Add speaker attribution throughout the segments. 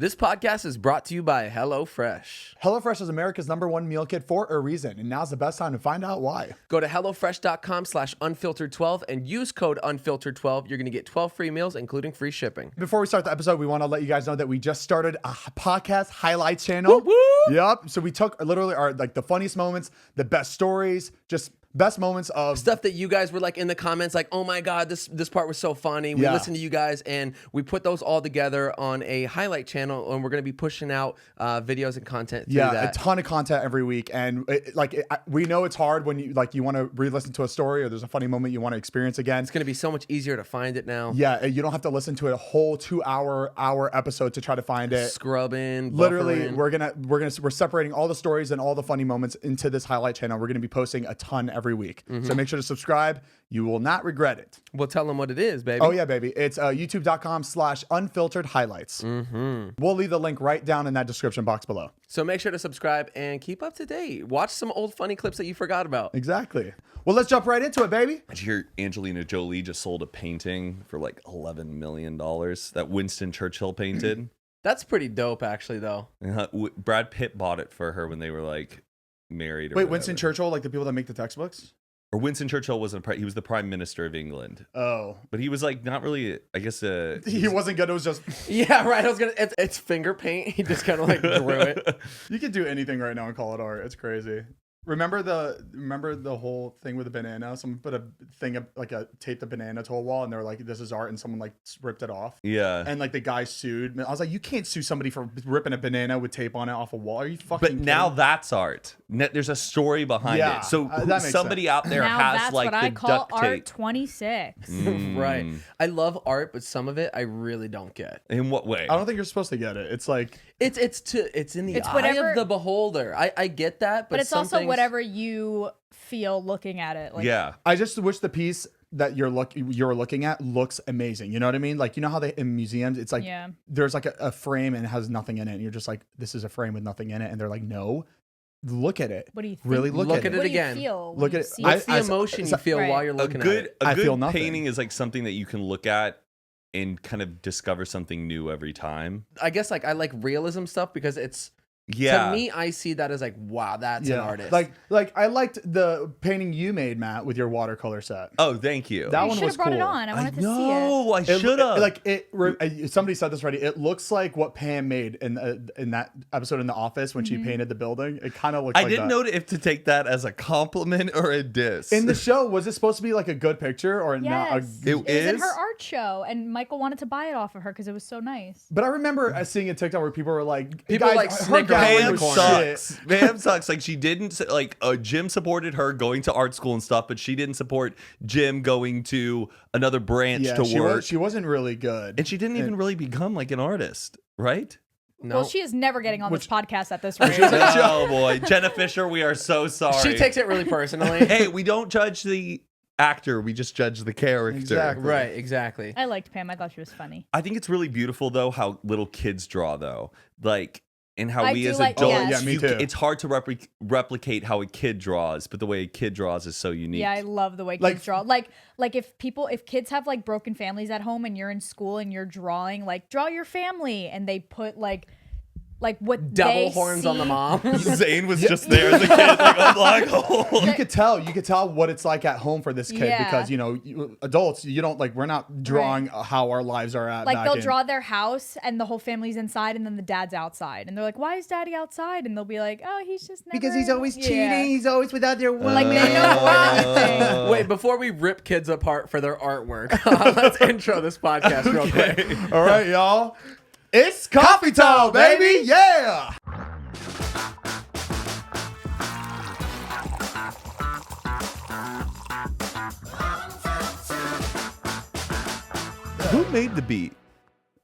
Speaker 1: This podcast is brought to you by HelloFresh.
Speaker 2: HelloFresh is America's #1 meal kit for a reason, and now's the best time to find out why.
Speaker 1: Go to HelloFresh.com/unfiltered12 and use code unfiltered12. You're going to get 12 free meals, including free shipping.
Speaker 2: Before we start the episode, we want to let you guys know that we just started a podcast highlights channel.
Speaker 1: Woo woo!
Speaker 2: Yep. So we took literally our the funniest moments, the best stories, just best moments of
Speaker 1: Stuff that you guys were like in the comments, like, oh my God, this part was so funny. We listened to you guys and we put those all together on a highlight channel, and we're going to be pushing out videos and content through that.
Speaker 2: a ton of content every week. And we know it's hard when you want to re-listen to a story or there's a funny moment you want to experience again.
Speaker 1: It's going to be so much easier to find it now.
Speaker 2: Yeah, you don't have to listen to a whole 2-hour episode to try to find it.
Speaker 1: Scrubbing,
Speaker 2: Literally,
Speaker 1: buffering.
Speaker 2: we're separating all the stories and all the funny moments into this highlight channel. We're gonna be posting a ton every week. So make sure to subscribe. You will not regret it.
Speaker 1: We'll tell them what it is, baby.
Speaker 2: Oh yeah, baby. It's youtube.com/unfiltered highlights. We'll leave the link right down in that description box below.
Speaker 1: So make sure to subscribe and keep up to date. Watch some old funny clips that you forgot about.
Speaker 2: Exactly. Well, let's jump right into it, baby.
Speaker 3: Did you hear Angelina Jolie just sold a painting for like $11 million that Winston Churchill painted?
Speaker 1: That's pretty dope, actually, though.
Speaker 3: Brad Pitt bought it for her when they were like married.
Speaker 2: Wait, Winston Churchill, like the people that make the textbooks?
Speaker 3: Or Winston Churchill he was the Prime Minister of England.
Speaker 2: Oh.
Speaker 3: But he was like not really, I guess.
Speaker 2: He wasn't good. It was just.
Speaker 1: Yeah, right. It's finger paint. He just kind of like drew it.
Speaker 2: You could do anything right now and call it art. It's crazy. Remember the whole thing with the banana? Someone put a thing taped a banana to a wall, and they were like, "This is art," and someone like ripped it off.
Speaker 3: Yeah.
Speaker 2: And like the guy sued. I was like, "You can't sue somebody for ripping a banana with tape on it off a wall. Are you fucking?"
Speaker 3: But
Speaker 2: kidding?
Speaker 3: now that's art. There's a story behind it. So
Speaker 2: that makes
Speaker 3: somebody
Speaker 2: sense.
Speaker 3: out there
Speaker 4: now
Speaker 3: has
Speaker 4: that's
Speaker 3: like
Speaker 4: what
Speaker 3: the
Speaker 4: I call
Speaker 3: duct
Speaker 4: art
Speaker 3: tape.
Speaker 4: 26.
Speaker 1: Right. I love art, but some of it I really don't get.
Speaker 3: In what way?
Speaker 2: I don't think you're supposed to get it. It's like
Speaker 1: It's in the
Speaker 4: It's
Speaker 1: eye
Speaker 4: whatever-
Speaker 1: of the beholder. I get that, but
Speaker 4: But it's also whatever you feel looking at it. Like,
Speaker 3: Yeah.
Speaker 2: I just wish the piece that you're looking at looks amazing. You know what I mean? Like, you know how they in museums it's like there's like a frame and it has nothing in it, and you're just like, this is a frame with nothing in it, and they're like, no. Look at it.
Speaker 4: What do you think?
Speaker 2: Really look at it.
Speaker 4: What do
Speaker 1: again.
Speaker 4: you feel?
Speaker 2: Look
Speaker 4: when
Speaker 2: at
Speaker 4: you
Speaker 2: it.
Speaker 4: see
Speaker 1: What's
Speaker 4: it?
Speaker 1: the emotion you feel while you're looking at it?
Speaker 2: I feel
Speaker 3: good
Speaker 2: nothing.
Speaker 3: painting is like something that you can look at and kind of discover something new every time.
Speaker 1: I guess like I like realism stuff because it's
Speaker 3: Yeah.
Speaker 1: to me I see that as like, wow, that's an artist.
Speaker 2: Like I liked the painting you made, Matt, with your watercolor set.
Speaker 3: Oh, thank you.
Speaker 2: That
Speaker 4: You
Speaker 2: one
Speaker 4: should
Speaker 2: was
Speaker 4: have brought
Speaker 2: cool.
Speaker 4: it on. I wanted to see it.
Speaker 3: No, I should have.
Speaker 2: Like somebody said this already. It looks like what Pam made in that episode in The Office when she painted the building. It kind of looks.
Speaker 3: I
Speaker 2: like
Speaker 3: didn't
Speaker 2: that.
Speaker 3: know if to take that as a compliment or a diss.
Speaker 2: In the show, was it supposed to be like a good picture or not?
Speaker 4: Yes.
Speaker 3: It
Speaker 4: It was in
Speaker 3: is?
Speaker 4: her art show, and Michael wanted to buy it off of her because it was so nice.
Speaker 2: But I remember seeing a TikTok where people were like,
Speaker 1: People
Speaker 2: guys,
Speaker 1: like
Speaker 2: her
Speaker 1: snicker
Speaker 2: gallery
Speaker 1: in the
Speaker 3: Pam
Speaker 2: was
Speaker 1: corner.
Speaker 2: shit.
Speaker 3: sucks. Pam sucks. Like she didn't like Jim supported her going to art school and stuff, but she didn't support Jim going to another branch
Speaker 2: Yeah,
Speaker 3: to work.
Speaker 2: she wasn't really good,
Speaker 3: And she didn't even really become like an artist, right?
Speaker 1: no.
Speaker 4: Well, she is never getting on this podcast at this rate.
Speaker 3: Oh boy, Jenna Fisher, we are so sorry.
Speaker 1: She takes it really personally.
Speaker 3: Hey, we don't judge the actor; we just judge the character.
Speaker 2: Exactly.
Speaker 1: Right, exactly.
Speaker 4: I liked Pam. I thought she was funny.
Speaker 3: I think it's really beautiful though how little kids draw though, like. And how
Speaker 4: I
Speaker 3: we
Speaker 4: do
Speaker 3: as
Speaker 4: like-
Speaker 3: adults,
Speaker 4: yes.
Speaker 2: Yeah, me too.
Speaker 3: it's hard to replicate how a kid draws, but the way a kid draws is so unique.
Speaker 4: Yeah, I love the way kids draw. Like if kids have like broken families at home and you're in school and you're drawing, like draw your family, and they put like what
Speaker 1: Double
Speaker 4: they
Speaker 1: horns
Speaker 4: see.
Speaker 1: on the mom.
Speaker 3: Zane was just there as a kid, like a black hole.
Speaker 2: you could tell what it's like at home for this kid
Speaker 4: Yeah.
Speaker 2: because adults, you don't like, we're not drawing how our lives are at.
Speaker 4: Like
Speaker 2: back
Speaker 4: they'll
Speaker 2: in.
Speaker 4: draw their house and the whole family's inside and then the dad's outside, and they're like, "Why is daddy outside?" And they'll be like, "Oh, he's just never
Speaker 2: because he's always cheating.
Speaker 4: Yeah.
Speaker 2: He's always without their
Speaker 4: Like they know anything.
Speaker 1: Wait, before we rip kids apart for their artwork, let's intro this podcast real quick.
Speaker 2: All right, y'all. It's coffee time, baby. Yeah.
Speaker 3: Who made the beat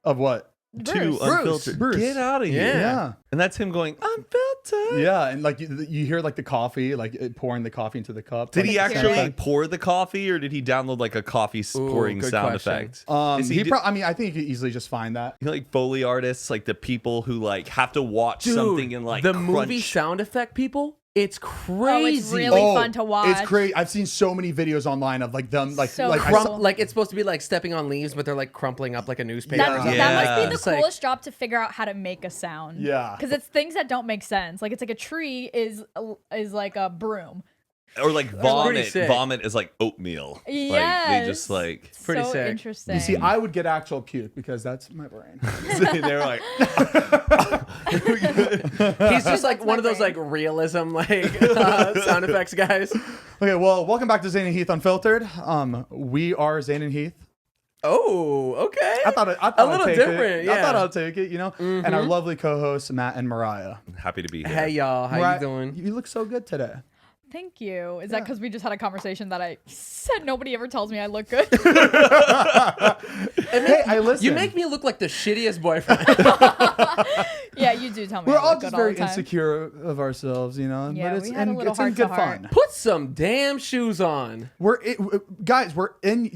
Speaker 2: Of what?
Speaker 3: to Unfiltered?
Speaker 2: Bruce.
Speaker 3: Get out of here!
Speaker 2: Yeah.
Speaker 3: And that's him going Unfiltered.
Speaker 2: Yeah, and like you hear like the coffee, like it pouring the coffee into the cup.
Speaker 3: Did he
Speaker 2: Like,
Speaker 3: actually
Speaker 2: sound
Speaker 3: pour the coffee, or did he download like a coffee pouring
Speaker 1: good
Speaker 3: sound
Speaker 1: question.
Speaker 3: effect?
Speaker 2: effect?
Speaker 3: Is he
Speaker 2: I mean, I think he could easily just find that.
Speaker 3: You know, like Foley artists, like the people who like have to watch
Speaker 1: Dude,
Speaker 3: something and like
Speaker 1: the
Speaker 3: crunch.
Speaker 1: movie sound effect people, It's crazy.
Speaker 4: Oh, it's really fun to watch.
Speaker 2: It's great. I've seen so many videos online of like them like
Speaker 4: So
Speaker 2: like
Speaker 4: cool.
Speaker 1: Like it's supposed to be like stepping on leaves, but they're like crumpling up like a newspaper.
Speaker 4: That,
Speaker 1: or something.
Speaker 4: that must be the
Speaker 1: It's like-
Speaker 4: coolest job to figure out how to make a sound.
Speaker 2: Yeah.
Speaker 4: Because it's things that don't make sense. Like it's like a tree is like a broom.
Speaker 3: Or like vomit.
Speaker 1: sick.
Speaker 3: Vomit is like oatmeal.
Speaker 4: Yes.
Speaker 3: Like they just like
Speaker 1: Pretty
Speaker 4: so
Speaker 1: sick.
Speaker 4: interesting.
Speaker 2: You see, I would get actual puke because that's my brain.
Speaker 3: they're like
Speaker 1: He's just like one of those
Speaker 4: brain.
Speaker 1: like realism like sound effects guys.
Speaker 2: Okay, well, welcome back to Zane and Heath Unfiltered. We are Zane and Heath.
Speaker 1: Oh, okay.
Speaker 2: I thought
Speaker 1: a
Speaker 2: I'd
Speaker 1: little
Speaker 2: take
Speaker 1: different.
Speaker 2: It.
Speaker 1: Yeah.
Speaker 2: I thought I'd take it, you know. And our lovely co-hosts Matt and Mariah.
Speaker 3: happy to be here.
Speaker 1: Hey y'all, how
Speaker 2: Mariah,
Speaker 1: you doing?
Speaker 2: You look so good today.
Speaker 4: Thank you. Is that because we just had a conversation that I said nobody ever tells me I look good?
Speaker 2: Hey, I listen.
Speaker 1: You make me look like the shittiest boyfriend.
Speaker 4: Yeah, you do tell me.
Speaker 2: We're
Speaker 4: I
Speaker 2: all
Speaker 4: look
Speaker 2: just
Speaker 4: good all
Speaker 2: very
Speaker 4: the time.
Speaker 2: insecure of ourselves, you know.
Speaker 4: Yeah,
Speaker 2: but it's
Speaker 4: we had a little
Speaker 2: it's in
Speaker 4: heart
Speaker 2: good
Speaker 4: to heart.
Speaker 2: fun.
Speaker 1: Put some damn shoes on.
Speaker 2: Guys, we're in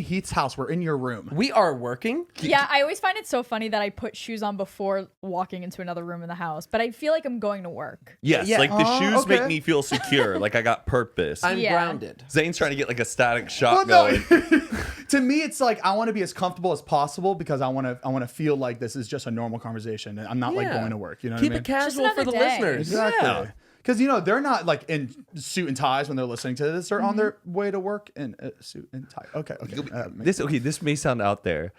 Speaker 2: Heath's house. We're in your room.
Speaker 1: We are working.
Speaker 4: Yeah, I always find it so funny that I put shoes on before walking into another room in the house, but I feel like I'm going to work.
Speaker 3: Yes,
Speaker 1: Yeah.
Speaker 3: like the shoes
Speaker 2: okay.
Speaker 3: make me feel secure. Like I got purpose.
Speaker 1: I'm
Speaker 4: Yeah.
Speaker 1: grounded.
Speaker 3: Zane's trying to get like a static shot
Speaker 2: Well, no.
Speaker 3: going.
Speaker 2: To me, it's like I want to be as comfortable as possible because I want to feel like this is just a normal conversation. And I'm not like
Speaker 1: Yeah.
Speaker 2: going to work. You know
Speaker 1: Keep
Speaker 2: what I mean?
Speaker 1: it casual
Speaker 4: Just
Speaker 1: for the
Speaker 4: another day.
Speaker 1: listeners.
Speaker 2: Exactly.
Speaker 3: Yeah.
Speaker 2: Because you know they're not like in suit and ties when they're listening to this. They're on their way to work in a suit and tie. Okay.
Speaker 3: This may sound out there.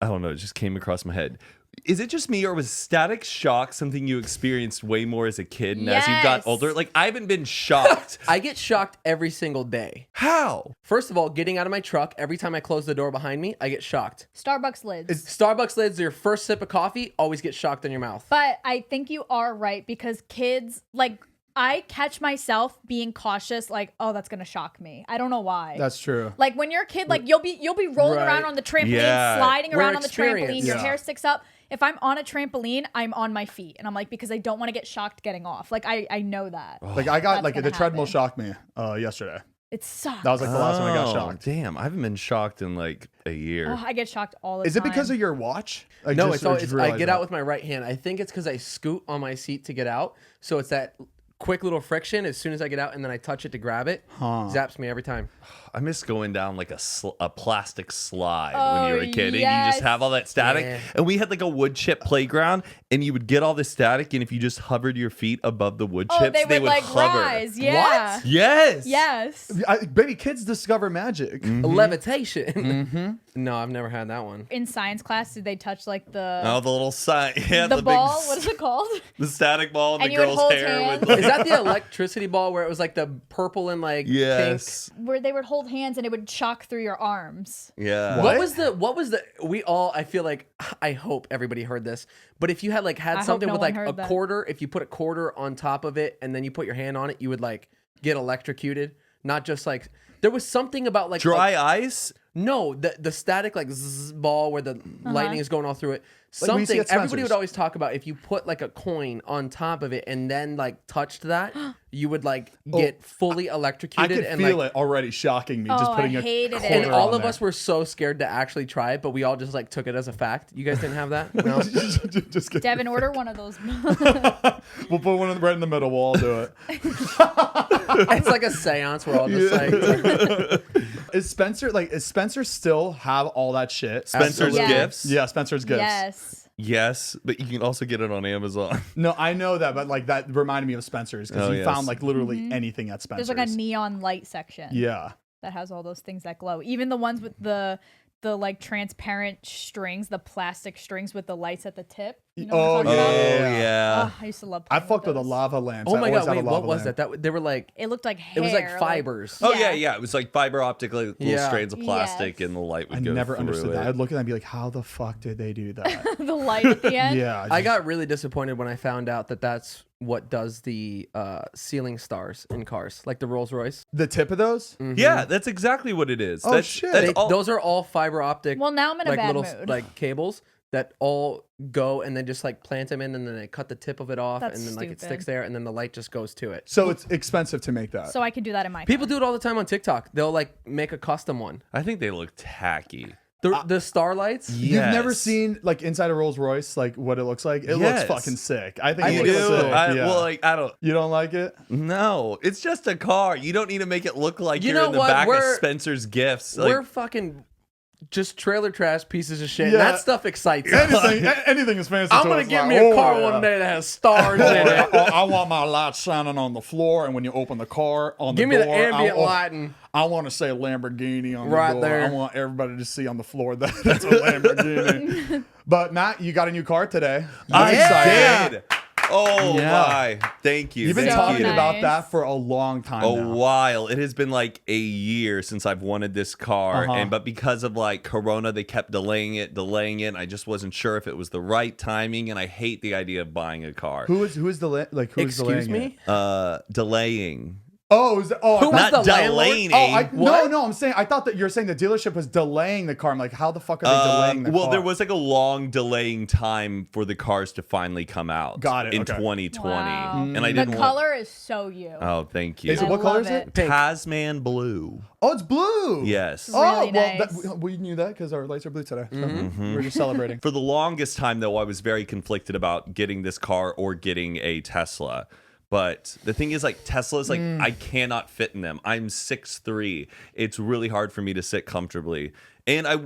Speaker 3: I don't know. It just came across my head. Is it just me, or was static shock something you experienced way more as a kid and as you got
Speaker 4: Yes.
Speaker 3: older? Like I haven't been shocked.
Speaker 1: I get shocked every single day.
Speaker 3: How?
Speaker 1: First of all, getting out of my truck, every time I close the door behind me, I get shocked.
Speaker 4: Starbucks lids.
Speaker 1: Starbucks lids, your first sip of coffee, always get shocked in your mouth.
Speaker 4: But I think you are right because kids, like, I catch myself being cautious, like, oh, that's gonna shock me. I don't know why.
Speaker 2: That's true.
Speaker 4: Like when you're a kid, like you'll be rolling
Speaker 1: Right.
Speaker 4: around on the trampoline,
Speaker 3: Yeah.
Speaker 4: sliding
Speaker 1: We're
Speaker 4: around on the trampoline,
Speaker 1: experienced.
Speaker 4: your
Speaker 2: Yeah.
Speaker 4: hair sticks up. If I'm on a trampoline, I'm on my feet, and I'm like because I don't want to get shocked getting off. Like I know that.
Speaker 2: Like I got
Speaker 4: That's
Speaker 2: like
Speaker 4: gonna
Speaker 2: the treadmill
Speaker 4: happen.
Speaker 2: shocked me yesterday.
Speaker 4: It sucks.
Speaker 2: That was like the last time I got
Speaker 3: Oh,
Speaker 2: shocked.
Speaker 3: Damn, I haven't been shocked in like a year.
Speaker 4: Oh, I get shocked all the
Speaker 2: Is
Speaker 4: time.
Speaker 2: it because of your watch? Like,
Speaker 1: No,
Speaker 2: just-
Speaker 1: it's all.
Speaker 2: or just
Speaker 1: It's, I
Speaker 2: realize
Speaker 1: get
Speaker 2: that?
Speaker 1: out with my right hand. I think it's because I scoot on my seat to get out. So it's that quick little friction as soon as I get out, and then I touch it to grab it. Zaps me every time.
Speaker 3: I miss going down like a plastic slide
Speaker 4: Oh,
Speaker 3: when you were a kid, and you
Speaker 4: yes.
Speaker 3: just have all that static.
Speaker 1: Yeah.
Speaker 3: And we had like a wood chip playground, and you would get all the static, and if you just hovered your feet above the wood
Speaker 4: Oh,
Speaker 3: chips,
Speaker 4: they would like
Speaker 3: hover.
Speaker 4: rise. Yeah.
Speaker 1: What?
Speaker 3: Yes.
Speaker 4: Yes.
Speaker 2: Baby, kids discover magic.
Speaker 1: Levitation. No, I've never had that one.
Speaker 4: In science class, did they touch like the
Speaker 3: Oh, the little sign. Yeah,
Speaker 4: the ball?
Speaker 3: big,
Speaker 4: What is it called?
Speaker 3: the static ball and
Speaker 4: And
Speaker 3: the
Speaker 4: you would
Speaker 3: girl's
Speaker 4: hold
Speaker 3: hair
Speaker 4: hands.
Speaker 3: with like,
Speaker 1: Is that the electricity ball where it was like the purple and like
Speaker 3: yes.
Speaker 4: Where they would hold hands and it would shock through your arms.
Speaker 3: Yeah.
Speaker 1: pink?
Speaker 2: What?
Speaker 1: What was the we all I feel like I hope everybody heard this. But if you had like
Speaker 4: I
Speaker 1: had
Speaker 4: hope
Speaker 1: something
Speaker 4: no
Speaker 1: with
Speaker 4: one
Speaker 1: like
Speaker 4: heard
Speaker 1: a
Speaker 4: that.
Speaker 1: quarter, if you put a quarter on top of it and then you put your hand on it, you would like get electrocuted. Not just like there was something about like
Speaker 3: Dry ice?
Speaker 1: No, the static like zzz ball where the lightning is going all through it.
Speaker 2: Like we see
Speaker 1: Something
Speaker 2: at
Speaker 1: everybody
Speaker 2: Spencer's.
Speaker 1: would always talk about if you put like a coin on top of it and then like touched that, you would like get fully
Speaker 2: I
Speaker 1: electrocuted
Speaker 2: could
Speaker 1: and
Speaker 2: feel
Speaker 1: like
Speaker 2: it already shocking me. Just
Speaker 4: Oh,
Speaker 2: putting
Speaker 4: I
Speaker 2: a
Speaker 4: hated it.
Speaker 2: quarter
Speaker 1: and all
Speaker 2: on
Speaker 1: of
Speaker 2: there.
Speaker 1: us were so scared to actually try it, but we all just like took it as a fact. You guys didn't have that? No.
Speaker 2: just kidding.
Speaker 4: Devin, order one of those.
Speaker 2: We'll put one right in the middle. We'll all do it.
Speaker 1: It's like a seance. We're all just like
Speaker 2: Is Spencer still have all that shit?
Speaker 3: Spencer's
Speaker 4: Yes.
Speaker 3: gifts?
Speaker 2: Yeah, Spencer's gifts.
Speaker 4: Yes.
Speaker 3: Yes, but you can also get it on Amazon.
Speaker 2: No, I know that, but like that reminded me of Spencer's because
Speaker 3: Oh,
Speaker 2: you
Speaker 3: yes.
Speaker 2: found like literally anything at Spencer's.
Speaker 4: There's like a neon light section
Speaker 2: Yeah.
Speaker 4: that has all those things that glow. Even the ones with the like transparent strings, the plastic strings with the lights at the tip. You know what I'm talking about?
Speaker 2: yeah.
Speaker 4: Oh, I used to love
Speaker 2: I
Speaker 4: playing
Speaker 2: fucked with a
Speaker 4: those.
Speaker 2: lava lamp.
Speaker 1: oh my god, wait, what was that? They were like
Speaker 4: It looked like hair.
Speaker 1: it was like fibers.
Speaker 3: Oh
Speaker 4: Yeah.
Speaker 3: yeah. It was like fiber optic, like little
Speaker 1: Yeah.
Speaker 3: strands of plastic,
Speaker 4: Yes.
Speaker 3: and the light would
Speaker 2: I
Speaker 3: go
Speaker 2: never
Speaker 3: through
Speaker 2: understood
Speaker 3: it.
Speaker 2: that. I'd look at that and be like, how the fuck did they do that?
Speaker 4: the light at the end.
Speaker 2: Yeah.
Speaker 1: I got really disappointed when I found out that that's what does the ceiling stars in cars, like the Rolls Royce.
Speaker 2: the tip of those.
Speaker 3: Yeah, that's exactly what it is.
Speaker 2: Oh,
Speaker 3: that's,
Speaker 2: shit.
Speaker 3: That's
Speaker 1: They-
Speaker 3: all,
Speaker 1: those are all fiber optic.
Speaker 4: Well, now I'm in a
Speaker 1: like
Speaker 4: bad
Speaker 1: little
Speaker 4: mood.
Speaker 1: like cables that all go and then just like plant them in and then they cut the tip of it off
Speaker 4: That's
Speaker 1: and then like it
Speaker 4: stupid.
Speaker 1: sticks there and then the light just goes to it.
Speaker 2: So it's expensive to make that.
Speaker 4: So I can do that in my
Speaker 1: People
Speaker 4: car.
Speaker 1: do it all the time on TikTok. They'll like make a custom one.
Speaker 3: I think they look tacky.
Speaker 1: The starlights.
Speaker 3: Yes.
Speaker 2: You've never seen like inside a Rolls Royce, like what it looks like? It looks fucking sick. I think it looks sick.
Speaker 3: Well, like I don't.
Speaker 2: You don't like it?
Speaker 3: No, it's just a car. You don't need to make it look like
Speaker 1: You
Speaker 3: you're
Speaker 1: know
Speaker 3: in the
Speaker 1: what?
Speaker 3: back of Spencer's Gifts. Like,
Speaker 1: We're fucking just trailer trash pieces of shit.
Speaker 2: Yeah.
Speaker 1: That stuff excites us.
Speaker 2: Anything is fancy.
Speaker 1: I'm
Speaker 2: to
Speaker 1: gonna
Speaker 2: us,
Speaker 1: get
Speaker 2: like,
Speaker 1: me a
Speaker 2: oh,
Speaker 1: car
Speaker 2: yeah.
Speaker 1: one day that has stars in it.
Speaker 2: I want my lights shining on the floor, and when you open the car on
Speaker 1: Give
Speaker 2: the
Speaker 1: me
Speaker 2: door,
Speaker 1: the ambient lighting.
Speaker 2: I want to say Lamborghini on
Speaker 1: Right
Speaker 2: the door.
Speaker 1: there.
Speaker 2: I want everybody to see on the floor that it's a Lamborghini. But Matt, you got a new car today.
Speaker 3: I
Speaker 2: excited.
Speaker 3: did. Oh
Speaker 2: Yeah.
Speaker 3: my! Thank you.
Speaker 2: You've been
Speaker 3: Thank
Speaker 2: talking
Speaker 3: you.
Speaker 2: about
Speaker 4: nice.
Speaker 2: that for a long time
Speaker 3: A
Speaker 2: now.
Speaker 3: while. It has been like a year since I've wanted this car, but because of like Corona, they kept delaying it. And I just wasn't sure if it was the right timing, and I hate the idea of buying a car.
Speaker 2: Who's delaying
Speaker 1: Excuse me.
Speaker 2: it?
Speaker 3: Delaying.
Speaker 2: Oh,
Speaker 1: Who was
Speaker 3: Not
Speaker 1: the landlord?
Speaker 3: delaying.
Speaker 2: No, I'm saying I thought that you're saying the dealership was delaying the car. I'm like, how the fuck are they delaying the car?
Speaker 3: Well, there was like a long delaying time for the cars to finally come out.
Speaker 2: Got it,
Speaker 3: In
Speaker 2: okay.
Speaker 3: 2020,
Speaker 4: Wow.
Speaker 3: and I didn't
Speaker 4: The
Speaker 3: want.
Speaker 4: color is so you.
Speaker 3: Oh, thank you.
Speaker 2: Is it,
Speaker 4: I
Speaker 2: what color
Speaker 4: love
Speaker 2: is it?
Speaker 1: Pink.
Speaker 3: Tasman blue.
Speaker 2: Oh, it's blue.
Speaker 3: Yes.
Speaker 2: Oh,
Speaker 4: Really
Speaker 2: well,
Speaker 4: nice.
Speaker 2: we knew that because our lights are blue today. So we're just celebrating.
Speaker 3: For the longest time, though, I was very conflicted about getting this car or getting a Tesla. But the thing is, like, Teslas, like, I cannot fit in them. I'm 6'3". It's really hard for me to sit comfortably. And I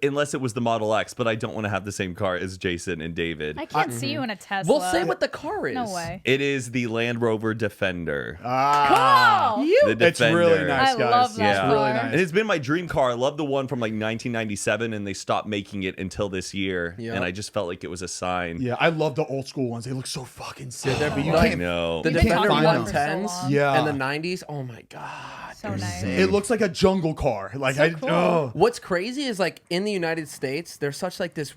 Speaker 3: unless it was the Model X, but I don't want to have the same car as Jason and David.
Speaker 4: I can't see you in a Tesla.
Speaker 1: We'll say what the car is.
Speaker 4: No way.
Speaker 3: It is the Land Rover Defender.
Speaker 4: Cool.
Speaker 3: The
Speaker 2: It's really
Speaker 3: Defender.
Speaker 2: nice,
Speaker 4: I
Speaker 2: guys.
Speaker 4: love that
Speaker 3: Yeah.
Speaker 2: It's really
Speaker 4: car.
Speaker 2: nice.
Speaker 3: And it's been my dream car. I love the one from like 1997, and they stopped making it until this year.
Speaker 1: Yep.
Speaker 3: And I just felt like it was a sign.
Speaker 2: Yeah, I love the old school ones. They look so fucking sick. But you
Speaker 1: Like,
Speaker 3: I
Speaker 2: can't.
Speaker 3: know.
Speaker 1: The
Speaker 4: You've been
Speaker 1: Defender
Speaker 4: talking about it for so
Speaker 1: 110s
Speaker 4: long.
Speaker 2: Yeah.
Speaker 1: and the 90s. Oh my god.
Speaker 4: So nice.
Speaker 2: It looks like a jungle car. Like
Speaker 4: So cool.
Speaker 2: oh.
Speaker 1: What's crazy is like in the United States, there's such like this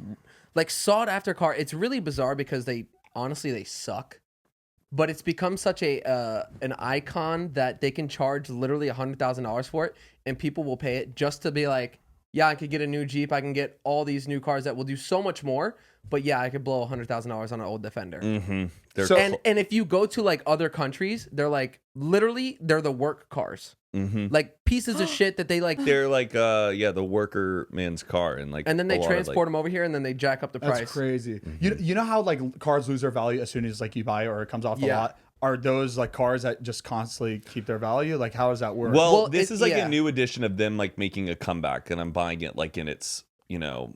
Speaker 1: like sought after car. It's really bizarre because they suck. But it's become such a an icon that they can charge literally $100,000 for it, and people will pay it just to be like, yeah, I could get a new Jeep, I can get all these new cars that will do so much more. But yeah, I could blow $100,000 on an old Defender.
Speaker 2: So-
Speaker 1: And if you go to like other countries, they're like literally they're the work cars, like pieces of shit that they like.
Speaker 3: They're like, the worker man's car, and like,
Speaker 1: And then they
Speaker 3: a lot of,
Speaker 1: transport them over here, and then they jack up the price.
Speaker 2: That's crazy. You know how like cars lose their value as soon as like you buy it or it comes off the lot? Are those like cars that just constantly keep their value? Like how does that work?
Speaker 3: Well, this is like
Speaker 1: yeah.
Speaker 3: a new edition of them like making a comeback, and I'm buying it like in its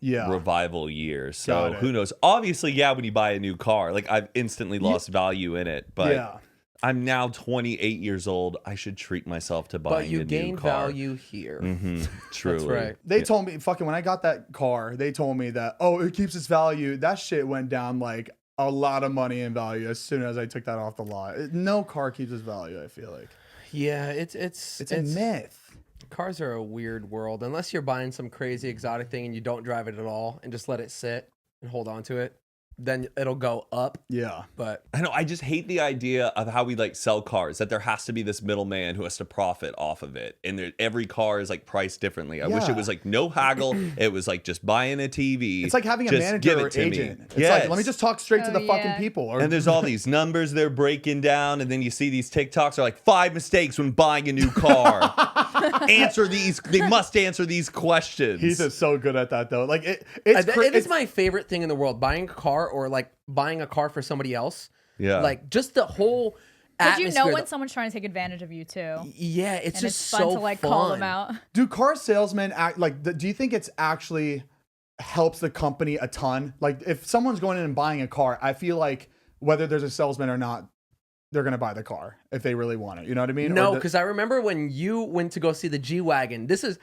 Speaker 3: revival year. So
Speaker 2: Got it.
Speaker 3: who knows? Obviously, yeah, when you buy a new car, like I've instantly lost value in it, but
Speaker 2: yeah.
Speaker 3: I'm now 28 years old. I should treat myself to buying
Speaker 1: But you
Speaker 3: a
Speaker 1: gain
Speaker 3: new car.
Speaker 1: value here.
Speaker 3: Truly.
Speaker 1: right.
Speaker 2: They told me fucking when I got that car, they told me that it keeps its value. That shit went down like a lot of money in value as soon as I took that off the lot. No car keeps its value, I feel like.
Speaker 1: Yeah, it's
Speaker 2: a myth.
Speaker 1: Cars are a weird world unless you're buying some crazy exotic thing and you don't drive it at all and just let it sit and hold on to it. Then it'll go up.
Speaker 2: Yeah.
Speaker 1: But
Speaker 3: I know. I just hate the idea of how we like sell cars, that there has to be this middleman who has to profit off of it. And every car is like priced differently. I wish it
Speaker 2: Yeah.
Speaker 3: was like no haggle. It was like just buying a TV.
Speaker 2: It's like having a
Speaker 3: just
Speaker 2: manager
Speaker 3: give
Speaker 2: or
Speaker 3: it to me.
Speaker 2: agent. It's
Speaker 3: Yes.
Speaker 2: like, let me just talk straight to the fucking
Speaker 4: yeah.
Speaker 2: people. Or,
Speaker 3: And there's all these numbers they're breaking down, and then you see these TikToks are like 5 mistakes when buying a new car. They must answer these questions.
Speaker 2: Heath is so good at that though. Like it
Speaker 1: is my favorite thing in the world. Buying a car or like buying a car for somebody else.
Speaker 3: Yeah.
Speaker 1: Like just the whole
Speaker 4: Because you know
Speaker 1: atmosphere,
Speaker 4: when someone's trying to take advantage of you too.
Speaker 1: yeah, it's
Speaker 4: And
Speaker 1: just
Speaker 4: it's fun
Speaker 1: so
Speaker 4: to like
Speaker 1: fun.
Speaker 4: call them out.
Speaker 2: Do car salesmen act like? Do you think it's actually helps the company a ton? Like if someone's going in and buying a car, I feel like whether there's a salesman or not, they're gonna buy the car if they really want it. You know what I mean?
Speaker 1: No, because I remember when you went to go see the G-Wagon. This is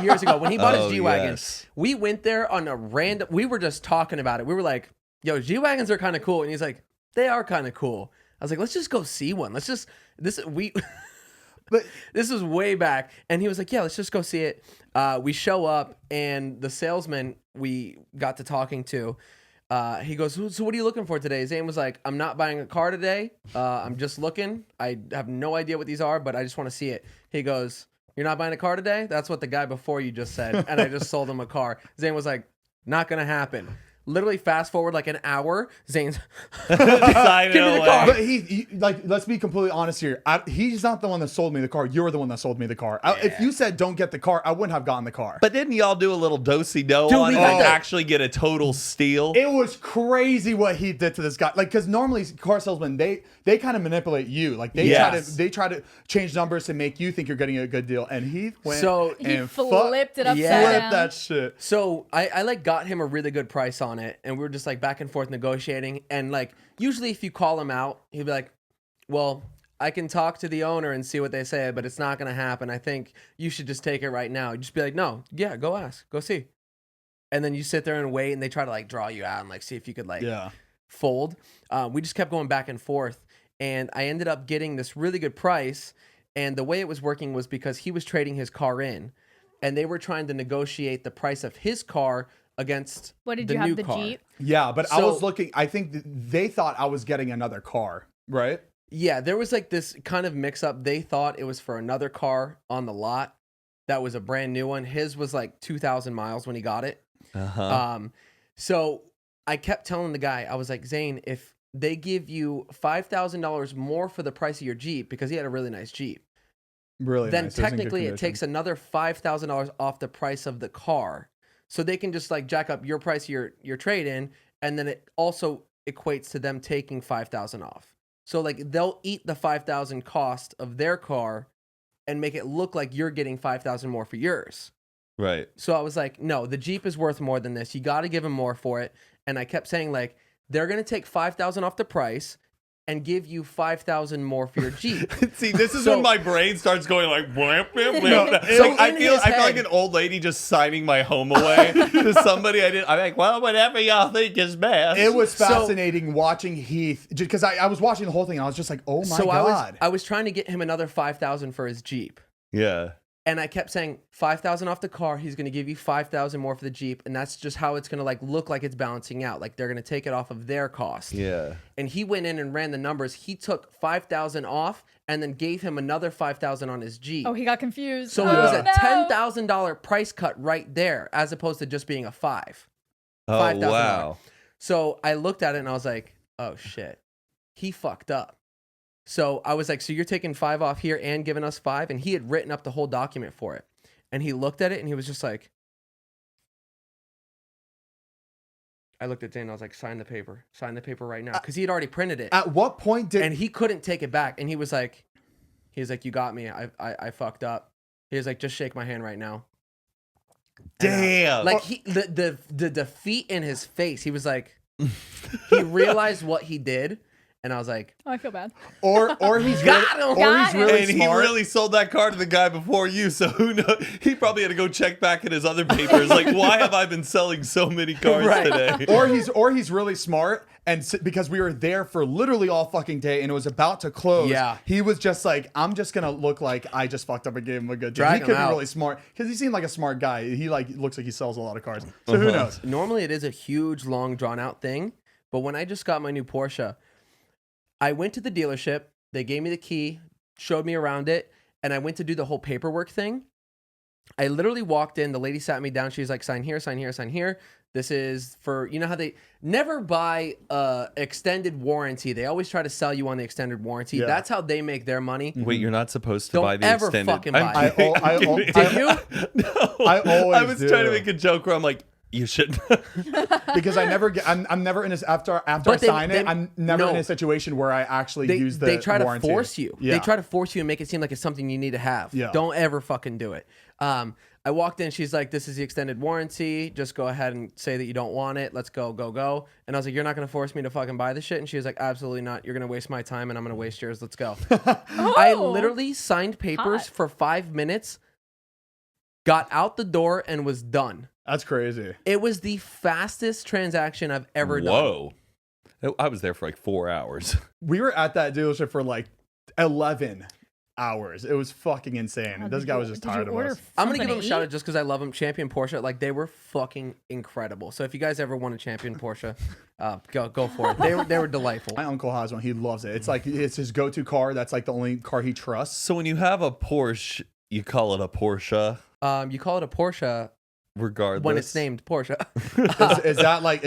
Speaker 1: years ago when he bought his G-Wagon.
Speaker 3: Yes.
Speaker 1: We went there on a random. We were just talking about it. We were like, "Yo, G-Wagons are kind of cool," and he's like, "They are kind of cool." I was like, "Let's just go see one. Let's just
Speaker 2: But
Speaker 1: this was way back, and he was like, "Yeah, let's just go see it." We show up, and the salesman we got to talking to, he goes, "So what are you looking for today?" Zane was like, "I'm not buying a car today. I'm just looking. I have no idea what these are, but I just want to see it." He goes, "You're not buying a car today?" That's what the guy before you just said, and I just sold him a car. Zane was like, "Not gonna happen." Literally fast forward like an hour. Zane's
Speaker 3: Sign
Speaker 1: Give me the
Speaker 3: away.
Speaker 1: car.
Speaker 2: But he like, let's be completely honest here. He's not the one that sold me the car. You're the one that sold me the car. If you said don't get the car, I wouldn't have gotten the car.
Speaker 3: But didn't y'all do a little do-si-do
Speaker 1: Dude,
Speaker 3: on
Speaker 1: we
Speaker 3: it
Speaker 1: got
Speaker 3: to
Speaker 1: that.
Speaker 3: actually get a total steal?
Speaker 2: It was crazy what he did to this guy. Like, because normally car salesmen, they kind of manipulate you. Like
Speaker 3: Yes.
Speaker 2: they try to change numbers to make you think you're getting a good deal. And he went
Speaker 1: So-
Speaker 4: He
Speaker 2: and
Speaker 4: flipped it upside
Speaker 1: Yeah.
Speaker 4: down.
Speaker 2: that shit.
Speaker 1: So I like got him a really good price on it, and we were just like back and forth negotiating. And like usually if you call him out, he'd be like, well, I can talk to the owner and see what they say, but it's not gonna happen. I think you should just take it right now. You'd just be like, no, yeah, go ask, go see. And then you sit there and wait, and they try to like draw you out and like see if you could like fold. We just kept going back and forth, and I ended up getting this really good price. And the way it was working was because he was trading his car in, and they were trying to negotiate the price of his car against
Speaker 4: What did
Speaker 1: the
Speaker 4: you
Speaker 1: new
Speaker 4: have, the
Speaker 1: car.
Speaker 4: Jeep?
Speaker 2: Yeah, but I
Speaker 1: So-
Speaker 2: was looking. I think they thought I was getting another car, right?
Speaker 1: Yeah, there was like this kind of mix up. They thought it was for another car on the lot that was a brand new one. His was like 2,000 miles when he got it. So I kept telling the guy, I was like, Zane, if they give you $5,000 more for the price of your Jeep, because he had a really nice Jeep,
Speaker 2: Really?
Speaker 1: then
Speaker 2: nice. It was in good
Speaker 1: technically it
Speaker 2: condition.
Speaker 1: takes another $5,000 off the price of the car. So they can just like jack up your price of your trade in, and then it also equates to them taking 5,000 off. So like they'll eat the 5,000 cost of their car and make it look like you're getting 5,000 more for yours.
Speaker 3: Right.
Speaker 1: So I was like, no, the Jeep is worth more than this. You got to give them more for it. And I kept saying like, they're going to take 5,000 off the price and give you 5,000 more for your Jeep.
Speaker 3: See, this is
Speaker 1: So-
Speaker 3: when my brain starts going like, blamp, blamp,
Speaker 1: No,
Speaker 3: blamp.
Speaker 1: so
Speaker 3: Like, I
Speaker 1: in
Speaker 3: feel
Speaker 1: his
Speaker 3: like
Speaker 1: head-
Speaker 3: an old lady just signing my home away to somebody I didn't. I'm like, well, whatever y'all think is best.
Speaker 2: It was
Speaker 1: So-
Speaker 2: fascinating watching Heath, because I was watching the whole thing and I was just like, oh my god.
Speaker 1: I was trying to get him another 5,000 for his Jeep.
Speaker 3: Yeah.
Speaker 1: And I kept saying 5,000 off the car. He's going to give you 5,000 more for the Jeep. And that's just how it's going to like look like it's balancing out. Like they're going to take it off of their cost.
Speaker 3: Yeah.
Speaker 1: And he went in and ran the numbers. He took 5,000 off and then gave him another 5,000 on his Jeep.
Speaker 4: Oh, he got confused.
Speaker 1: So
Speaker 4: oh,
Speaker 1: it was a
Speaker 4: no.
Speaker 1: $10,000 price cut right there, as opposed to just being a five.
Speaker 3: Oh,
Speaker 1: $5,000.
Speaker 3: wow.
Speaker 1: So I looked at it and I was like, oh shit, he fucked up. So I was like, so you're taking 5 off here and giving us 5? And he had written up the whole document for it. And he looked at it and he was just like, I looked at Zane and I was like, sign the paper right now. Because he had already printed it.
Speaker 2: At what point did
Speaker 1: And he couldn't take it back. And he was like, you got me. I fucked up. He was like, just shake my hand right now.
Speaker 3: Damn.
Speaker 1: Like the defeat in his face. He was like, he realized what he did. And I was like,
Speaker 4: Oh, I feel bad.
Speaker 2: or he's
Speaker 1: Got
Speaker 2: really,
Speaker 1: him.
Speaker 2: or
Speaker 4: Got
Speaker 2: he's
Speaker 4: him.
Speaker 2: really
Speaker 3: and he
Speaker 2: smart.
Speaker 3: really sold that car to the guy before you, so who knows? He probably had to go check back at his other papers. Like, why have I been selling so many cars
Speaker 1: Right.
Speaker 3: today?
Speaker 2: or he's really smart, and because we were there for literally all fucking day and it was about to close.
Speaker 1: Yeah.
Speaker 2: He was just like, I'm just gonna look like I just fucked up and gave him a good deal.
Speaker 1: Drag
Speaker 2: He
Speaker 1: him
Speaker 2: could be
Speaker 1: out.
Speaker 2: really smart because he seemed like a smart guy. He like looks like he sells a lot of cars. So who knows?
Speaker 1: normally it is a huge, long, drawn out thing. But when I just got my new Porsche, I went to the dealership. They gave me the key, showed me around it, and I went to do the whole paperwork thing. I literally walked in. The lady sat me down. She was like, sign here, sign here, sign here. This is for, you know how they never buy extended warranty. They always try to sell you on the extended warranty.
Speaker 2: Yeah.
Speaker 1: That's how they make their money.
Speaker 3: Wait, you're not supposed to
Speaker 1: Don't
Speaker 3: buy the
Speaker 1: ever
Speaker 3: extended.
Speaker 1: fucking
Speaker 3: I'm
Speaker 1: buy it.
Speaker 3: kidding.
Speaker 2: I-
Speaker 3: I'm kidding.
Speaker 1: Did you?
Speaker 3: No.
Speaker 2: I always
Speaker 3: I was trying to
Speaker 2: do.
Speaker 3: make a joke where I'm like, you shouldn't.
Speaker 2: Because I never get. I'm never in this after I
Speaker 1: But
Speaker 2: sign
Speaker 1: they-
Speaker 2: it. I'm never
Speaker 1: no.
Speaker 2: in a situation where I actually use the
Speaker 1: They try to
Speaker 2: warranty.
Speaker 1: force you.
Speaker 2: Yeah.
Speaker 1: They try to force you and make it seem like it's something you need to have.
Speaker 2: Yeah.
Speaker 1: Don't ever fucking do it. I walked in. She's like, this is the extended warranty. Just go ahead and say that you don't want it. Let's go, go, go. And I was like, you're not going to force me to fucking buy this shit? And she was like, absolutely not. You're going to waste my time and I'm going to waste yours. Let's go. I literally signed papers
Speaker 4: Hot.
Speaker 1: for 5 minutes, got out the door and was done.
Speaker 2: That's crazy.
Speaker 1: It was the fastest transaction I've ever done.
Speaker 3: Whoa. I was there for like 4 hours.
Speaker 2: We were at that dealership for like 11 hours. It was fucking insane.
Speaker 4: Oh,
Speaker 2: This
Speaker 4: did
Speaker 2: guy
Speaker 4: you-
Speaker 2: was just
Speaker 4: did you
Speaker 2: tired of
Speaker 4: order
Speaker 2: us.
Speaker 1: I'm gonna
Speaker 4: something
Speaker 1: give them a
Speaker 4: to
Speaker 1: shout
Speaker 4: eat?
Speaker 1: out just because I love them. Champion Porsche, like they were fucking incredible. So if you guys ever want a Champion Porsche, go for it. They were delightful.
Speaker 2: My uncle has one. He loves it. It's like it's his go-to car. That's like the only car he trusts.
Speaker 3: So when you have a Porsche, you call it a Porsche.
Speaker 1: You call it a Porsche.
Speaker 3: Regardless.
Speaker 1: when it's named Porsche.
Speaker 2: Is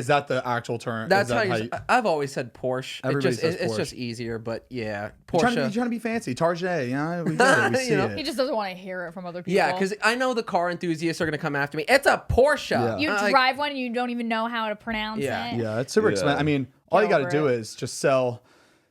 Speaker 2: that the actual term?
Speaker 1: That's
Speaker 2: Is that
Speaker 1: how I've always said Porsche.
Speaker 2: Everybody says
Speaker 1: It's
Speaker 2: Porsche.
Speaker 1: just easier, but yeah,
Speaker 2: You're
Speaker 1: Porsche.
Speaker 2: trying to be fancy. Target, you know? We get it. We see
Speaker 1: You know?
Speaker 2: it.
Speaker 4: He just doesn't want to hear it from other people.
Speaker 1: Yeah, because I know the car enthusiasts are gonna come after me. It's a Porsche.
Speaker 2: Yeah.
Speaker 4: you
Speaker 1: Like,
Speaker 4: drive one and you don't even know how to pronounce
Speaker 1: Yeah.
Speaker 4: it.
Speaker 2: Yeah, it's super
Speaker 3: Yeah.
Speaker 2: expensive. I mean, all you
Speaker 4: Get
Speaker 2: got to
Speaker 4: over
Speaker 2: do
Speaker 4: it.
Speaker 2: is just sell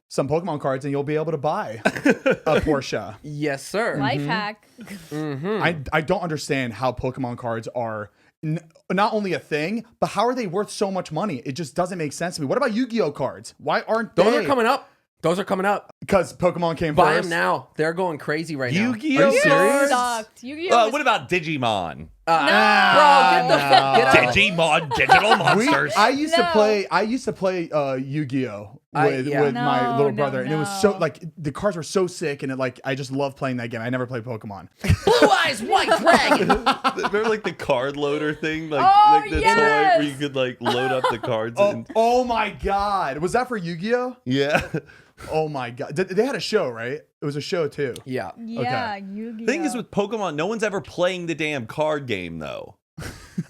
Speaker 2: some Pokemon cards and you'll be able to buy a Porsche.
Speaker 1: yes, sir.
Speaker 4: Life hack.
Speaker 2: I don't understand how Pokemon cards are not only a thing, but how are they worth so much money? It just doesn't make sense to me. What about Yu-Gi-Oh cards? Why aren't
Speaker 1: Those
Speaker 2: they?
Speaker 1: are coming up. Those are coming up.
Speaker 2: Because Pokemon came
Speaker 1: Buy
Speaker 2: first.
Speaker 1: them now. They're going crazy right now.
Speaker 3: Yu-Gi-Oh
Speaker 2: Are you serious?
Speaker 3: cards?
Speaker 4: Sucked. Yu-Gi-Oh!
Speaker 3: What about Digimon?
Speaker 1: Bro, get the fuck get out.
Speaker 3: Digimon digital monsters.
Speaker 2: I used to
Speaker 4: No.
Speaker 2: play Yu-Gi-Oh with
Speaker 1: Yeah.
Speaker 2: with my
Speaker 4: No,
Speaker 2: little
Speaker 4: no,
Speaker 2: brother, and it was so
Speaker 4: no.
Speaker 2: like the cards were so sick, and I just love playing that game. I never played Pokemon.
Speaker 1: Blue Eyes White Dragon.
Speaker 3: Remember like the card loader thing? Like,
Speaker 4: Oh,
Speaker 3: like the toy
Speaker 4: yes!
Speaker 3: where you could like load up the cards.
Speaker 2: Oh my god, was that for Yu-Gi-Oh?
Speaker 3: Yeah.
Speaker 2: Oh my god, they had a show, right? It was a show too.
Speaker 1: Yeah.
Speaker 4: Yeah, Yu-Gi-Oh!
Speaker 3: Thing is with Pokemon, no one's ever playing the damn card game though.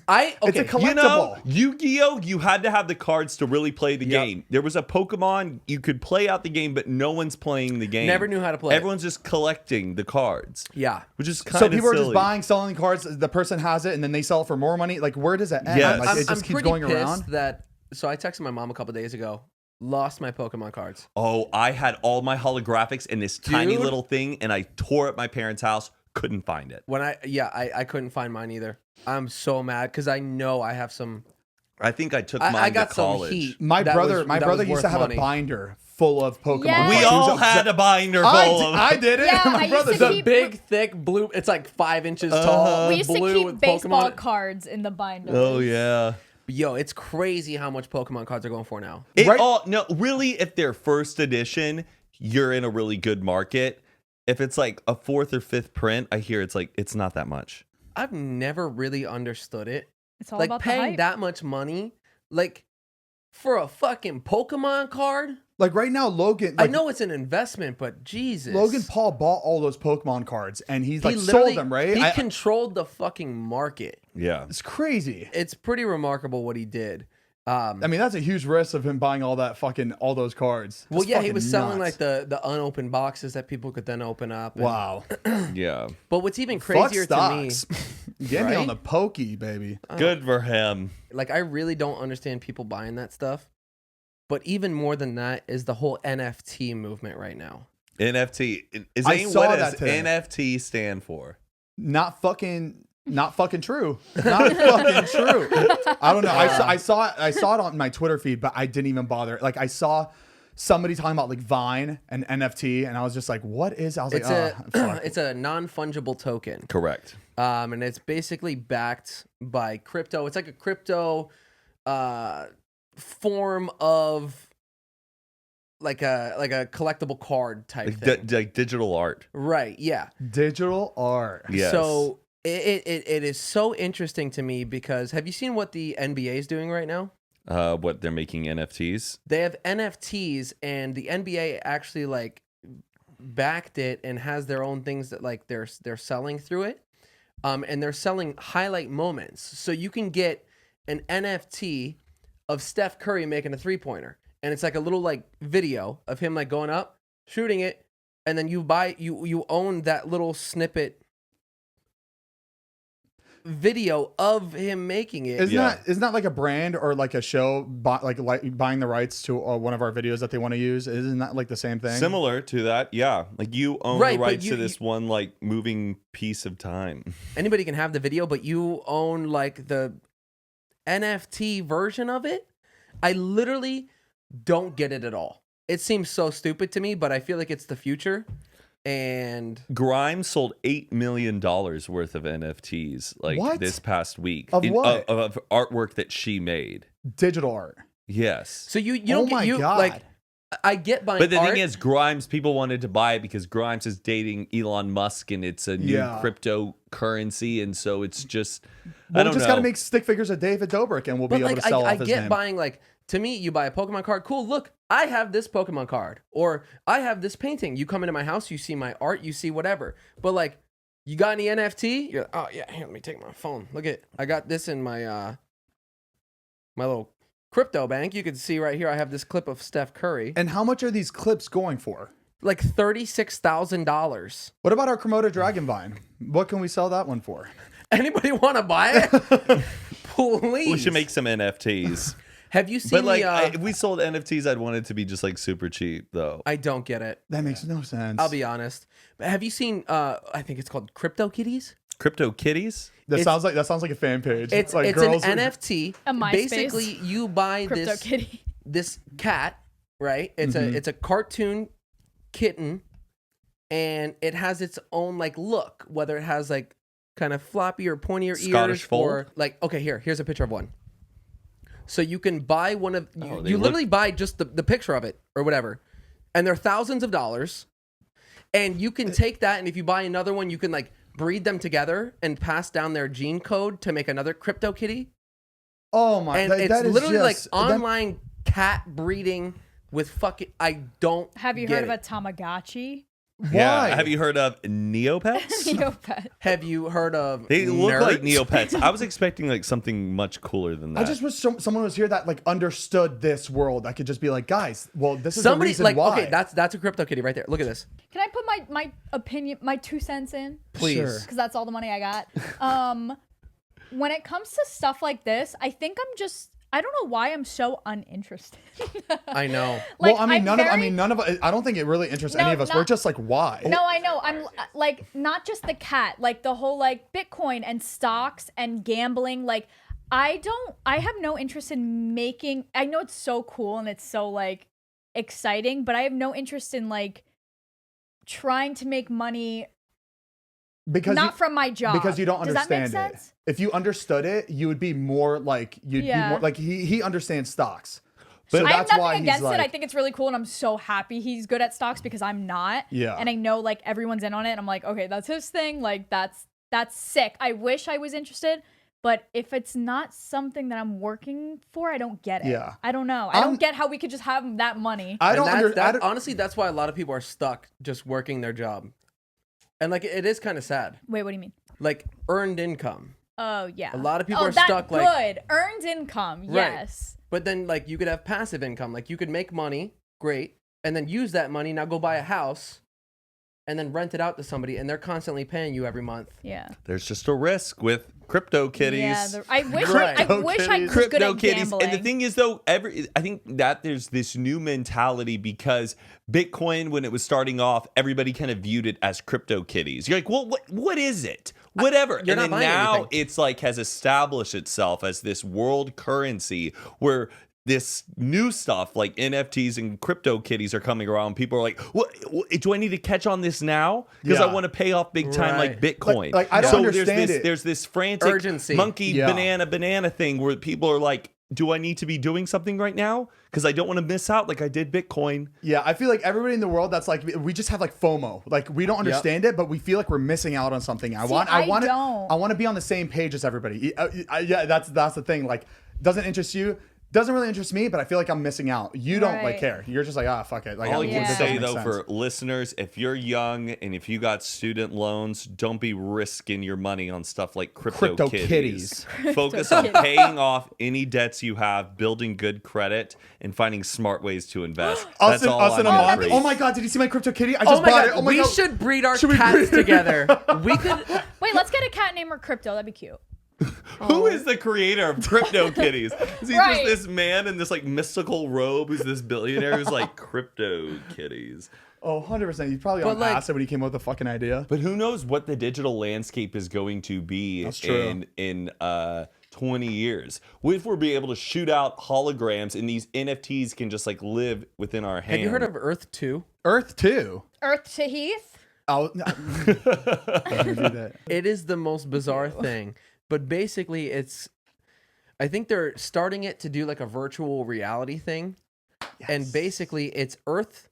Speaker 1: Okay.
Speaker 2: It's a collectible.
Speaker 3: You know, Yu-Gi-Oh! You had to have the cards to really play the
Speaker 1: Yep.
Speaker 3: game. There was a Pokemon, you could play out the game, but no one's playing the game.
Speaker 1: Never knew how to play it.
Speaker 3: Everyone's just collecting the cards,
Speaker 1: Yeah.
Speaker 3: which is kind
Speaker 2: So
Speaker 3: of
Speaker 2: people
Speaker 3: silly.
Speaker 2: are just buying, selling cards. The person has it, and then they sell it for more money. Like, where does it end?
Speaker 3: Yes.
Speaker 2: Like, it just keeps
Speaker 1: pretty
Speaker 2: going
Speaker 1: pissed
Speaker 2: around.
Speaker 1: that. So I texted my mom a couple days ago. Lost my Pokemon cards.
Speaker 3: Oh, I had all my holographics in this tiny
Speaker 1: Dude.
Speaker 3: little thing, and I tore up my parents' house. Couldn't find it.
Speaker 1: When I couldn't find mine either. I'm so mad because I know I have some.
Speaker 3: I think I took mine
Speaker 1: I got
Speaker 3: to
Speaker 1: some
Speaker 3: college.
Speaker 1: heat.
Speaker 2: My
Speaker 1: that
Speaker 2: brother
Speaker 1: was
Speaker 2: used
Speaker 1: worth
Speaker 2: to have
Speaker 1: money.
Speaker 2: a binder full of Pokemon.
Speaker 4: Yes.
Speaker 3: We
Speaker 2: cards. He was
Speaker 3: all had
Speaker 2: upset-
Speaker 3: a binder full of.
Speaker 2: I did it.
Speaker 4: Yeah,
Speaker 2: My
Speaker 4: I used
Speaker 2: brother
Speaker 4: to
Speaker 2: did.
Speaker 1: The
Speaker 4: keep-
Speaker 1: big, thick blue. It's like 5 inches tall.
Speaker 4: We used to
Speaker 1: blue
Speaker 4: keep
Speaker 1: with
Speaker 4: baseball
Speaker 1: Pokemon.
Speaker 4: cards in the binder.
Speaker 3: Oh yeah.
Speaker 1: Yo, it's crazy how much Pokemon cards are going for now.
Speaker 3: It
Speaker 2: Right-
Speaker 3: all no, really. If they're first edition, you're in a really good market. If it's like a 4th or 5th print, I hear it's not that much.
Speaker 1: I've never really understood it.
Speaker 4: It's all
Speaker 1: Like
Speaker 4: about the
Speaker 1: paying
Speaker 4: hype.
Speaker 1: that much money, like for a fucking Pokemon card.
Speaker 2: Like right now, Logan.
Speaker 1: I
Speaker 2: Like,
Speaker 1: know it's an investment, but Jesus,
Speaker 2: Logan Paul bought all those Pokemon cards, and he's
Speaker 1: he
Speaker 2: like
Speaker 1: literally
Speaker 2: sold them. Right?
Speaker 1: He controlled the fucking market.
Speaker 3: Yeah.
Speaker 2: It's crazy.
Speaker 1: It's pretty remarkable what he did.
Speaker 2: I mean, that's a huge risk of him buying all those cards.
Speaker 1: Well,
Speaker 2: That's
Speaker 1: yeah, he
Speaker 2: fucking
Speaker 1: was selling
Speaker 2: nuts.
Speaker 1: like the unopened boxes that people could then open up. and-
Speaker 2: Wow.
Speaker 3: Yeah.
Speaker 1: But what's even
Speaker 2: Fuck
Speaker 1: crazier to me,
Speaker 2: stocks. Get me on
Speaker 1: Right?
Speaker 2: the pokey, baby.
Speaker 3: Good for him.
Speaker 1: like I really don't understand people buying that stuff. But even more than that is the whole NFT movement right now.
Speaker 3: NFT.
Speaker 2: I
Speaker 3: Zane,
Speaker 2: saw
Speaker 3: what
Speaker 2: that
Speaker 3: does
Speaker 2: today.
Speaker 3: NFT stand for?
Speaker 2: Not fucking true. Not fucking true. I don't know. I saw it on my Twitter feed, but I didn't even bother. Like I saw somebody talking about like Vine and NFT, and I was just like, "What is?" I was
Speaker 1: It's
Speaker 2: like, "Oh,
Speaker 1: it's a non-fungible token.
Speaker 3: Correct.
Speaker 1: And it's basically backed by crypto. It's like a crypto form of like a collectible card type
Speaker 3: Like,
Speaker 1: thing.
Speaker 3: like digital art.
Speaker 1: Right, yeah.
Speaker 2: digital art."
Speaker 3: Yes.
Speaker 1: So it is so interesting to me because have you seen what the NBA is doing right now?
Speaker 3: What they're making NFTs.
Speaker 1: They have NFTs and the NBA actually like backed it and has their own things that like they're selling through it. And they're selling highlight moments. So you can get an NFT of Steph Curry making a 3-pointer. And it's like a little like video of him like going up, shooting it, and then you own that little snippet video of him making it.
Speaker 2: Isn't that like a brand or like a show like buying the rights to one of our videos that they want to use? Isn't that like the same thing?
Speaker 3: Similar to that, yeah. Like you own
Speaker 1: Right,
Speaker 3: the
Speaker 1: but
Speaker 3: rights
Speaker 1: you-
Speaker 3: to this one like moving piece of time.
Speaker 1: Anybody can have the video, but you own like the NFT version of it. I literally don't get it at all. It seems so stupid to me, but I feel like it's the future. And
Speaker 3: Grimes sold $8 million worth of NFTs like
Speaker 2: What?
Speaker 3: this past week.
Speaker 2: Of what?
Speaker 3: Of artwork that she made.
Speaker 2: Digital art.
Speaker 3: Yes.
Speaker 1: so you
Speaker 2: Oh
Speaker 1: don't
Speaker 2: my
Speaker 1: get
Speaker 2: God.
Speaker 1: like I get buying
Speaker 3: But the
Speaker 1: art.
Speaker 3: thing is, Grimes, people wanted to buy it because Grimes is dating Elon Musk and it's a new
Speaker 2: Yeah.
Speaker 3: cryptocurrency. And so it's just, I
Speaker 2: Well,
Speaker 3: don't
Speaker 2: we just
Speaker 3: know.
Speaker 2: got to make stick figures of David Dobrik and we'll
Speaker 1: but
Speaker 2: be
Speaker 1: like
Speaker 2: able to sell
Speaker 1: I
Speaker 2: off his
Speaker 1: get
Speaker 2: name.
Speaker 1: buying like to me, you buy a Pokemon card. Cool, look, I have this Pokemon card, or I have this painting. You come into my house, you see my art, you see whatever. But like, You got any NFT? You're like, oh yeah, here, let me take my phone. Look at, I got this in my my little crypto bank. You can see right here, I have this clip of Steph Curry.
Speaker 2: And how much are these clips going for?
Speaker 1: Like $36,000.
Speaker 2: What about our Komodo dragon vine? What can we sell that one for?
Speaker 1: Anybody want to buy it? Please.
Speaker 3: We should make some NFTs.
Speaker 1: Have you seen
Speaker 3: But like,
Speaker 1: the?
Speaker 3: if we sold NFTs, I'd want it to be just like super cheap, though.
Speaker 1: I don't get it.
Speaker 2: That makes no sense.
Speaker 1: I'll be honest. But have you seen? I think it's called Crypto Kitties.
Speaker 3: Crypto kitties?
Speaker 2: That sounds like a fan page.
Speaker 1: It's
Speaker 2: like
Speaker 1: an
Speaker 2: girls
Speaker 1: NFT.
Speaker 4: A MySpace.
Speaker 1: Basically, you buy
Speaker 4: Crypto kitty.
Speaker 1: this cat, right? It's a cartoon kitten, and it has its own like look. Whether it has like kind of floppy or pointier
Speaker 3: Scottish
Speaker 1: ears,
Speaker 3: fold?
Speaker 1: or like here's a picture of one. So you can buy one of
Speaker 3: they
Speaker 1: you
Speaker 3: look-
Speaker 1: literally buy just the picture of it or whatever, and they're thousands of dollars, and you can take that, and if you buy another one, you can like breed them together and pass down their gene code to make another crypto kitty.
Speaker 2: Oh my!
Speaker 1: And it's literally like online cat breeding with fucking. I don't.
Speaker 4: Have you
Speaker 1: get
Speaker 4: heard of
Speaker 1: it.
Speaker 4: a Tamagotchi?
Speaker 3: Yeah.
Speaker 2: Why?
Speaker 3: Have you heard of Neopets?
Speaker 4: Neopet.
Speaker 1: Have you heard of?
Speaker 3: They look like
Speaker 1: nerds?
Speaker 3: Neopets. I was expecting like something much cooler than that.
Speaker 2: I just wish someone was here that like understood this world. I could just be like, guys, well, this is
Speaker 1: Somebody
Speaker 2: the reason
Speaker 1: like
Speaker 2: why.
Speaker 1: okay, that's a crypto kitty right there. Look at this,
Speaker 4: Can I put my opinion, my 2 cents in?
Speaker 1: please.
Speaker 2: Sure.
Speaker 4: Because that's all the money I got. When it comes to stuff like this, I think I don't know why I'm so uninterested.
Speaker 1: I know.
Speaker 4: Like,
Speaker 2: well, I mean,
Speaker 4: I'm
Speaker 2: none of us. I don't think it really interests any of us.
Speaker 4: not-
Speaker 2: We're just like, why?
Speaker 4: No, I know. I'm like not just the cat, like the whole like Bitcoin and stocks and gambling. Like I have no interest in making. I know it's so cool and it's so like exciting, but I have no interest in like trying to make money
Speaker 2: because
Speaker 4: not from my job.
Speaker 2: because you don't
Speaker 4: Does that make
Speaker 2: understand it.
Speaker 4: sense?
Speaker 2: If you understood it, you would be more like be more like he understands stocks. So
Speaker 4: I have
Speaker 2: that's
Speaker 4: nothing
Speaker 2: why he's
Speaker 4: against
Speaker 2: like,
Speaker 4: it. I think it's really cool, and I'm so happy he's good at stocks because I'm not.
Speaker 2: Yeah.
Speaker 4: And I know like everyone's in on it. And I'm like, okay, that's his thing. Like that's sick. I wish I was interested, but if it's not something that I'm working for, I don't get it.
Speaker 2: Yeah.
Speaker 4: I don't know. I don't get how we could just have that money.
Speaker 2: I
Speaker 1: And
Speaker 2: don't
Speaker 1: that's-
Speaker 2: understand.
Speaker 1: honestly, that's why a lot of people are stuck just working their job, and like it is kind of sad.
Speaker 4: Wait, what do you mean?
Speaker 1: Like earned income.
Speaker 4: Oh yeah.
Speaker 1: A lot of people are
Speaker 4: that's
Speaker 1: stuck,
Speaker 4: good.
Speaker 1: like-
Speaker 4: Earned income. Yes.
Speaker 1: But then like you could have passive income. Like you could make money, great, and then use that money, now go buy a house and then rent it out to somebody, and they're constantly paying you every month.
Speaker 4: Yeah.
Speaker 3: There's just a risk with crypto kitties.
Speaker 4: Yeah. I wish
Speaker 1: Right.
Speaker 4: I wish I was good
Speaker 3: Crypto
Speaker 4: at
Speaker 3: kitties.
Speaker 4: gambling.
Speaker 3: And the thing is though, I think that there's this new mentality because Bitcoin, when it was starting off, everybody kind of viewed it as crypto kitties. You're like, well, what is it? Whatever.
Speaker 1: You're
Speaker 3: And
Speaker 1: not
Speaker 3: then
Speaker 1: buying
Speaker 3: now
Speaker 1: anything.
Speaker 3: it's like has established itself as this world currency where this new stuff like NFTs and crypto kitties are coming around. People are like, what do I need to catch on this now? Because I
Speaker 2: Yeah.
Speaker 3: want to pay off big time like
Speaker 1: Right.
Speaker 3: Bitcoin.
Speaker 2: Like, I don't
Speaker 3: so
Speaker 2: understand it.
Speaker 3: There's this frantic
Speaker 1: Urgency.
Speaker 3: monkey
Speaker 2: Yeah.
Speaker 3: banana thing where people are like, do I need to be doing something right now? Because I don't want to miss out like I did Bitcoin.
Speaker 2: Yeah, I feel like everybody in the world that's like we just have like FOMO. Like we don't understand it, but we feel like we're missing out on something. I want to be on the same page as everybody. Yeah, that's the thing. Like doesn't interest you. Doesn't really interest me, but I feel like I'm missing out. You don't like
Speaker 4: Right.
Speaker 2: care. You're just like, fuck it. Like,
Speaker 3: All I
Speaker 2: this
Speaker 3: can
Speaker 2: doesn't
Speaker 3: say
Speaker 2: make
Speaker 3: though
Speaker 2: sense.
Speaker 3: for listeners, if you're young and if you got student loans, don't be risking your money on stuff like crypto kitties. Focus on paying off any debts you have, building good credit, and finding smart ways to invest.
Speaker 2: Us
Speaker 3: That's
Speaker 2: in
Speaker 3: all
Speaker 2: a
Speaker 3: I'm
Speaker 2: month.
Speaker 3: gonna preach.
Speaker 2: Oh my god, did you see my crypto kitty? I
Speaker 1: Oh
Speaker 2: just
Speaker 1: my
Speaker 2: bought
Speaker 1: god,
Speaker 2: it. Oh my
Speaker 1: we
Speaker 2: god.
Speaker 1: should breed our
Speaker 2: Should we
Speaker 1: cats
Speaker 2: breed-
Speaker 1: together. We could.
Speaker 4: Wait, let's get a cat named Crypto. That'd be cute.
Speaker 3: Who is the creator of crypto kitties? Is he
Speaker 4: Right.
Speaker 3: just this man in this like mystical robe who's this billionaire who's like crypto kitties?
Speaker 2: Oh, 100%. He's probably
Speaker 1: But,
Speaker 2: on
Speaker 1: like-
Speaker 2: acid when he came up with the fucking idea.
Speaker 3: But who knows what the digital landscape is going to be
Speaker 2: That's true.
Speaker 3: in 20 years. What if we're be able to shoot out holograms and these NFTs can just like live within our hand?
Speaker 1: Have you heard of Earth 2?
Speaker 2: Earth 2.
Speaker 4: Earth to Heath.
Speaker 2: I'll do that.
Speaker 1: It is the most bizarre thing. But basically, I think they're starting it to do like a virtual reality thing. And basically, it's Earth,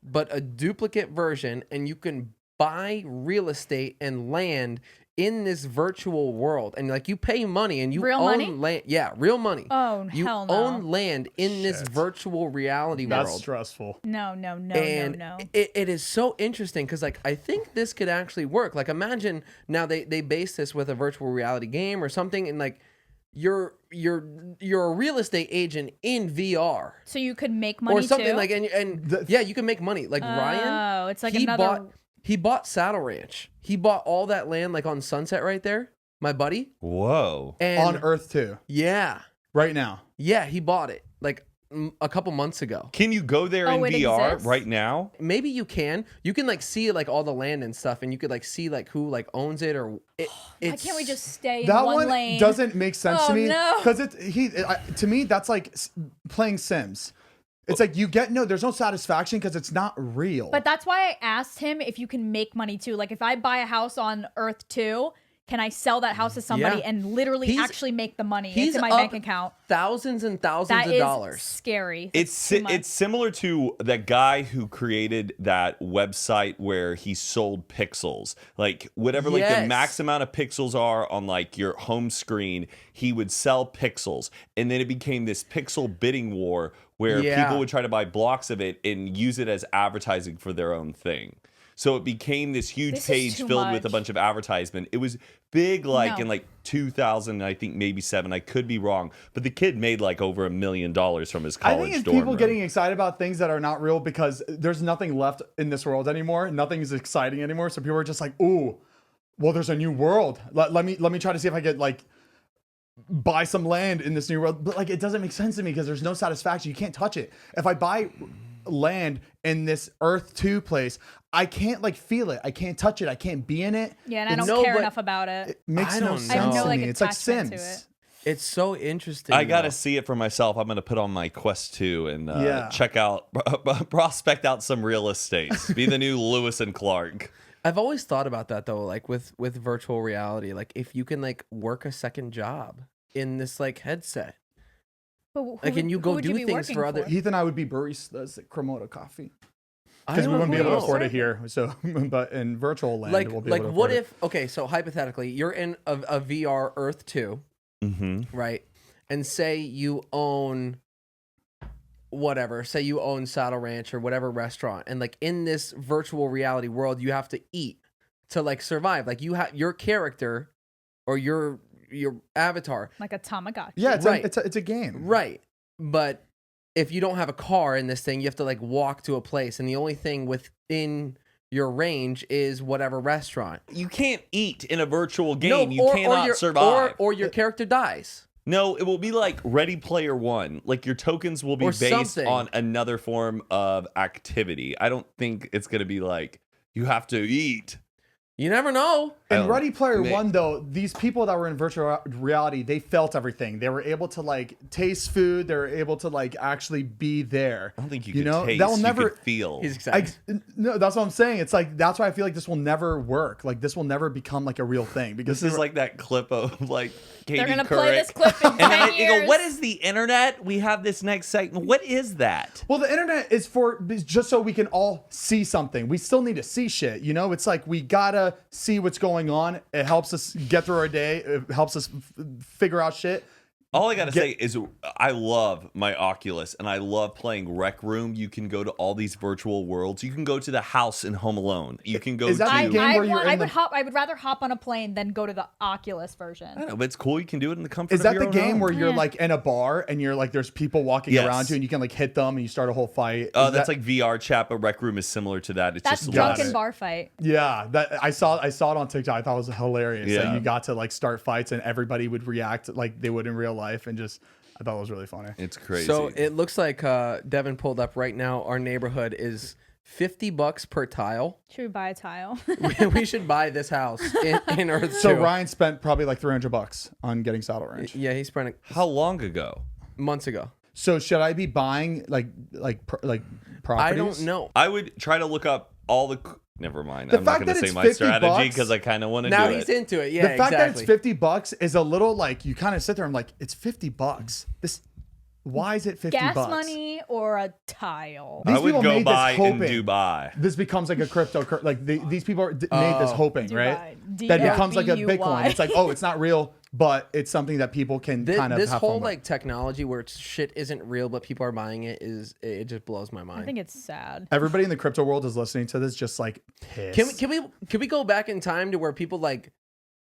Speaker 1: but a duplicate version. And you can buy real estate and land in this virtual world, and like you pay money and you
Speaker 4: Real
Speaker 1: own
Speaker 4: money?
Speaker 1: land. Yeah, real money.
Speaker 4: Oh,
Speaker 1: you
Speaker 4: hell no.
Speaker 1: own land in this virtual reality
Speaker 2: That's
Speaker 1: world.
Speaker 2: stressful.
Speaker 4: No.
Speaker 1: And it is so interesting because like I think this could actually work. Like imagine now they base this with a virtual reality game or something, and like you're a real estate agent in VR.
Speaker 4: So you could make money
Speaker 1: or something
Speaker 4: too?
Speaker 1: like yeah, you can make money. Like Ryan,
Speaker 4: it's like
Speaker 1: he bought Saddle Ranch. He bought all that land like on Sunset right there. My buddy.
Speaker 3: Whoa.
Speaker 1: And
Speaker 2: On Earth too.
Speaker 1: Yeah.
Speaker 2: Right now.
Speaker 1: Yeah, he bought it like a couple months ago.
Speaker 3: Can you go there in
Speaker 4: it
Speaker 3: VR
Speaker 4: exists?
Speaker 3: right now?
Speaker 1: Maybe you can. You can like see like all the land and stuff, and you could like see like who like owns it or it.
Speaker 4: Why can't we just stay in
Speaker 2: That
Speaker 4: one
Speaker 2: one
Speaker 4: lane?
Speaker 2: doesn't make sense to
Speaker 4: Oh,
Speaker 2: me
Speaker 4: no.
Speaker 2: because to me that's like playing Sims. It's like there's no satisfaction because it's not real.
Speaker 4: But that's why I asked him if you can make money too. Like if I buy a house on Earth 2, can I sell that house to somebody
Speaker 1: Yeah.
Speaker 4: and literally
Speaker 1: He's-
Speaker 4: actually make the money?
Speaker 1: he's
Speaker 4: It's in my
Speaker 1: up
Speaker 4: bank account.
Speaker 1: Thousands and thousands
Speaker 4: That
Speaker 1: of
Speaker 4: is
Speaker 1: dollars.
Speaker 4: scary.
Speaker 3: It's
Speaker 4: Too much.
Speaker 3: it's similar to that guy who created that website where he sold pixels. Like whatever like the
Speaker 1: Yes.
Speaker 3: max amount of pixels are on like your home screen, he would sell pixels. And then it became this pixel bidding war where
Speaker 1: Yeah.
Speaker 3: people would try to buy blocks of it and use it as advertising for their own thing. So it became this huge
Speaker 4: This is
Speaker 3: page
Speaker 4: too
Speaker 3: filled with a
Speaker 4: much.
Speaker 3: bunch of advertisement. It was big like
Speaker 4: No.
Speaker 3: in like 2000, I think maybe 7. I could be wrong. But the kid made like over $1 million from his
Speaker 2: I
Speaker 3: college
Speaker 2: think it's
Speaker 3: dorm
Speaker 2: people
Speaker 3: room.
Speaker 2: getting excited about things that are not real because there's nothing left in this world anymore. Nothing's exciting anymore. So people are just like, "Ooh, well, there's a new world. Let me try to see if I could like buy some land in this new world." But like, it doesn't make sense to me because there's no satisfaction. You can't touch it. If I buy land in this Earth 2 place, I can't like feel it. I can't touch it. I can't be in it.
Speaker 4: Yeah, and I
Speaker 2: It's-
Speaker 4: don't
Speaker 1: No,
Speaker 4: care
Speaker 1: but
Speaker 4: enough about it.
Speaker 2: It makes
Speaker 1: I
Speaker 2: no
Speaker 1: don't
Speaker 2: sense
Speaker 1: know. I have no,
Speaker 2: to
Speaker 4: like,
Speaker 2: me. It's like
Speaker 4: attachment to
Speaker 2: Sims.
Speaker 4: it.
Speaker 1: It's so interesting.
Speaker 3: I gotta
Speaker 1: though.
Speaker 3: see it for myself. I'm gonna put on my Quest 2 and
Speaker 2: Yeah.
Speaker 3: check out, prospect out some real estate. Be the new Lewis and Clark.
Speaker 1: I've always thought about that though, like with virtual reality, like if you can like work a second job in this like headset,
Speaker 4: But who
Speaker 1: like,
Speaker 4: would-
Speaker 1: and you
Speaker 4: who
Speaker 1: go
Speaker 4: would
Speaker 1: do
Speaker 4: be
Speaker 1: things
Speaker 4: working
Speaker 1: for other.
Speaker 2: Heath and I would be baristas at Cremota Coffee
Speaker 1: I
Speaker 2: because we
Speaker 1: don't
Speaker 2: wouldn't be able to
Speaker 1: know.
Speaker 2: afford it here. So, but in virtual land,
Speaker 1: Like
Speaker 2: we'll be
Speaker 1: like
Speaker 2: able to
Speaker 1: what
Speaker 2: afford it.
Speaker 1: if okay, so hypothetically, you're in a VR Earth 2,
Speaker 3: Mm-hmm.
Speaker 1: right? And say you own whatever, say you own Saddle Ranch or whatever restaurant, and like in this virtual reality world, you have to eat to like survive. Like you have your character or your avatar,
Speaker 4: like a Tamagotchi.
Speaker 2: Yeah, it's
Speaker 1: Right.
Speaker 2: it's a game.
Speaker 1: right? But if you don't have a car in this thing, you have to like walk to a place, and the only thing within your range is whatever restaurant.
Speaker 3: You can't eat in a virtual game. you
Speaker 1: or
Speaker 3: cannot
Speaker 1: your,
Speaker 3: survive.
Speaker 1: or your character dies.
Speaker 3: No, it will be like Ready Player One. Like your tokens will be
Speaker 1: Or
Speaker 3: based
Speaker 1: something.
Speaker 3: on another form of activity. I don't think it's gonna be like you have to eat.
Speaker 1: You never know.
Speaker 2: In
Speaker 3: Oh,
Speaker 2: Ready Player
Speaker 3: Nick.
Speaker 2: One, though, these people that were in virtual reality, they felt everything. They were able to like taste food. They were able to like actually be there.
Speaker 3: I don't think you
Speaker 2: You
Speaker 3: could
Speaker 2: know,
Speaker 3: taste.
Speaker 2: that will
Speaker 3: you
Speaker 2: never-
Speaker 3: could feel.
Speaker 1: He's excited.
Speaker 2: No, that's what I'm saying. It's like that's why I feel like this will never work. Like this will never become like a real thing because
Speaker 3: This is like that clip of like Katie
Speaker 4: They're gonna
Speaker 3: Couric.
Speaker 4: play this clip in 10
Speaker 3: And then you
Speaker 4: years.
Speaker 3: go, what is the internet? We have this next segment. What is that?
Speaker 2: Well, the internet is just so we can all see something. We still need to see shit. You know, it's like we gotta see what's going on. It helps us get through our day. It helps us figure out shit.
Speaker 3: All I gotta say is I love my Oculus and I love playing Rec Room. You can go to all these virtual worlds. You can go to the house in Home Alone. You can go
Speaker 2: Is that
Speaker 3: to
Speaker 2: the game where you're in
Speaker 4: I would rather hop on a plane than go to the Oculus version.
Speaker 3: I don't know, but it's cool. You can do it in the comfort
Speaker 2: Is
Speaker 3: of
Speaker 2: that
Speaker 3: your
Speaker 2: the
Speaker 3: own
Speaker 2: game
Speaker 3: home.
Speaker 2: where you're
Speaker 4: Yeah.
Speaker 2: like in a bar and you're like there's people walking
Speaker 3: Yes.
Speaker 2: around you and you can like hit them and you start a whole fight?
Speaker 3: Oh,
Speaker 2: Is
Speaker 3: that's
Speaker 2: that-
Speaker 3: like VR chat, but Rec Room is similar to that. It's
Speaker 4: That's
Speaker 3: just a
Speaker 2: Got
Speaker 4: drunken
Speaker 2: it.
Speaker 4: bar fight.
Speaker 2: Yeah, that I saw it on TikTok. I thought it was hilarious.
Speaker 3: Yeah.
Speaker 2: That you got to like start fights and everybody would react like they would in real life and just I thought it was really funny.
Speaker 3: It's crazy.
Speaker 1: So it looks like Devin pulled up right now. Our neighborhood is $50 per tile.
Speaker 4: Should we buy a tile?
Speaker 1: We should buy this house in Earth
Speaker 2: So
Speaker 1: 2.
Speaker 2: Ryan spent probably like $300 on getting Saddle Ranch.
Speaker 1: Yeah, he spent it
Speaker 3: How long ago?
Speaker 1: months ago.
Speaker 2: So should I be buying like properties?
Speaker 1: I don't know.
Speaker 3: I would try to look up all the. Never mind.
Speaker 2: The
Speaker 3: I'm not
Speaker 2: fact
Speaker 3: going to
Speaker 2: that
Speaker 3: say
Speaker 2: it's
Speaker 3: my
Speaker 2: 50
Speaker 3: strategy
Speaker 2: bucks-
Speaker 3: because I kind of want to
Speaker 1: Now
Speaker 3: do
Speaker 1: he's
Speaker 3: it.
Speaker 1: into it. Yeah,
Speaker 2: The fact
Speaker 1: exactly.
Speaker 2: that it's $50 is a little like you kind of sit there and like it's $50. Why is it $50?
Speaker 4: Gas money or a tile.
Speaker 2: These
Speaker 3: I would
Speaker 2: people
Speaker 3: go
Speaker 2: made
Speaker 3: buy
Speaker 2: this
Speaker 3: in
Speaker 2: hoping
Speaker 3: Dubai.
Speaker 2: this becomes like a these people made this hoping, right?
Speaker 4: Dubai.
Speaker 2: That becomes like a
Speaker 4: D-O-B-U-Y.
Speaker 2: Bitcoin. It's like, oh, it's not real, but it's something that people can kind of
Speaker 1: this
Speaker 2: have
Speaker 1: whole
Speaker 2: fun with.
Speaker 1: like technology where shit isn't real but people are buying it just blows my mind.
Speaker 4: I think it's sad.
Speaker 2: Everybody in the crypto world is listening to this just like pissed.
Speaker 1: Can we go back in time to where people like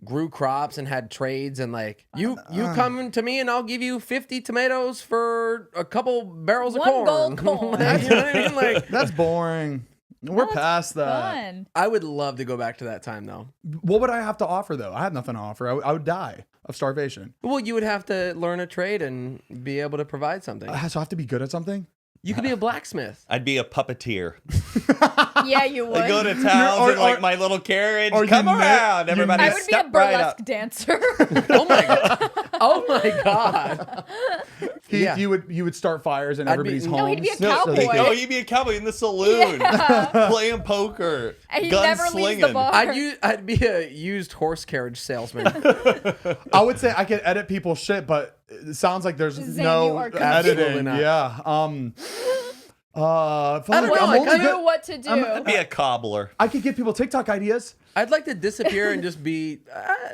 Speaker 1: grew crops and had trades and like you come to me and I'll give you 50 tomatoes for a couple barrels
Speaker 4: One
Speaker 1: of corn.
Speaker 4: gold coin.
Speaker 1: You know what I mean? Like
Speaker 2: That's boring. We're past that.
Speaker 4: Fun.
Speaker 1: I would love to go back to that time though.
Speaker 2: What would I have to offer though? I have nothing to offer. I would die of starvation.
Speaker 1: Well, you would have to learn a trade and be able to provide something.
Speaker 2: So I have to be good at something.
Speaker 1: You could be a blacksmith.
Speaker 3: I'd be a puppeteer.
Speaker 4: Yeah, you would.
Speaker 3: I go to towns
Speaker 2: Or-
Speaker 3: in like
Speaker 2: or-
Speaker 3: my little carriage.
Speaker 2: or you
Speaker 3: Come
Speaker 2: knit-
Speaker 3: around,
Speaker 2: you
Speaker 3: everybody.
Speaker 4: I would be a
Speaker 3: step right
Speaker 4: burlesque
Speaker 3: up.
Speaker 4: dancer.
Speaker 1: Oh my god. Oh my god.
Speaker 2: Heath,
Speaker 1: Yeah.
Speaker 2: you would start fires in
Speaker 1: I'd be-
Speaker 2: everybody's
Speaker 1: No,
Speaker 2: homes.
Speaker 4: he'd be a
Speaker 2: so
Speaker 4: cowboy.
Speaker 2: they could-
Speaker 3: Oh, you'd be a cowboy in the saloon,
Speaker 4: Yeah.
Speaker 3: playing poker,
Speaker 4: And he
Speaker 3: gun
Speaker 4: never leaves the
Speaker 3: slinging.
Speaker 4: bar.
Speaker 1: I'd be a used horse carriage salesman.
Speaker 2: I would say I could edit people's shit, but it sounds like there's
Speaker 4: Zane, you
Speaker 2: no
Speaker 4: are
Speaker 1: Absolutely
Speaker 2: editing.
Speaker 1: not.
Speaker 2: Yeah. Fuck,
Speaker 1: don't know,
Speaker 2: I'm
Speaker 1: I
Speaker 2: only
Speaker 1: kinda-
Speaker 2: good-
Speaker 4: what to do.
Speaker 3: I'd be a cobbler.
Speaker 2: I could give people TikTok ideas.
Speaker 1: I'd like to disappear and just be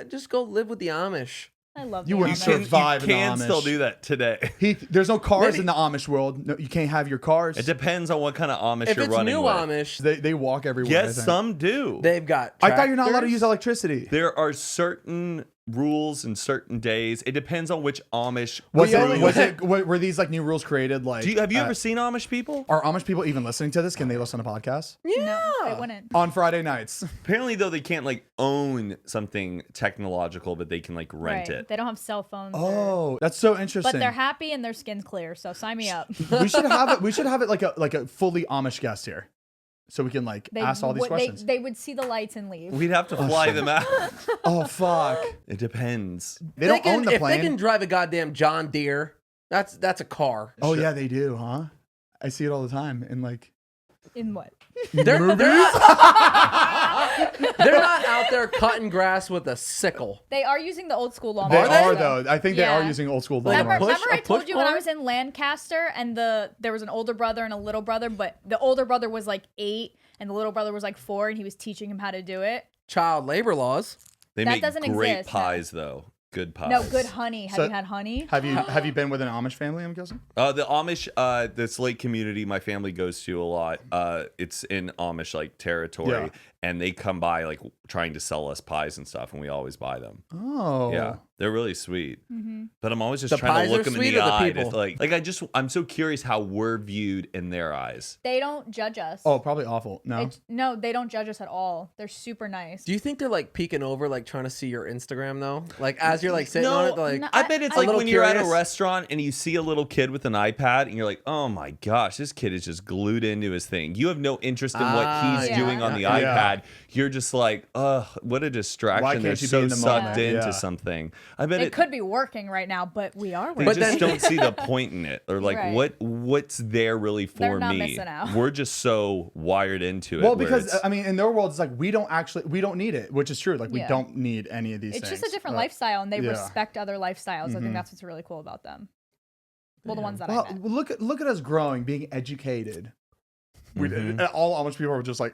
Speaker 1: just go live with the Amish.
Speaker 4: I love
Speaker 2: You
Speaker 4: the
Speaker 2: wouldn't
Speaker 4: Amish.
Speaker 2: survive in the
Speaker 3: can still
Speaker 2: Amish.
Speaker 3: do that today.
Speaker 2: Heath, there's no cars
Speaker 1: Maybe-
Speaker 2: in the Amish world. No, you can't have your cars.
Speaker 3: It depends on what kind of Amish
Speaker 1: If
Speaker 3: you're
Speaker 1: it's
Speaker 3: running
Speaker 1: new
Speaker 3: with.
Speaker 1: Amish,
Speaker 2: They walk everywhere. I
Speaker 3: Yes,
Speaker 2: think.
Speaker 3: some do.
Speaker 1: they've got.
Speaker 2: I thought you're not allowed to
Speaker 1: tractors.
Speaker 2: use electricity.
Speaker 3: There are certain rules and certain days. It depends on which Amish.
Speaker 2: Were these like new rules created? Like,
Speaker 3: Have you ever seen Amish people?
Speaker 2: are Amish people even listening to this? Can they listen to podcasts
Speaker 1: Yeah.
Speaker 4: No, it wouldn't.
Speaker 2: on Friday nights?
Speaker 3: Apparently, though, they can't like own something technological, but they can like rent
Speaker 4: Right.
Speaker 3: it.
Speaker 4: They don't have cell phones.
Speaker 2: Oh, that's so interesting.
Speaker 4: But they're happy and their skin's clear, so sign me up.
Speaker 2: we should have it. We should have it like a fully Amish guest here, so we can like ask all these questions.
Speaker 4: They would see the lights and leave.
Speaker 3: We'd have to fly them out.
Speaker 2: Oh fuck!
Speaker 3: It depends.
Speaker 2: They don't own the
Speaker 1: if
Speaker 2: plane.
Speaker 1: they can drive a goddamn John Deere, that's a car.
Speaker 2: Oh yeah, they do, huh? I see it all the time in like
Speaker 4: In what?
Speaker 1: They're not out there cutting grass with a sickle.
Speaker 4: They are using the old school lawnmowers.
Speaker 2: they are
Speaker 4: though.
Speaker 2: though. I think they are
Speaker 4: Yeah.
Speaker 2: using old school
Speaker 4: Remember,
Speaker 2: lawnmowers.
Speaker 1: push-
Speaker 4: I
Speaker 1: a
Speaker 4: told
Speaker 1: push
Speaker 4: you when I
Speaker 1: mower?
Speaker 4: was in Lancaster and there was an older brother and a little brother, but the older brother was like 8 and the little brother was like 4 and he was teaching him how to do it.
Speaker 1: Child labor laws.
Speaker 3: They
Speaker 4: That
Speaker 3: make
Speaker 4: doesn't
Speaker 3: great
Speaker 4: exist, no.
Speaker 3: pies, though. Good pies.
Speaker 4: No, good honey. Have
Speaker 2: So-
Speaker 4: you had honey?
Speaker 2: Have you been with an Amish family? I'm guessing.
Speaker 3: The Amish, this lake community my family goes to a lot. It's in Amish like territory,
Speaker 2: Yeah.
Speaker 3: and they come by like trying to sell us pies and stuff, and we always buy them.
Speaker 2: Oh
Speaker 3: Yeah, they're really sweet.
Speaker 4: Mm-hmm.
Speaker 3: But I'm always just
Speaker 1: The
Speaker 3: trying
Speaker 1: pies
Speaker 3: to look
Speaker 1: are
Speaker 3: them in
Speaker 1: sweet
Speaker 3: the
Speaker 1: or the
Speaker 3: eye.
Speaker 1: people?
Speaker 3: I'm so curious how we're viewed in their eyes.
Speaker 4: They don't judge us.
Speaker 2: Oh, probably awful. No.
Speaker 4: No, they don't judge us at all. They're super nice.
Speaker 1: Do you think they're like peeking over, like trying to see your Instagram though? Like as you're like sitting on it, they're like
Speaker 4: no,
Speaker 3: I bet it's
Speaker 4: I-
Speaker 3: like
Speaker 1: little
Speaker 3: when you're at a
Speaker 1: curious.
Speaker 3: restaurant and you see a little kid with an iPad and you're like, oh my gosh, this kid is just glued into his thing. You have no interest in what he's
Speaker 4: yeah.
Speaker 3: doing on the
Speaker 2: Yeah.
Speaker 3: iPad. You're just like, ugh, what a distraction.
Speaker 2: Why can't
Speaker 3: They're
Speaker 2: you be
Speaker 3: so
Speaker 2: in the
Speaker 3: sucked
Speaker 2: moment?
Speaker 3: into
Speaker 2: Yeah.
Speaker 3: something. I bet
Speaker 4: It could be working right now, but we are
Speaker 3: they
Speaker 4: working.
Speaker 3: just
Speaker 1: then-
Speaker 3: don't see the point in it. Or like,
Speaker 4: Right.
Speaker 3: what's there really for
Speaker 4: They're not
Speaker 3: me?
Speaker 4: missing out.
Speaker 3: We're just so wired into it.
Speaker 2: Well,
Speaker 3: where
Speaker 2: because
Speaker 3: it's-
Speaker 2: I mean, in their world, it's like we don't need it, which is true. Like we
Speaker 4: Yeah.
Speaker 2: don't need any of these
Speaker 4: It's
Speaker 2: things.
Speaker 4: just a different
Speaker 2: But-
Speaker 4: lifestyle, and they
Speaker 2: yeah.
Speaker 4: respect other lifestyles. I
Speaker 2: Mhm.
Speaker 4: think that's what's really cool about them. Well, the ones that I
Speaker 2: Well,
Speaker 4: met.
Speaker 2: look at us growing, being educated.
Speaker 3: Mhm.
Speaker 2: All Amish people were just like,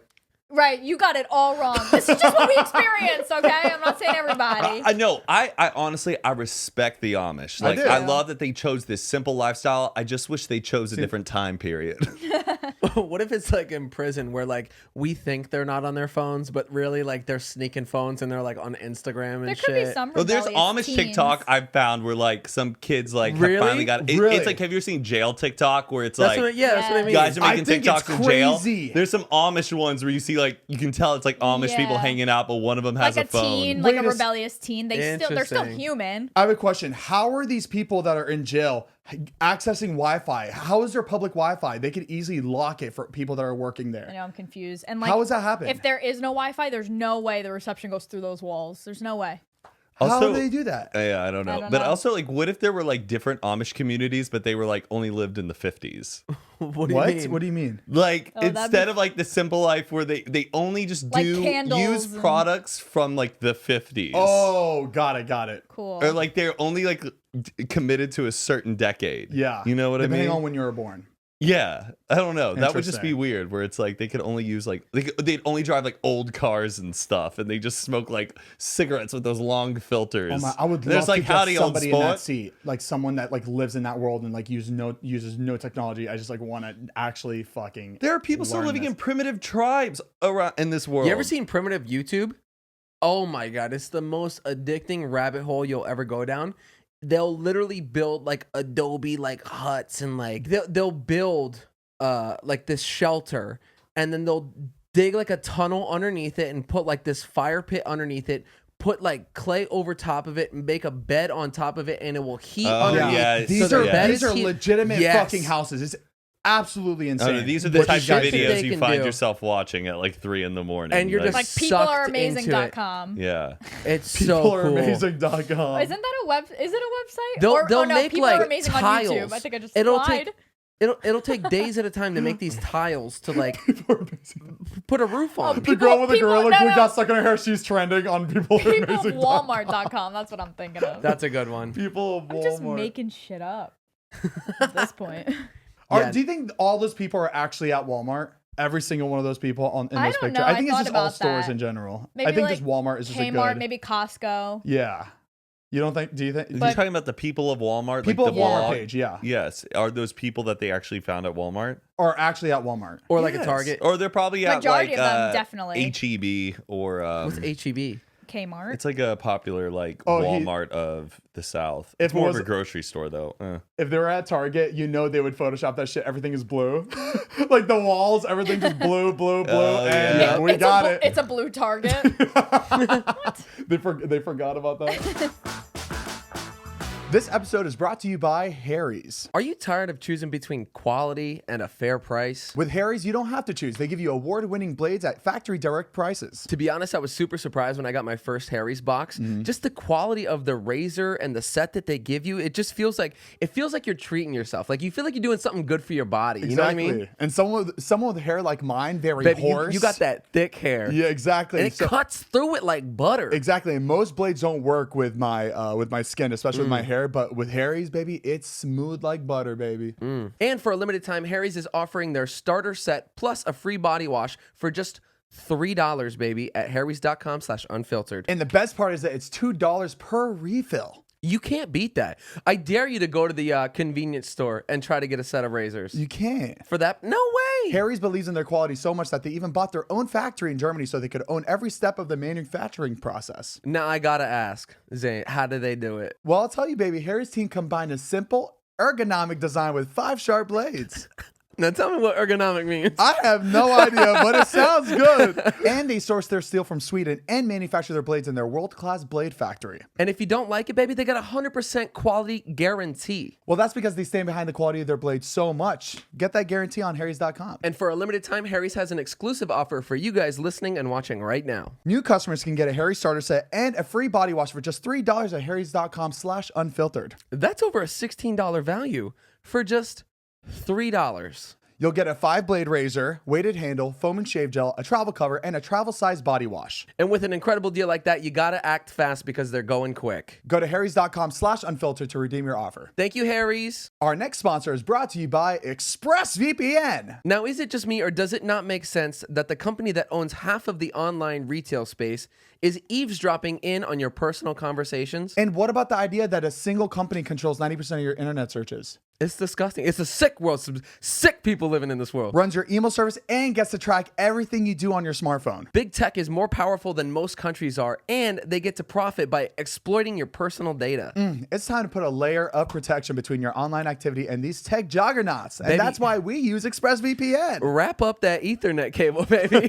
Speaker 4: Right, you got it all wrong. This is just what we experience, okay? I'm not saying everybody.
Speaker 3: I know. I honestly, I respect the Amish.
Speaker 2: I
Speaker 3: Like,
Speaker 2: do.
Speaker 3: I love that they chose this simple lifestyle. I just wish they chose a different time period.
Speaker 1: what if it's like in prison where like we think they're not on their phones, but really like they're sneaking phones and they're like on Instagram and
Speaker 4: There
Speaker 1: shit.
Speaker 4: could be some
Speaker 3: Well, there's
Speaker 4: rebellious
Speaker 3: Amish
Speaker 4: teens.
Speaker 3: TikTok I've found where like some kids like have
Speaker 1: Really?
Speaker 3: finally got it.
Speaker 2: Really?
Speaker 3: It's like, have you ever seen jail TikTok where it's
Speaker 1: That's
Speaker 3: like
Speaker 1: what, that's what I mean.
Speaker 3: guys are
Speaker 2: I
Speaker 3: making
Speaker 2: think it's
Speaker 3: TikToks in jail?
Speaker 2: crazy.
Speaker 3: There's some Amish ones where you see like you can tell it's like Amish people
Speaker 4: Yeah.
Speaker 3: hanging out, but one of them has
Speaker 4: Like a
Speaker 3: phone.
Speaker 4: teen, like
Speaker 2: Wait
Speaker 4: a
Speaker 2: a
Speaker 4: rebellious teen. They're still
Speaker 1: Interesting.
Speaker 4: human.
Speaker 2: I have a question. How are these people that are in jail accessing Wi-Fi? How is there public Wi-Fi? They could easily lock it for people that are working
Speaker 4: I
Speaker 2: there.
Speaker 4: know I'm confused. And like,
Speaker 2: How does that happen?
Speaker 4: if there is no Wi-Fi, there's no way the reception goes through those walls. There's no way.
Speaker 2: How
Speaker 3: Also-
Speaker 2: do they do that?
Speaker 3: Yeah, I don't know.
Speaker 4: don't
Speaker 3: But
Speaker 4: know.
Speaker 3: also, like, what if there were like different Amish communities, but they were like only lived in the 50s?
Speaker 1: What do
Speaker 2: What?
Speaker 1: you mean?
Speaker 2: What do you mean?
Speaker 3: Like
Speaker 4: Oh, that'd
Speaker 3: instead
Speaker 4: be-
Speaker 3: of like the simple life where they only just
Speaker 4: Like
Speaker 3: do
Speaker 4: candles
Speaker 3: use
Speaker 4: and-
Speaker 3: products from like the 50s.
Speaker 2: Oh, got it.
Speaker 4: Cool.
Speaker 3: Or like they're only like committed to a certain decade.
Speaker 2: Yeah.
Speaker 3: You know what I mean?
Speaker 2: Depending on when you were born.
Speaker 3: Yeah, I don't know. That would just be
Speaker 2: Interesting.
Speaker 3: weird, where it's like they could only use like they'd only drive like old cars and stuff, and they just smoke like cigarettes with those long filters.
Speaker 2: Oh my, I would
Speaker 3: And there's
Speaker 2: love
Speaker 3: like
Speaker 2: to get
Speaker 3: howdy old
Speaker 2: somebody in that
Speaker 3: sport.
Speaker 2: seat, like someone that like lives in that world and like uses no technology. I just like want to actually fucking.
Speaker 3: There are people still
Speaker 2: learn
Speaker 3: living
Speaker 2: this.
Speaker 3: in primitive tribes around in this world.
Speaker 1: You ever seen primitive YouTube? Oh my god, it's the most addicting rabbit hole you'll ever go down. They'll literally build like Adobe like huts and like they'll build like this shelter, and then they'll dig like a tunnel underneath it and put like this fire pit underneath it, put like clay over top of it and make a bed on top of it, and it will heat underneath.
Speaker 3: yeah.
Speaker 2: These
Speaker 1: So
Speaker 2: are
Speaker 1: the bed
Speaker 2: these
Speaker 1: is
Speaker 2: are
Speaker 1: heat-
Speaker 2: legitimate
Speaker 1: Yes.
Speaker 2: fucking houses. It's absolutely
Speaker 3: Oh,
Speaker 2: insane.
Speaker 3: no, these are the
Speaker 2: What
Speaker 3: types
Speaker 2: these
Speaker 3: of
Speaker 2: guys do.
Speaker 1: they
Speaker 3: videos you
Speaker 1: can
Speaker 3: find
Speaker 1: do.
Speaker 3: yourself watching at like 3 a.m.
Speaker 1: And you're just
Speaker 4: Like
Speaker 1: sucked into it.
Speaker 4: peopleareamazing.com.
Speaker 3: yeah.
Speaker 1: It's so cool.
Speaker 2: Peopleareamazing.com.
Speaker 4: Isn't that a is it a website?
Speaker 1: They'll
Speaker 4: no,
Speaker 1: make
Speaker 4: people
Speaker 1: like
Speaker 4: are amazing
Speaker 1: tiles.
Speaker 4: on YouTube. I think I just
Speaker 1: It'll
Speaker 4: lied.
Speaker 1: It'll take days at a time to make these tiles to like put a roof on.
Speaker 2: The girl with the
Speaker 4: people-
Speaker 2: gorilla
Speaker 4: no,
Speaker 2: glue
Speaker 4: no.
Speaker 2: got stuck in her hair. She's trending on peopleareamazing.com.
Speaker 4: Peoplewalmart.com. That's what I'm thinking of.
Speaker 1: That's a good one.
Speaker 2: People of
Speaker 4: I'm just
Speaker 2: Walmart.
Speaker 4: making shit up at this point.
Speaker 1: Yeah.
Speaker 2: Do you think all those people are actually at Walmart? Every single one of those people in
Speaker 4: I
Speaker 2: this
Speaker 4: don't
Speaker 2: picture.
Speaker 4: know.
Speaker 2: I
Speaker 4: I
Speaker 2: think it's
Speaker 4: thought
Speaker 2: just all
Speaker 4: about
Speaker 2: stores
Speaker 4: that.
Speaker 2: in general.
Speaker 4: Maybe
Speaker 2: I think
Speaker 4: like
Speaker 2: just Walmart is just a
Speaker 4: Kmart,
Speaker 2: good.
Speaker 4: maybe Costco.
Speaker 2: Yeah. You don't think? Do you think?
Speaker 3: You're
Speaker 4: But-
Speaker 3: talking about the people of Walmart,
Speaker 2: People
Speaker 3: like
Speaker 2: of
Speaker 3: the
Speaker 2: Walmart
Speaker 3: blog?
Speaker 2: page, yeah,
Speaker 3: Yes. Are those people that they actually found at Walmart?
Speaker 2: are actually at Walmart.
Speaker 1: Or like a
Speaker 3: Yes.
Speaker 1: Target.
Speaker 3: Or they're probably at
Speaker 4: Majority
Speaker 3: like
Speaker 4: of them, definitely.
Speaker 3: HEB or
Speaker 1: What's HEB?
Speaker 4: Kmart.
Speaker 3: it's like a popular like
Speaker 2: Oh,
Speaker 3: Walmart of the South.
Speaker 2: If
Speaker 3: It's more
Speaker 2: it
Speaker 3: of a
Speaker 2: was-
Speaker 3: grocery store though.
Speaker 2: If they were at Target, you know they would Photoshop that shit. Everything is blue, like the walls, everything just blue, blue, blue,
Speaker 3: Oh,
Speaker 2: and
Speaker 3: yeah.
Speaker 2: we
Speaker 4: It's
Speaker 2: got
Speaker 4: a
Speaker 2: it.
Speaker 4: It's a blue Target.
Speaker 2: They forgot about that. This episode is brought to you by Harry's.
Speaker 1: Are you tired of choosing between quality and a fair price?
Speaker 2: With Harry's, you don't have to choose. They give you award-winning blades at factory direct prices.
Speaker 1: To be honest, I was super surprised when I got my first Harry's box. Just the quality of the razor and the set that they give you, it just feels like you're treating yourself. Like you feel like you're doing something good for your body. You know what I mean?
Speaker 2: And someone with hair like mine, very
Speaker 1: Baby,
Speaker 2: hoarse.
Speaker 1: you got that thick hair.
Speaker 2: Yeah, exactly.
Speaker 1: And it cuts through it like butter.
Speaker 2: Exactly. And most blades don't work with my skin, especially with my hair. But with Harry's, baby, it's smooth like butter, baby.
Speaker 1: And for a limited time, Harry's is offering their starter set plus a free body wash for just $3, baby, at harrys.com/unfiltered.
Speaker 2: And the best part is that it's $2 per refill.
Speaker 1: You can't beat that. I dare you to go to the convenience store and try to get a set of razors.
Speaker 2: You can't.
Speaker 1: For that? No way.
Speaker 2: Harry's believes in their quality so much that they even bought their own factory in Germany so they could own every step of the manufacturing process.
Speaker 1: Now I gotta ask, Zane, how do they do it?
Speaker 2: Well, I'll tell you, baby, Harry's team combined a simple, ergonomic design with 5 sharp blades.
Speaker 1: Now tell me what ergonomic means.
Speaker 2: I have no idea, but it sounds good. And they source their steel from Sweden and manufacture their blades in their world-class blade factory.
Speaker 1: And if you don't like it, baby, they got a 100% quality guarantee.
Speaker 2: Well, that's because they stand behind the quality of their blades so much. Get that guarantee on harrys.com.
Speaker 1: And for a limited time, Harry's has an exclusive offer for you guys listening and watching right now.
Speaker 2: New customers can get a Harry's starter set and a free body wash for just $3 at harrys.com/unfiltered.
Speaker 1: That's over a $16 value for just $3.
Speaker 2: You'll get a 5-blade razor, weighted handle, foam and shave gel, a travel cover, and a travel-size body wash.
Speaker 1: And with an incredible deal like that, you gotta act fast because they're going quick.
Speaker 2: Go to harrys.com/unfiltered to redeem your offer.
Speaker 1: Thank you, Harry's.
Speaker 2: Our next sponsor is brought to you by ExpressVPN.
Speaker 1: Now, is it just me, or does it not make sense that the company that owns half of the online retail space is eavesdropping in on your personal conversations?
Speaker 2: And what about the idea that a single company controls 90% of your internet searches?
Speaker 1: It's disgusting. It's a sick world. Some sick people living in this world.
Speaker 2: Runs your email service and gets to track everything you do on your smartphone.
Speaker 1: Big tech is more powerful than most countries are, and they get to profit by exploiting your personal data.
Speaker 2: It's time to put a layer of protection between your online activity and these tech juggernauts. And
Speaker 1: Baby.
Speaker 2: that's why we use ExpressVPN.
Speaker 1: Wrap up that Ethernet cable, baby.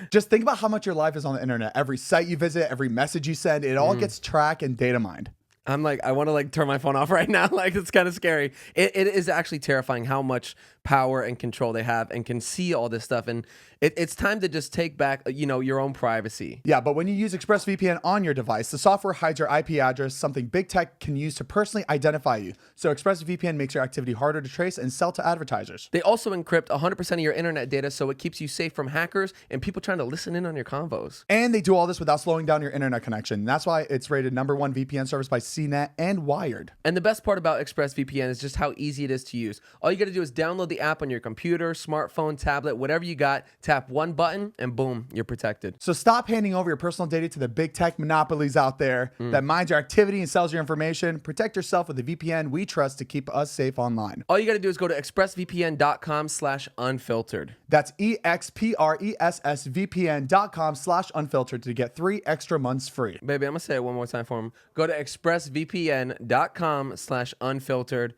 Speaker 2: Just think about how much your life is on the internet. Every site you visit, every message you send, it all gets tracked and data mined.
Speaker 1: I'm like, I want to like turn my phone off right now. Like, it's kind of scary. It is actually terrifying how much power and control they have and can see all this stuff. And it's time to just take back, your own privacy.
Speaker 2: Yeah, but when you use ExpressVPN on your device, the software hides your IP address, something big tech can use to personally identify you. So ExpressVPN makes your activity harder to trace and sell to advertisers.
Speaker 1: They also encrypt 100% of your internet data, so it keeps you safe from hackers and people trying to listen in on your convos.
Speaker 2: And they do all this without slowing down your internet connection. That's why it's rated #1 VPN service by CNET and Wired.
Speaker 1: And the best part about ExpressVPN is just how easy it is to use. All you got to do is download the app on your computer, smartphone, tablet, whatever you got, tap one button, and boom, you're protected.
Speaker 2: So stop handing over your personal data to the big tech monopolies out there that mines your activity and sells your information. Protect yourself with the VPN we trust to keep us safe online.
Speaker 1: All you got to do is go to expressvpn.com/unfiltered.
Speaker 2: That's expressvpn.com/unfiltered to get 3 extra months free.
Speaker 1: Baby, I'm going to say it one more time for him. Go to expressvpn.com/unfiltered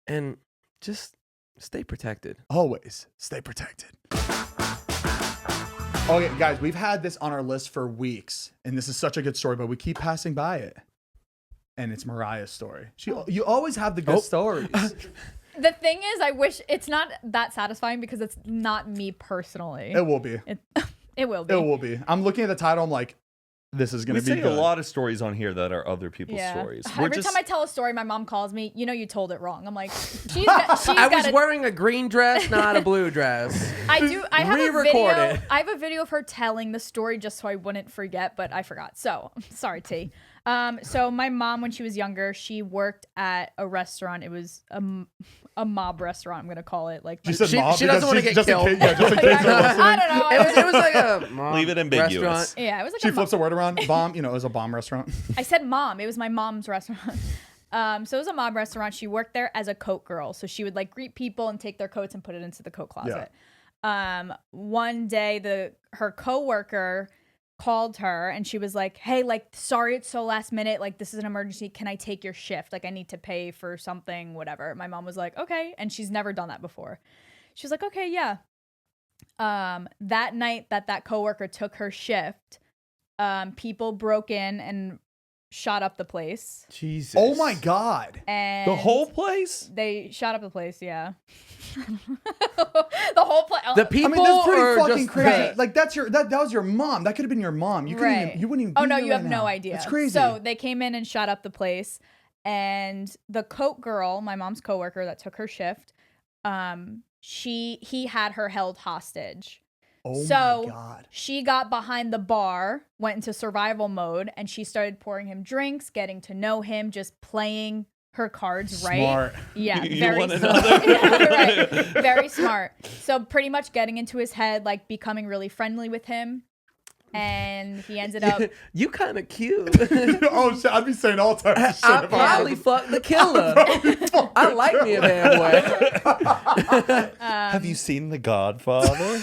Speaker 1: and just stay protected.
Speaker 2: Always stay protected. Okay, guys, we've had this on our list for weeks, and this is such a good story, but we keep passing by it. And it's Mariah's story. You always have the good stories.
Speaker 4: The thing is, I wish it's not that satisfying because it's not me personally.
Speaker 2: It will be.
Speaker 4: It will be.
Speaker 2: It will be. I'm looking at the title. I'm like, this is going to be
Speaker 3: We say
Speaker 2: good.
Speaker 3: a lot of stories on here that are other people's stories.
Speaker 4: Every time I tell a story, my mom calls me, you told it wrong. I'm like, I
Speaker 1: was wearing a green dress, not a blue dress.
Speaker 4: I have a
Speaker 1: Re-record
Speaker 4: video.
Speaker 1: it.
Speaker 4: I have a video of her telling the story just so I wouldn't forget, but I forgot. So sorry, T. So my mom, when she was younger, she worked at a restaurant. It was a mob restaurant, I'm gonna call it. Like
Speaker 2: She said
Speaker 1: She-
Speaker 2: mob
Speaker 1: she doesn't
Speaker 2: because
Speaker 1: wanna get killed.
Speaker 2: just in case they're listening.
Speaker 4: I don't know.
Speaker 1: It was like a mom
Speaker 3: Leave it ambiguous.
Speaker 1: restaurant.
Speaker 4: Yeah, it was like
Speaker 2: She
Speaker 4: a
Speaker 2: flips the word around. Bomb, it was a bomb restaurant.
Speaker 4: I said mom. It was my mom's restaurant. So it was a mob restaurant. She worked there as a coat girl. So she would like greet people and take their coats and put it into the coat closet. One day her coworker called her and she was like, hey, like, sorry it's so last minute, like this is an emergency, can I take your shift, like I need to pay for something, whatever. My mom was like, okay, and she's never done that before. She was like, okay, yeah. That night that coworker took her shift, people broke in and shot up the place.
Speaker 1: Jesus.
Speaker 2: Oh my God.
Speaker 4: And
Speaker 3: The whole place?
Speaker 4: they shot up the place, yeah. The whole place.
Speaker 1: The people
Speaker 2: I mean, that's pretty
Speaker 1: are
Speaker 2: fucking
Speaker 1: just
Speaker 2: crazy.
Speaker 4: Right.
Speaker 2: Like that was your mom. That could have been your mom. You couldn't even, you wouldn't even.
Speaker 4: Oh
Speaker 2: be
Speaker 4: no,
Speaker 2: here
Speaker 4: you
Speaker 2: right
Speaker 4: have no
Speaker 2: now.
Speaker 4: idea.
Speaker 2: It's crazy.
Speaker 4: So they came in and shot up the place, and the coat girl, my mom's coworker that took her shift, he had her held hostage.
Speaker 2: Oh
Speaker 4: So
Speaker 2: my God.
Speaker 4: she got behind the bar, went into survival mode, and she started pouring him drinks, getting to know him, just playing her cards right.
Speaker 2: Smart.
Speaker 4: Yeah,
Speaker 3: You
Speaker 4: very
Speaker 3: want
Speaker 4: smart.
Speaker 3: another?
Speaker 4: Yeah, right. Very smart. So pretty much getting into his head, like becoming really friendly with him. And he ended up.
Speaker 1: You kind of cute.
Speaker 2: Oh shit! I'd be saying all types of shit.
Speaker 1: I
Speaker 2: if
Speaker 1: probably fucked the killer. I like me a bad boy.
Speaker 3: Have you seen The Godfather?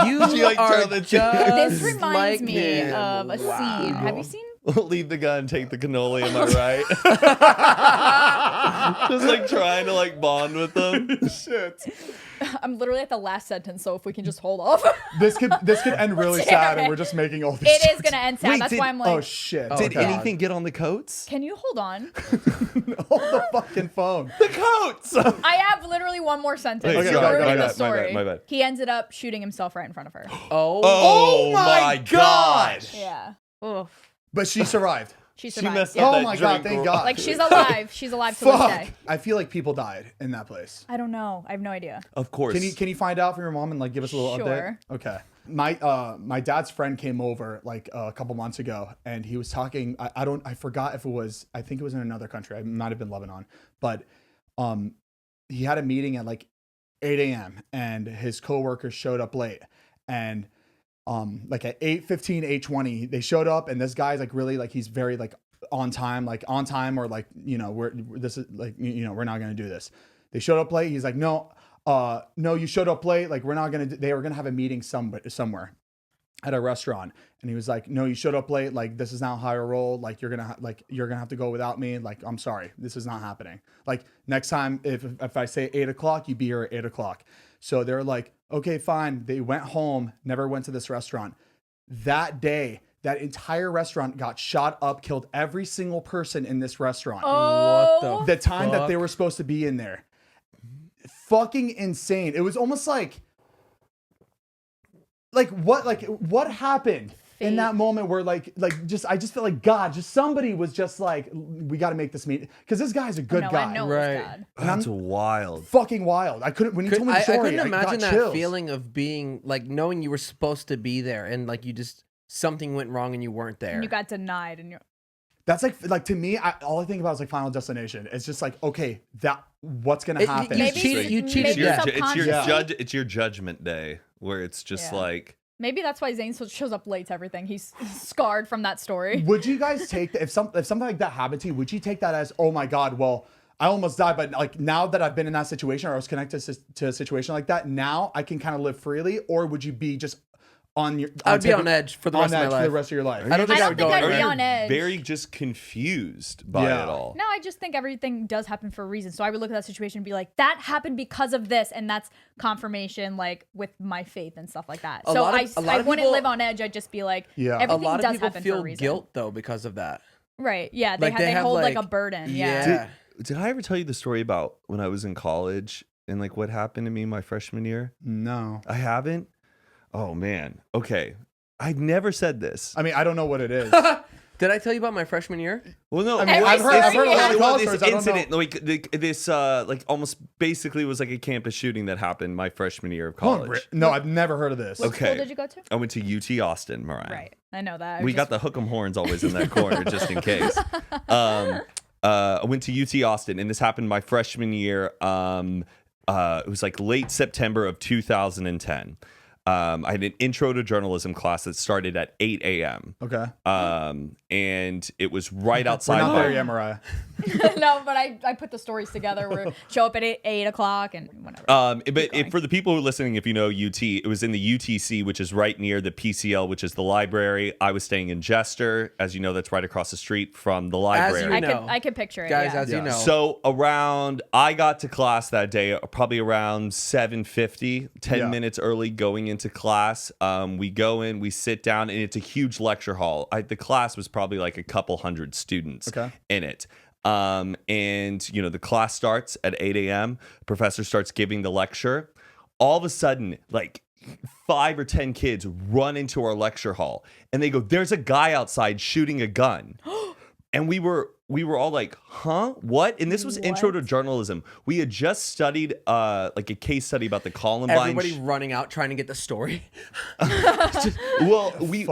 Speaker 1: You
Speaker 3: She, like,
Speaker 1: are
Speaker 3: turned the-
Speaker 1: just
Speaker 4: This reminds
Speaker 1: like
Speaker 4: me
Speaker 1: him.
Speaker 4: of a
Speaker 1: Wow.
Speaker 4: scene. Have you seen?
Speaker 3: Leave the gun, take the cannoli, am I right? Just like trying to like bond with them.
Speaker 2: Shit.
Speaker 4: I'm literally at the last sentence, so if we can just hold off.
Speaker 2: This could end really sad, and we're just making all these.
Speaker 4: It is gonna end sad.
Speaker 3: Wait,
Speaker 4: That's
Speaker 3: did-
Speaker 4: why I'm like,
Speaker 2: Oh shit!
Speaker 1: Oh,
Speaker 3: Did
Speaker 1: God.
Speaker 3: anything get on the coats?
Speaker 4: can you hold on?
Speaker 2: Hold the fucking phone.
Speaker 3: The coats!
Speaker 4: I have literally one more sentence.
Speaker 3: Okay,
Speaker 4: It's
Speaker 2: go ahead,
Speaker 4: ruining
Speaker 2: go
Speaker 4: the
Speaker 2: ahead.
Speaker 4: story.
Speaker 3: My bad.
Speaker 4: He ended up shooting himself right in front of her.
Speaker 1: Oh,
Speaker 3: Oh my
Speaker 2: God.
Speaker 3: God!
Speaker 4: Yeah. Oof.
Speaker 2: But she survived.
Speaker 4: She
Speaker 3: She
Speaker 4: survived.
Speaker 3: messed
Speaker 4: yeah.
Speaker 3: up
Speaker 2: Oh
Speaker 3: that
Speaker 2: my God,
Speaker 3: drink
Speaker 2: thank
Speaker 3: roll.
Speaker 2: God.
Speaker 4: Like she's alive. She's alive to this
Speaker 2: Fuck.
Speaker 4: day.
Speaker 2: I feel like people died in that place.
Speaker 4: I don't know. I have no idea.
Speaker 3: Of course.
Speaker 2: Can you find out from your mom and like give us a little
Speaker 4: Sure.
Speaker 2: update? Okay. My dad's friend came over like a couple months ago, and he was talking. I forgot if it was. I think it was in another country. It might have been Lebanon, but he had a meeting at like 8 a.m. and his coworkers showed up late, and like at 8:15, 8:20 they showed up, and this guy's like really like he's very like on time or like we're not gonna do this. They showed up late. He's like, no, you showed up late. Like, we're not going to, they were going to have a meeting somewhere at a restaurant. And he was like, no, you showed up late. Like, this is not how I roll. Like, you're going to have to go without me. Like, I'm sorry, this is not happening. Like, next time, if I say 8 o'clock, you be here at 8 o'clock. So they're like, okay, fine. They went home, never went to this restaurant. That day, that entire restaurant got shot up, killed every single person in this restaurant.
Speaker 4: Oh,
Speaker 1: what
Speaker 2: The time that they
Speaker 1: fuck?
Speaker 2: were supposed to be in there. fucking insane. It was almost like what happened in that moment where I just felt like God, just somebody was just like, we got to make this meet, because this guy's a good guy.
Speaker 4: I know it was God.
Speaker 3: That's wild.
Speaker 2: Fucking wild. I couldn't, when you told me the story,
Speaker 1: I couldn't imagine
Speaker 2: got
Speaker 1: that
Speaker 2: chills.
Speaker 1: feeling of being like knowing you were supposed to be there and like you just something went wrong and you weren't there.
Speaker 4: And you got denied and you're
Speaker 2: That's like to me, all I think about is like Final Destination. It's just like, okay, what's gonna happen?
Speaker 1: You cheated.
Speaker 3: It's your judgment day where it's just like.
Speaker 4: Maybe that's why Zane shows up late to everything. He's scarred from that story.
Speaker 2: Would you guys take if something like that happened to you? Would you take that as, oh my God, well, I almost died, but like now that I've been in that situation, or I was connected to a situation like that, now I can kind of live freely? Or would you be just on your?
Speaker 1: I'd be on edge for the rest of my life.
Speaker 2: For the rest of your life.
Speaker 1: I don't think I would go
Speaker 4: I'd be on edge.
Speaker 3: Very just confused by it all.
Speaker 4: No, I just think everything does happen for a reason. So I would look at that situation and be like, that happened because of this, and that's confirmation, like with my faith and stuff like that. So I wouldn't live on edge. I'd just be like, everything
Speaker 1: a lot of
Speaker 4: does
Speaker 1: people
Speaker 4: happen
Speaker 1: feel
Speaker 4: for a reason.
Speaker 1: guilt though because of that.
Speaker 4: Right? Yeah, they hold like a burden. Yeah.
Speaker 3: Did I ever tell you the story about when I was in college and like what happened to me my freshman year?
Speaker 2: No,
Speaker 3: I haven't. Oh man. Okay. I've never said this.
Speaker 2: I mean, I don't know what it is.
Speaker 1: Did I tell you about my freshman year?
Speaker 3: Well, no.
Speaker 2: I mean, I've heard a lot of college stories.
Speaker 3: This incident, like this, like almost basically was like a campus shooting that happened my freshman year of college.
Speaker 2: No, I've never heard of this.
Speaker 4: What school did you go to?
Speaker 3: I went to UT Austin, Mariah.
Speaker 4: Right, I know that.
Speaker 3: We got the hook 'em horns always in that corner, just in case. I went to UT Austin, and this happened my freshman year. It was like late September of 2010. I had an intro to journalism class that started at 8 a.m.
Speaker 2: Okay.
Speaker 3: And it was right outside.
Speaker 2: We're not there yet, Mariah.
Speaker 4: No, but I put the stories together. We show up at 8 o'clock and whatever.
Speaker 3: But for the people who are listening, if you know UT, it was in the UTC, which is right near the PCL, which is the library. I was staying in Jester, as you know, that's right across the street from the library.
Speaker 4: I could picture it,
Speaker 1: guys. As you know.
Speaker 3: So I got to class that day probably around 7:50, 10 minutes early, going into class. We go in, we sit down, and it's a huge lecture hall. The class was probably like a couple hundred students in it. And you know, the class starts at 8 a.m. Professor starts giving the lecture. All of a sudden, like 5 or 10 kids run into our lecture hall and they go, "There's a guy outside shooting a gun." And we were all like, huh? What? And this was intro to journalism. We had just studied like a case study about the Columbine.
Speaker 1: Everybody running out trying to get the story.
Speaker 3: We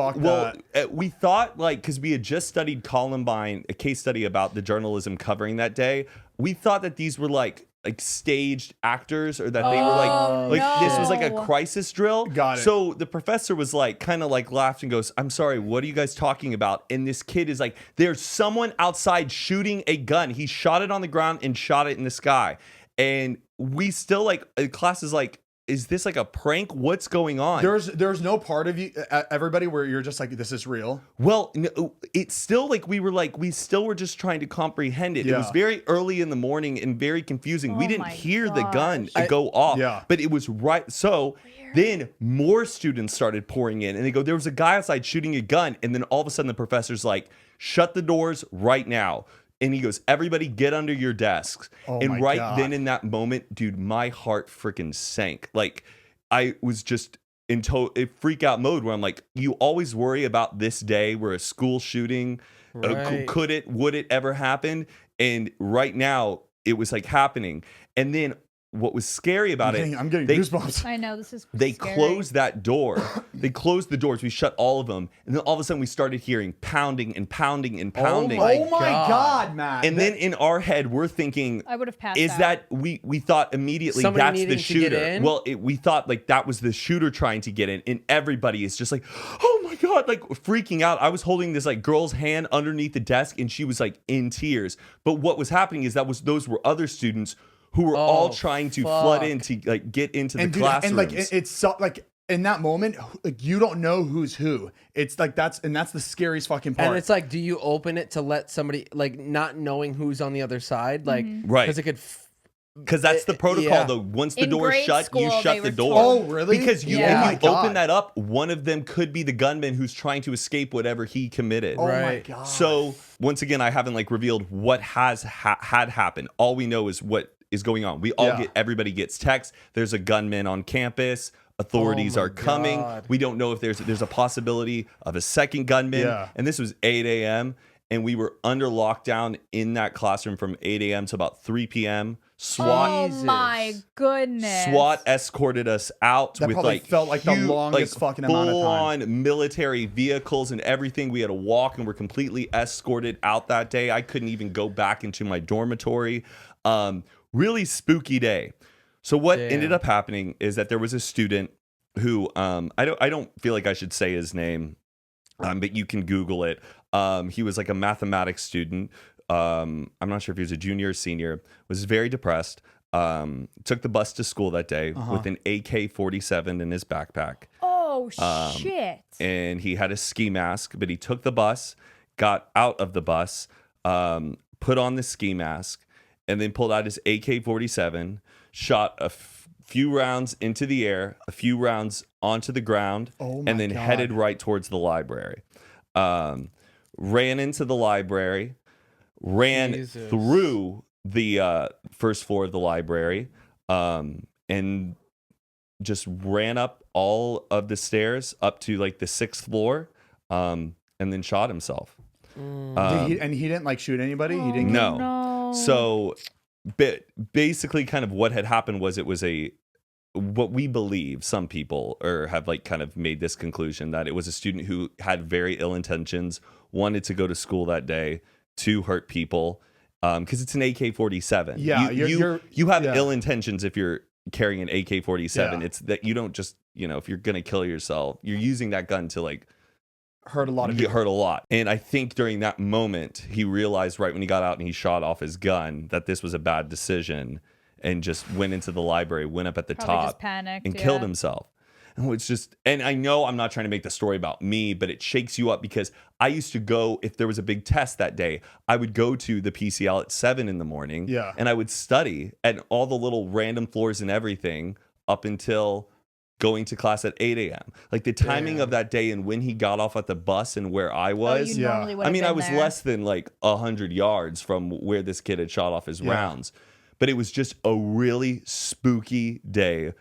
Speaker 3: thought, like, because we had just studied Columbine, a case study about the journalism covering that day. We thought that these were like staged actors, or that they were this was like a crisis drill.
Speaker 2: Got it.
Speaker 3: So the professor was like, kind of like laughed and goes, "I'm sorry, what are you guys talking about?" And this kid is like, "There's someone outside shooting a gun. He shot it on the ground and shot it in the sky." And we still like, the class is like, is this like a prank? What's going on?
Speaker 2: There's no part of you, everybody, where you're just like, this is real.
Speaker 3: Well, no, it's still like we still were just trying to comprehend it. It was very early in the morning and very confusing. We didn't hear the gun go off, but it was right. So then more students started pouring in, and they go, "There was a guy outside shooting a gun." And then all of a sudden the professor's like, "Shut the doors right now." And he goes, "Everybody get under your desks." And right then in that moment, dude, my heart freaking sank. Like, I was just in freak out mode where I'm like, you always worry about this day where a school shooting, would it ever happen? And right now it was like happening. And then what was scary about
Speaker 2: I'm getting goosebumps.
Speaker 4: I know, this is
Speaker 3: They
Speaker 4: scary.
Speaker 3: closed that door. They closed the doors. We shut all of them. And then all of a sudden we started hearing pounding and pounding and pounding.
Speaker 2: Oh my God, Matt.
Speaker 3: And then in our head, we're thinking,
Speaker 4: I would have passed
Speaker 3: is
Speaker 4: out.
Speaker 3: that we thought immediately
Speaker 1: Somebody
Speaker 3: that's the
Speaker 1: needing to get
Speaker 3: shooter.
Speaker 1: in?
Speaker 3: Well, we thought like that was the shooter trying to get in. And everybody is just like, "Oh my God," like freaking out. I was holding this like girl's hand underneath the desk and she was like in tears. But what was happening is those were other students who were all trying to flood in to like get into the classrooms.
Speaker 2: And like it's so, like in that moment, like you don't know who's who. It's like that's the scariest fucking part.
Speaker 1: And it's like, do you open it to let somebody, like, not knowing who's on the other side, like,
Speaker 3: right?
Speaker 1: Because it could.
Speaker 3: Because that's the protocol, though. Once the door is shut, you shut the door.
Speaker 2: Oh, really?
Speaker 3: Because if you open that up, one of them could be the gunman who's trying to escape whatever he committed.
Speaker 2: Oh my God.
Speaker 3: So once again, I haven't like revealed what had happened. All we know is what is going on. Everybody gets texts. There's a gunman on campus. Authorities are coming.
Speaker 1: God.
Speaker 3: We don't know if there's a possibility of a second gunman.
Speaker 2: Yeah.
Speaker 3: And this was 8 a.m. And we were under lockdown in that classroom from 8 a.m. to about 3 p.m.
Speaker 4: Oh my goodness.
Speaker 3: SWAT escorted us out
Speaker 2: That
Speaker 3: with
Speaker 2: probably
Speaker 3: like
Speaker 2: felt like the longest fucking amount of time.
Speaker 3: full-on military vehicles and everything. We had to walk and we're completely escorted out that day. I couldn't even go back into my dormitory. Really spooky day. So what ended up happening is that there was a student who I don't feel like I should say his name, but you can Google it. He was like a mathematics student. I'm not sure if he was a junior or senior. Was very depressed. Took the bus to school that day with an AK-47 in his backpack.
Speaker 4: Oh shit!
Speaker 3: And he had a ski mask, but he took the bus, got out of the bus, put on the ski mask, and then pulled out his AK-47, shot a few rounds into the air, a few rounds onto the ground, and then headed right towards the library. Ran into the library, ran through the first floor of the library, and just ran up all of the stairs up to like the 6th floor, and then shot himself.
Speaker 2: And he didn't like shoot anybody? He didn't.
Speaker 3: No. So basically kind of what had happened was it was what we believe, some people have like kind of made this conclusion that it was a student who had very ill intentions, wanted to go to school that day to hurt people, because it's an AK-47.
Speaker 2: Yeah,
Speaker 3: you have ill intentions if you're carrying an AK-47. It's that you don't just, if you're gonna kill yourself, you're using that gun to like
Speaker 2: hurt a lot of people.
Speaker 3: Hurt a lot. And I think during that moment he realized right when he got out and he shot off his gun that this was a bad decision, and just went into the library, went up at the
Speaker 4: Probably
Speaker 3: top,
Speaker 4: just panicked,
Speaker 3: and killed himself. And it's just, and I know I'm not trying to make the story about me, but it shakes you up because I used to go, if there was a big test that day, I would go to the PCL at 7 in the morning, and I would study at all the little random floors and everything up until going to class at 8 a.m. Like the timing of that day and when he got off at the bus and where I was, I mean, I was less than like 100 yards from where this kid had shot off his rounds. But it was just a really spooky day.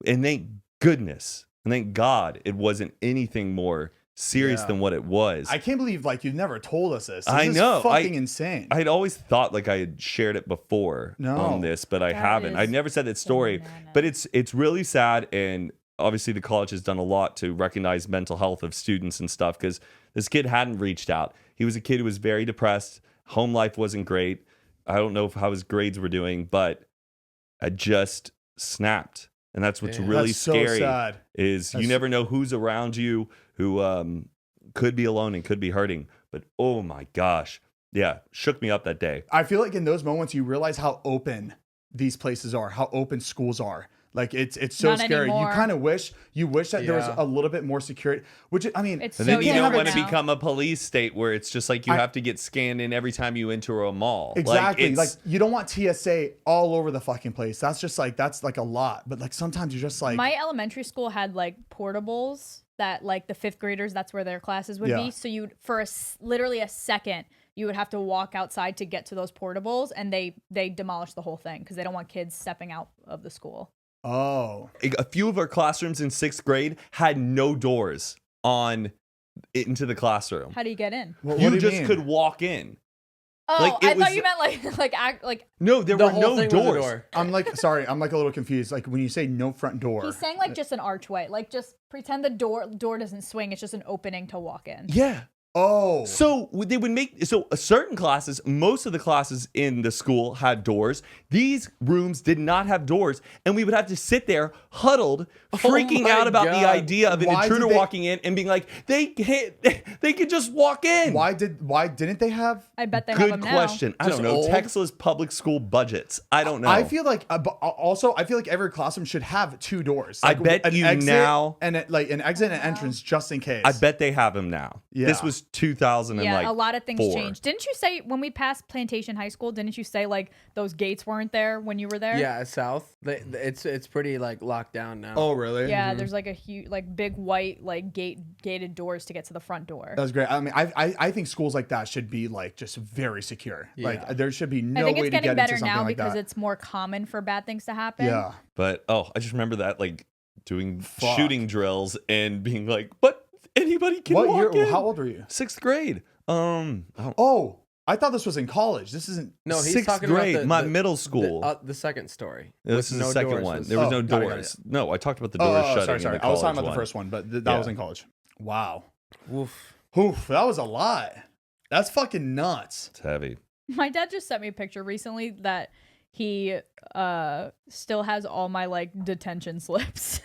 Speaker 3: And thank goodness, and thank God it wasn't anything more serious than what it was.
Speaker 2: I can't believe like you've never told us this.
Speaker 3: I know.
Speaker 2: Is fucking insane.
Speaker 3: I had always thought like I had shared it before on this, but I haven't. I never said that story. But it's really sad, and obviously the college has done a lot to recognize mental health of students and stuff, because this kid hadn't reached out. He was a kid who was very depressed. Home life wasn't great. I don't know how his grades were doing, but I just snapped. And that's what's really scary. So sad. You never know who's around you who could be alone and could be hurting. But oh my gosh. Yeah, shook me up that day.
Speaker 2: I feel like in those moments you realize how open these places are, how open schools are. Like it's so
Speaker 4: Not
Speaker 2: scary.
Speaker 4: anymore.
Speaker 2: You kind of wish that there was a little bit more security. Which I mean,
Speaker 4: it's
Speaker 3: and then
Speaker 4: so
Speaker 3: you don't want to
Speaker 4: now.
Speaker 3: become a police state where it's just like you have to get scanned in every time you enter a mall.
Speaker 2: Exactly. Like you don't want TSA all over the fucking place. That's just like that's like a lot. But like sometimes you're just like,
Speaker 4: my elementary school had like portables that like the 5th graders, that's where their classes would be. So you'd for literally a second you would have to walk outside to get to those portables, and they demolished the whole thing because they don't want kids stepping out of the school.
Speaker 2: Oh.
Speaker 3: A few of our classrooms in 6th grade had no doors on into the classroom.
Speaker 4: How do you get in?
Speaker 2: What
Speaker 3: you
Speaker 2: do
Speaker 3: just
Speaker 2: mean?
Speaker 3: could walk in.
Speaker 4: Oh,
Speaker 3: Like,
Speaker 4: I thought you meant like
Speaker 3: No, there
Speaker 1: The
Speaker 3: were
Speaker 1: whole
Speaker 3: no
Speaker 1: thing was a
Speaker 3: doors.
Speaker 1: door.
Speaker 2: I'm like, sorry, I'm like a little confused. Like when you say no front door.
Speaker 4: he's saying like just an archway. Like just pretend the door doesn't swing. It's just an opening to walk in.
Speaker 3: Yeah.
Speaker 2: Oh.
Speaker 3: So they would make certain classes, most of the classes in the school had doors. These rooms did not have doors, and we would have to sit there huddled, freaking
Speaker 1: my
Speaker 3: out about the
Speaker 1: God.
Speaker 3: idea of an
Speaker 2: Why
Speaker 3: intruder
Speaker 2: did they-
Speaker 3: walking in and being like, they could just walk in.
Speaker 2: Why didn't they have?
Speaker 4: I bet they have
Speaker 3: Good
Speaker 4: them now.
Speaker 3: question. I
Speaker 1: Just
Speaker 3: don't know.
Speaker 1: old?
Speaker 3: Texas public school budgets. I don't know.
Speaker 2: I feel like, but also, I feel like every classroom should have 2 doors.
Speaker 3: I
Speaker 2: Like
Speaker 3: bet
Speaker 2: an
Speaker 3: you
Speaker 2: exit
Speaker 3: now-
Speaker 2: and like an exit and entrance just in case.
Speaker 3: I bet they have them now.
Speaker 2: Yeah.
Speaker 3: This was 2000
Speaker 4: Yeah,
Speaker 3: and like
Speaker 4: a lot of things
Speaker 3: 4.
Speaker 4: changed. Didn't you say when we passed Plantation High School? Didn't you say like those gates weren't there when you were there?
Speaker 1: Yeah, south. It's pretty like locked down now.
Speaker 2: Oh, really?
Speaker 4: Yeah, there's like a huge, like big white, like gated doors to get to the front door.
Speaker 2: That's great. I mean, I think schools like that should be like just very secure.
Speaker 1: Yeah.
Speaker 2: Like there should be no
Speaker 4: I think
Speaker 2: way
Speaker 4: it's
Speaker 2: to
Speaker 4: getting
Speaker 2: get
Speaker 4: better
Speaker 2: into something
Speaker 4: now
Speaker 2: like
Speaker 4: because
Speaker 2: that.
Speaker 4: it's more common for bad things to happen.
Speaker 2: Yeah.
Speaker 3: But I just remember that like doing
Speaker 2: Fuck.
Speaker 3: shooting drills and being like, but anybody can
Speaker 2: What
Speaker 3: walk
Speaker 2: year?
Speaker 3: in.
Speaker 2: How old were you?
Speaker 3: 6th grade. I don't,
Speaker 2: Oh, I thought this was in college. This isn't.
Speaker 1: No, he's
Speaker 3: 6th
Speaker 1: talking
Speaker 3: grade.
Speaker 1: about
Speaker 3: my middle school.
Speaker 1: The second story.
Speaker 3: This
Speaker 1: with
Speaker 3: is the second
Speaker 1: doors
Speaker 3: one.
Speaker 1: was-
Speaker 3: There was no
Speaker 2: got it,
Speaker 3: doors. No, I talked about the doors shutting.
Speaker 2: sorry.
Speaker 3: in the
Speaker 2: I was talking
Speaker 3: college
Speaker 2: about
Speaker 3: one.
Speaker 2: the first one, but that
Speaker 3: Yeah.
Speaker 2: was in college. Wow.
Speaker 1: Oof.
Speaker 2: Oof, that was a lot. That's fucking nuts.
Speaker 3: It's heavy.
Speaker 4: My dad just sent me a picture recently that he still has all my like detention slips.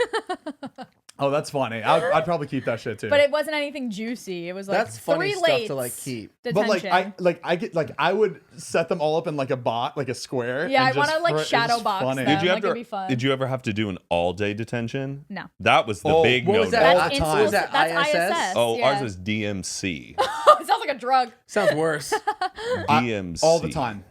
Speaker 2: Oh, that's funny. I'd probably keep that shit too.
Speaker 4: But it wasn't anything juicy. It was like
Speaker 1: That's funny
Speaker 4: 3
Speaker 1: stuff
Speaker 4: lates
Speaker 1: to like keep.
Speaker 4: detention.
Speaker 2: But I would set them all up in like a bot, like a square.
Speaker 4: Yeah,
Speaker 2: and
Speaker 4: I wanna,
Speaker 2: just
Speaker 4: like,
Speaker 2: it's
Speaker 4: shadow
Speaker 2: just
Speaker 4: box
Speaker 2: funny.
Speaker 4: them.
Speaker 3: Did you
Speaker 4: like,
Speaker 3: ever?
Speaker 4: it'd be fun.
Speaker 3: Did you ever have to do an all-day detention?
Speaker 4: No.
Speaker 3: That was the
Speaker 2: Oh,
Speaker 3: big
Speaker 1: what
Speaker 3: no.
Speaker 1: was that?
Speaker 2: All the
Speaker 4: in
Speaker 2: time.
Speaker 4: school-
Speaker 1: Was that
Speaker 4: that's
Speaker 1: ISS?
Speaker 3: Oh,
Speaker 4: yeah.
Speaker 3: ours was DMC.
Speaker 4: It sounds like a drug.
Speaker 1: Sounds worse.
Speaker 3: DMC
Speaker 2: all the time.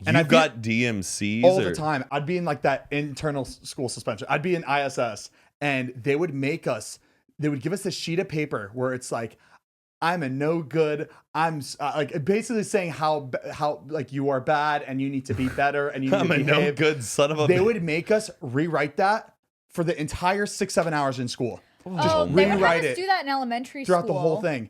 Speaker 3: And
Speaker 2: I'd
Speaker 3: I've
Speaker 2: be-
Speaker 3: got DMCs
Speaker 2: All
Speaker 3: or-
Speaker 2: the time. I'd be in like that internal school suspension. I'd be in ISS, and they would give us this sheet of paper where it's like, I'm a no good. I'm like basically saying how like you are bad and you need to be better and you need
Speaker 3: I'm
Speaker 2: to
Speaker 3: a no
Speaker 2: behave.
Speaker 3: good son of a.
Speaker 2: They would make us rewrite that for the entire 6-7 hours in school.
Speaker 4: Oh, they would have
Speaker 2: rewrite
Speaker 4: us
Speaker 2: it
Speaker 4: do that in elementary
Speaker 2: throughout
Speaker 4: school.
Speaker 2: the whole thing.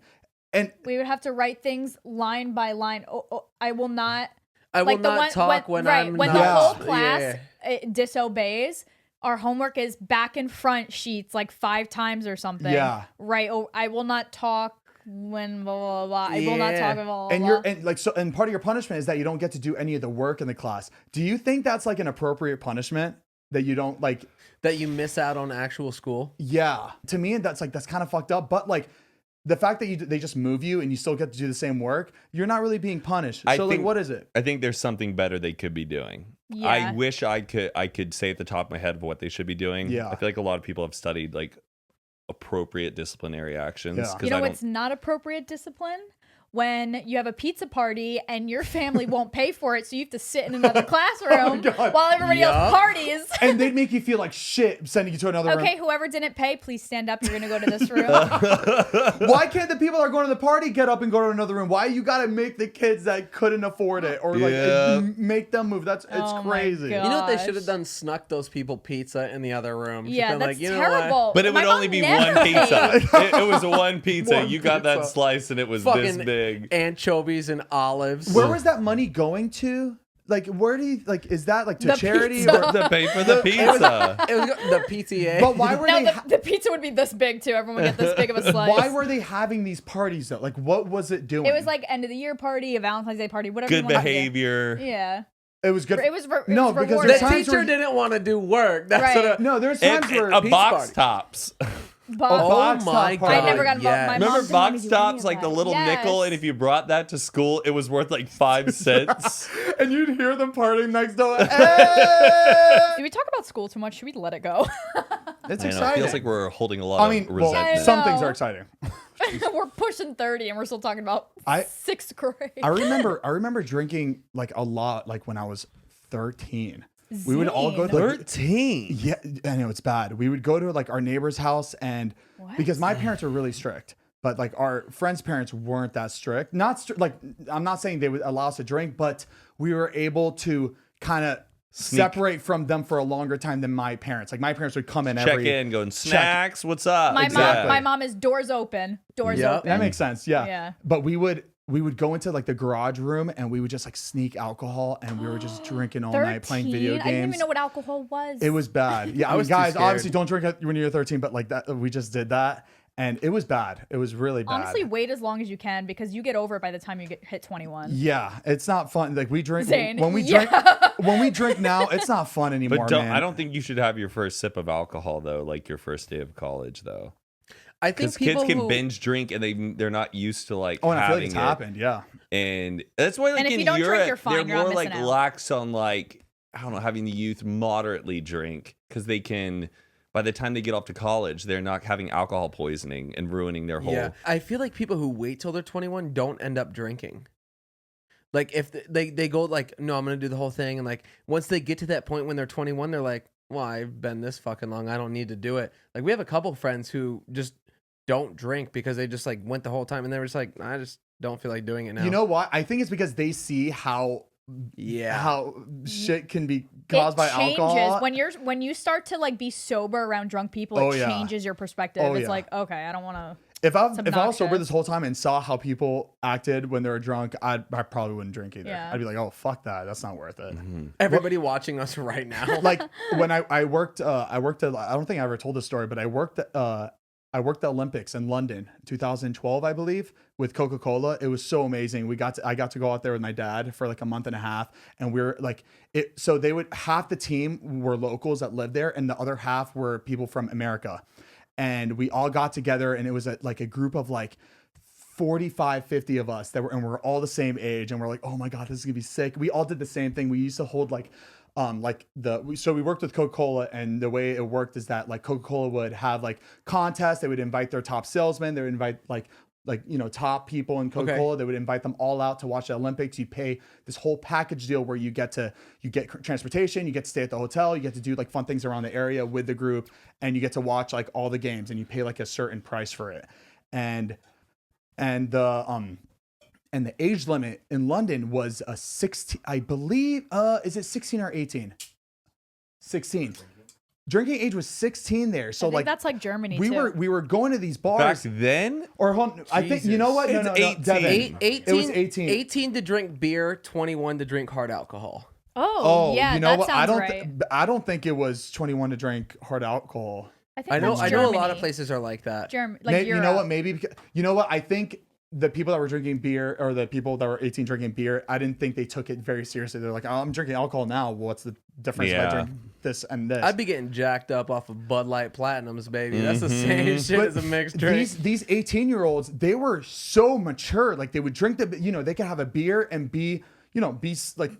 Speaker 2: And
Speaker 4: We would have to write things line by line. Oh, I will not.
Speaker 1: I will
Speaker 4: like the
Speaker 1: not
Speaker 4: one,
Speaker 1: talk when
Speaker 4: right,
Speaker 1: I'm
Speaker 4: when
Speaker 1: not.
Speaker 4: the whole
Speaker 1: Yeah.
Speaker 4: class disobeys. Our homework is back and front sheets like 5 times or something.
Speaker 2: Yeah.
Speaker 4: Right. Oh, I will not talk when blah blah blah. I will not
Speaker 1: Yeah.
Speaker 4: talk blah blah.
Speaker 2: and
Speaker 4: blah.
Speaker 2: you're and like so and part of your punishment is that you don't get to do any of the work in the class. Do you think that's like an appropriate punishment that you don't like?
Speaker 1: That you miss out on actual school.
Speaker 2: Yeah, to me that's kind of fucked up. But like the fact that they just move you and you still get to do the same work, you're not really being punished.
Speaker 3: I
Speaker 2: So like,
Speaker 3: think-
Speaker 2: what is it?
Speaker 3: I think there's something better they could be doing.
Speaker 4: Yeah.
Speaker 3: I wish I could say at the top of my head what they should be doing.
Speaker 2: Yeah.
Speaker 3: I feel like a lot of people have studied like appropriate disciplinary actions.
Speaker 2: Yeah.
Speaker 3: 'cause
Speaker 4: You know
Speaker 3: I don't-
Speaker 4: what's not appropriate discipline? When you have a pizza party and your family won't pay for it, so you have to sit in another classroom
Speaker 2: God.
Speaker 4: while everybody
Speaker 1: Yup.
Speaker 4: else parties.
Speaker 2: And they'd make you feel like shit sending you to another
Speaker 4: Okay,
Speaker 2: room.
Speaker 4: whoever didn't pay, please stand up. You're gonna go to this room.
Speaker 2: Why can't the people that are going to the party get up and go to another room? Why you gotta make the kids that couldn't afford it or like
Speaker 3: Yeah.
Speaker 2: make them move? It's
Speaker 4: Oh my
Speaker 2: crazy.
Speaker 4: God.
Speaker 1: You know what they should
Speaker 4: Gosh.
Speaker 1: have done? Snuck those people pizza in the other room. Just
Speaker 4: Yeah,
Speaker 1: been
Speaker 4: that's
Speaker 1: like, you know what?
Speaker 4: terrible.
Speaker 3: But it
Speaker 4: My
Speaker 3: would
Speaker 4: mom
Speaker 3: only be
Speaker 4: never
Speaker 3: one pizza.
Speaker 4: paid.
Speaker 3: It was one pizza.
Speaker 2: One
Speaker 3: You got that
Speaker 2: pizza.
Speaker 3: slice and it was
Speaker 1: Fucking
Speaker 3: this big.
Speaker 1: anchovies and olives.
Speaker 2: Where was that money going to? Like, where do you like? Is that like to
Speaker 4: The
Speaker 2: charity?
Speaker 4: pizza.
Speaker 2: Or,
Speaker 3: To pay for the pizza.
Speaker 1: It was the PTA.
Speaker 2: but why were
Speaker 4: No,
Speaker 2: they?
Speaker 4: the pizza would be this big too. Everyone would get this big of a slice.
Speaker 2: Why were they having these parties though? Like, what was it doing?
Speaker 4: It was like end of the year party, a Valentine's Day party, whatever. you
Speaker 3: Good
Speaker 4: wanna do.
Speaker 3: behavior.
Speaker 4: Yeah,
Speaker 2: it was good.
Speaker 4: it was.
Speaker 2: No,
Speaker 4: it was
Speaker 2: because
Speaker 4: rewarding.
Speaker 1: the
Speaker 2: there's times
Speaker 1: teacher
Speaker 2: where-
Speaker 1: didn't want to do work. That's
Speaker 4: Right.
Speaker 1: what.
Speaker 2: no, there's
Speaker 3: And,
Speaker 2: times where
Speaker 3: a
Speaker 1: pizza
Speaker 3: box
Speaker 1: party.
Speaker 3: tops.
Speaker 4: But
Speaker 2: Oh, box
Speaker 1: my
Speaker 2: top
Speaker 1: God.
Speaker 2: party.
Speaker 4: I never got involved.
Speaker 1: Yes.
Speaker 4: My mom
Speaker 3: Remember
Speaker 4: didn't let me
Speaker 3: box
Speaker 4: do any
Speaker 3: tops,
Speaker 4: of
Speaker 3: like the
Speaker 4: that.
Speaker 3: little nickel,
Speaker 4: Yes.
Speaker 3: and if you brought that to school, it was worth like 5 cents.
Speaker 2: and you'd hear them partying next door.
Speaker 4: Do
Speaker 2: Hey!
Speaker 4: we talk about school too much? Should we let it go?
Speaker 2: It's
Speaker 3: I know, it
Speaker 2: exciting.
Speaker 3: feels like we're holding a lot
Speaker 2: I mean,
Speaker 3: of
Speaker 2: well,
Speaker 3: resentment.
Speaker 4: I
Speaker 2: some things
Speaker 4: know.
Speaker 2: are exciting.
Speaker 4: We're pushing 30 and we're still talking about
Speaker 2: I-
Speaker 4: 6th grade.
Speaker 2: I remember drinking like a lot, like when I was 13. We would all go to like,
Speaker 3: 13.
Speaker 2: yeah, I know it's bad. We would go to like our neighbor's house and because my parents were really strict, but like our friends' parents weren't that strict. Like I'm not saying they would allow us to drink, but we were able to kind of separate from them for a longer time than my parents. Like my parents would come in
Speaker 3: Check
Speaker 2: every
Speaker 3: in, going, snacks, what's up?
Speaker 4: My mom is doors open. Doors
Speaker 1: Yep.
Speaker 4: open.
Speaker 2: That makes sense. Yeah.
Speaker 4: Yeah.
Speaker 2: But we would go into like the garage room and we would just like sneak alcohol and we were just drinking all night playing video
Speaker 4: 13?
Speaker 2: games.
Speaker 4: I didn't even know what alcohol was.
Speaker 2: It was bad. Yeah, I mean,
Speaker 1: was too
Speaker 2: guys,
Speaker 1: scared.
Speaker 2: obviously don't drink when you're 13, but like that, we just did that, and it was bad. It was really bad.
Speaker 4: Honestly, wait as long as you can because you get over it by the time you hit 21.
Speaker 2: yeah, it's not fun. Like we drink
Speaker 4: Zane,
Speaker 2: when we
Speaker 4: yeah.
Speaker 2: drink when we drink now, it's not fun anymore,
Speaker 3: But
Speaker 2: man.
Speaker 3: I don't think you should have your first sip of alcohol though, like your first day of college though.
Speaker 1: I think
Speaker 3: Because kids
Speaker 1: people
Speaker 3: can
Speaker 1: who,
Speaker 3: binge drink and they're not used to like
Speaker 2: Oh, and I feel
Speaker 3: having
Speaker 2: like it's
Speaker 3: it.
Speaker 2: happened. Yeah.
Speaker 3: And that's why like
Speaker 4: And if
Speaker 3: in
Speaker 4: you don't drink,
Speaker 3: Europe
Speaker 4: you're fine.
Speaker 3: they're
Speaker 4: You're not
Speaker 3: more like
Speaker 4: missing out.
Speaker 3: lax on like I don't know having the youth moderately drink because they can by the time they get off to college, they're not having alcohol poisoning and ruining their whole.
Speaker 1: Yeah, I feel like people who wait till they're 21 don't end up drinking. Like if they go like, no, I'm gonna do the whole thing, and like once they get to that point when they're 21, they're like, well, I've been this fucking long, I don't need to do it. Like we have a couple friends who just don't drink because they just like went the whole time, and they were just like, I just don't feel like doing it now.
Speaker 2: You know what? I think it's because they see how shit can be caused by
Speaker 4: changes.
Speaker 2: alcohol.
Speaker 4: When you start to like be sober around drunk people, it changes your perspective. It's like, okay, I don't want to.
Speaker 2: If I was sober this whole time and saw how people acted when they were drunk, I probably wouldn't drink either.
Speaker 4: Yeah.
Speaker 2: I'd be like, oh fuck that, that's not worth it.
Speaker 1: Everybody watching us right now,
Speaker 2: Like when I worked at, I don't think I ever told this story, but I worked at the Olympics in London, 2012, I believe, with Coca-Cola. It was so amazing. I got to go out there with my dad for like a month and a half, and we were like, so they would, half the team were locals that lived there, and the other half were people from America. And we all got together, and it was like a group of like 45, 50 of us and we're all the same age, and we're like, oh my God, this is gonna be sick. We all did the same thing. We used to hold so we worked with Coca-Cola, and the way it worked is that like Coca-Cola would have like contests. They would invite their top salesmen. They would invite like top people in Coca-Cola.
Speaker 1: Okay.
Speaker 2: They would invite them all out to watch the Olympics. You pay this whole package deal where you get transportation, you get to stay at the hotel, you get to do like fun things around the area with the group, and you get to watch like all the games, and you pay like a certain price for it. And the age limit in London was a 16, I believe. Is it 16 or 18? 16. Drinking age was 16 there. So
Speaker 4: I think
Speaker 2: like
Speaker 4: that's like Germany
Speaker 2: we
Speaker 4: too.
Speaker 2: were going to these
Speaker 3: Back
Speaker 2: bars.
Speaker 3: then,
Speaker 2: I think, you know what? No,
Speaker 3: It's
Speaker 2: no,
Speaker 3: 18.
Speaker 2: Devin.
Speaker 1: 18,
Speaker 2: It was 18.
Speaker 1: 18 to drink beer, 21 to drink hard alcohol.
Speaker 4: Oh, yeah,
Speaker 2: you know
Speaker 4: that
Speaker 2: what?
Speaker 4: sounds right.
Speaker 2: I don't think it was 21 to drink hard alcohol.
Speaker 4: I think
Speaker 1: I know
Speaker 4: that's
Speaker 1: a lot of
Speaker 4: Germany.
Speaker 1: places are like that.
Speaker 4: Like
Speaker 2: You know what? Maybe because, you know what? I think the people that were drinking beer, or the people that were 18 drinking beer, I didn't think they took it very seriously. They're like, oh, I'm drinking alcohol now. Well, what's the difference if I drink this and this?
Speaker 1: I'd be getting jacked up off of Bud Light Platinums, baby. That's the same shit
Speaker 2: But
Speaker 1: as a mixed drink.
Speaker 2: These 18-year-olds, they were so mature. Like they would drink they could have a beer and be like,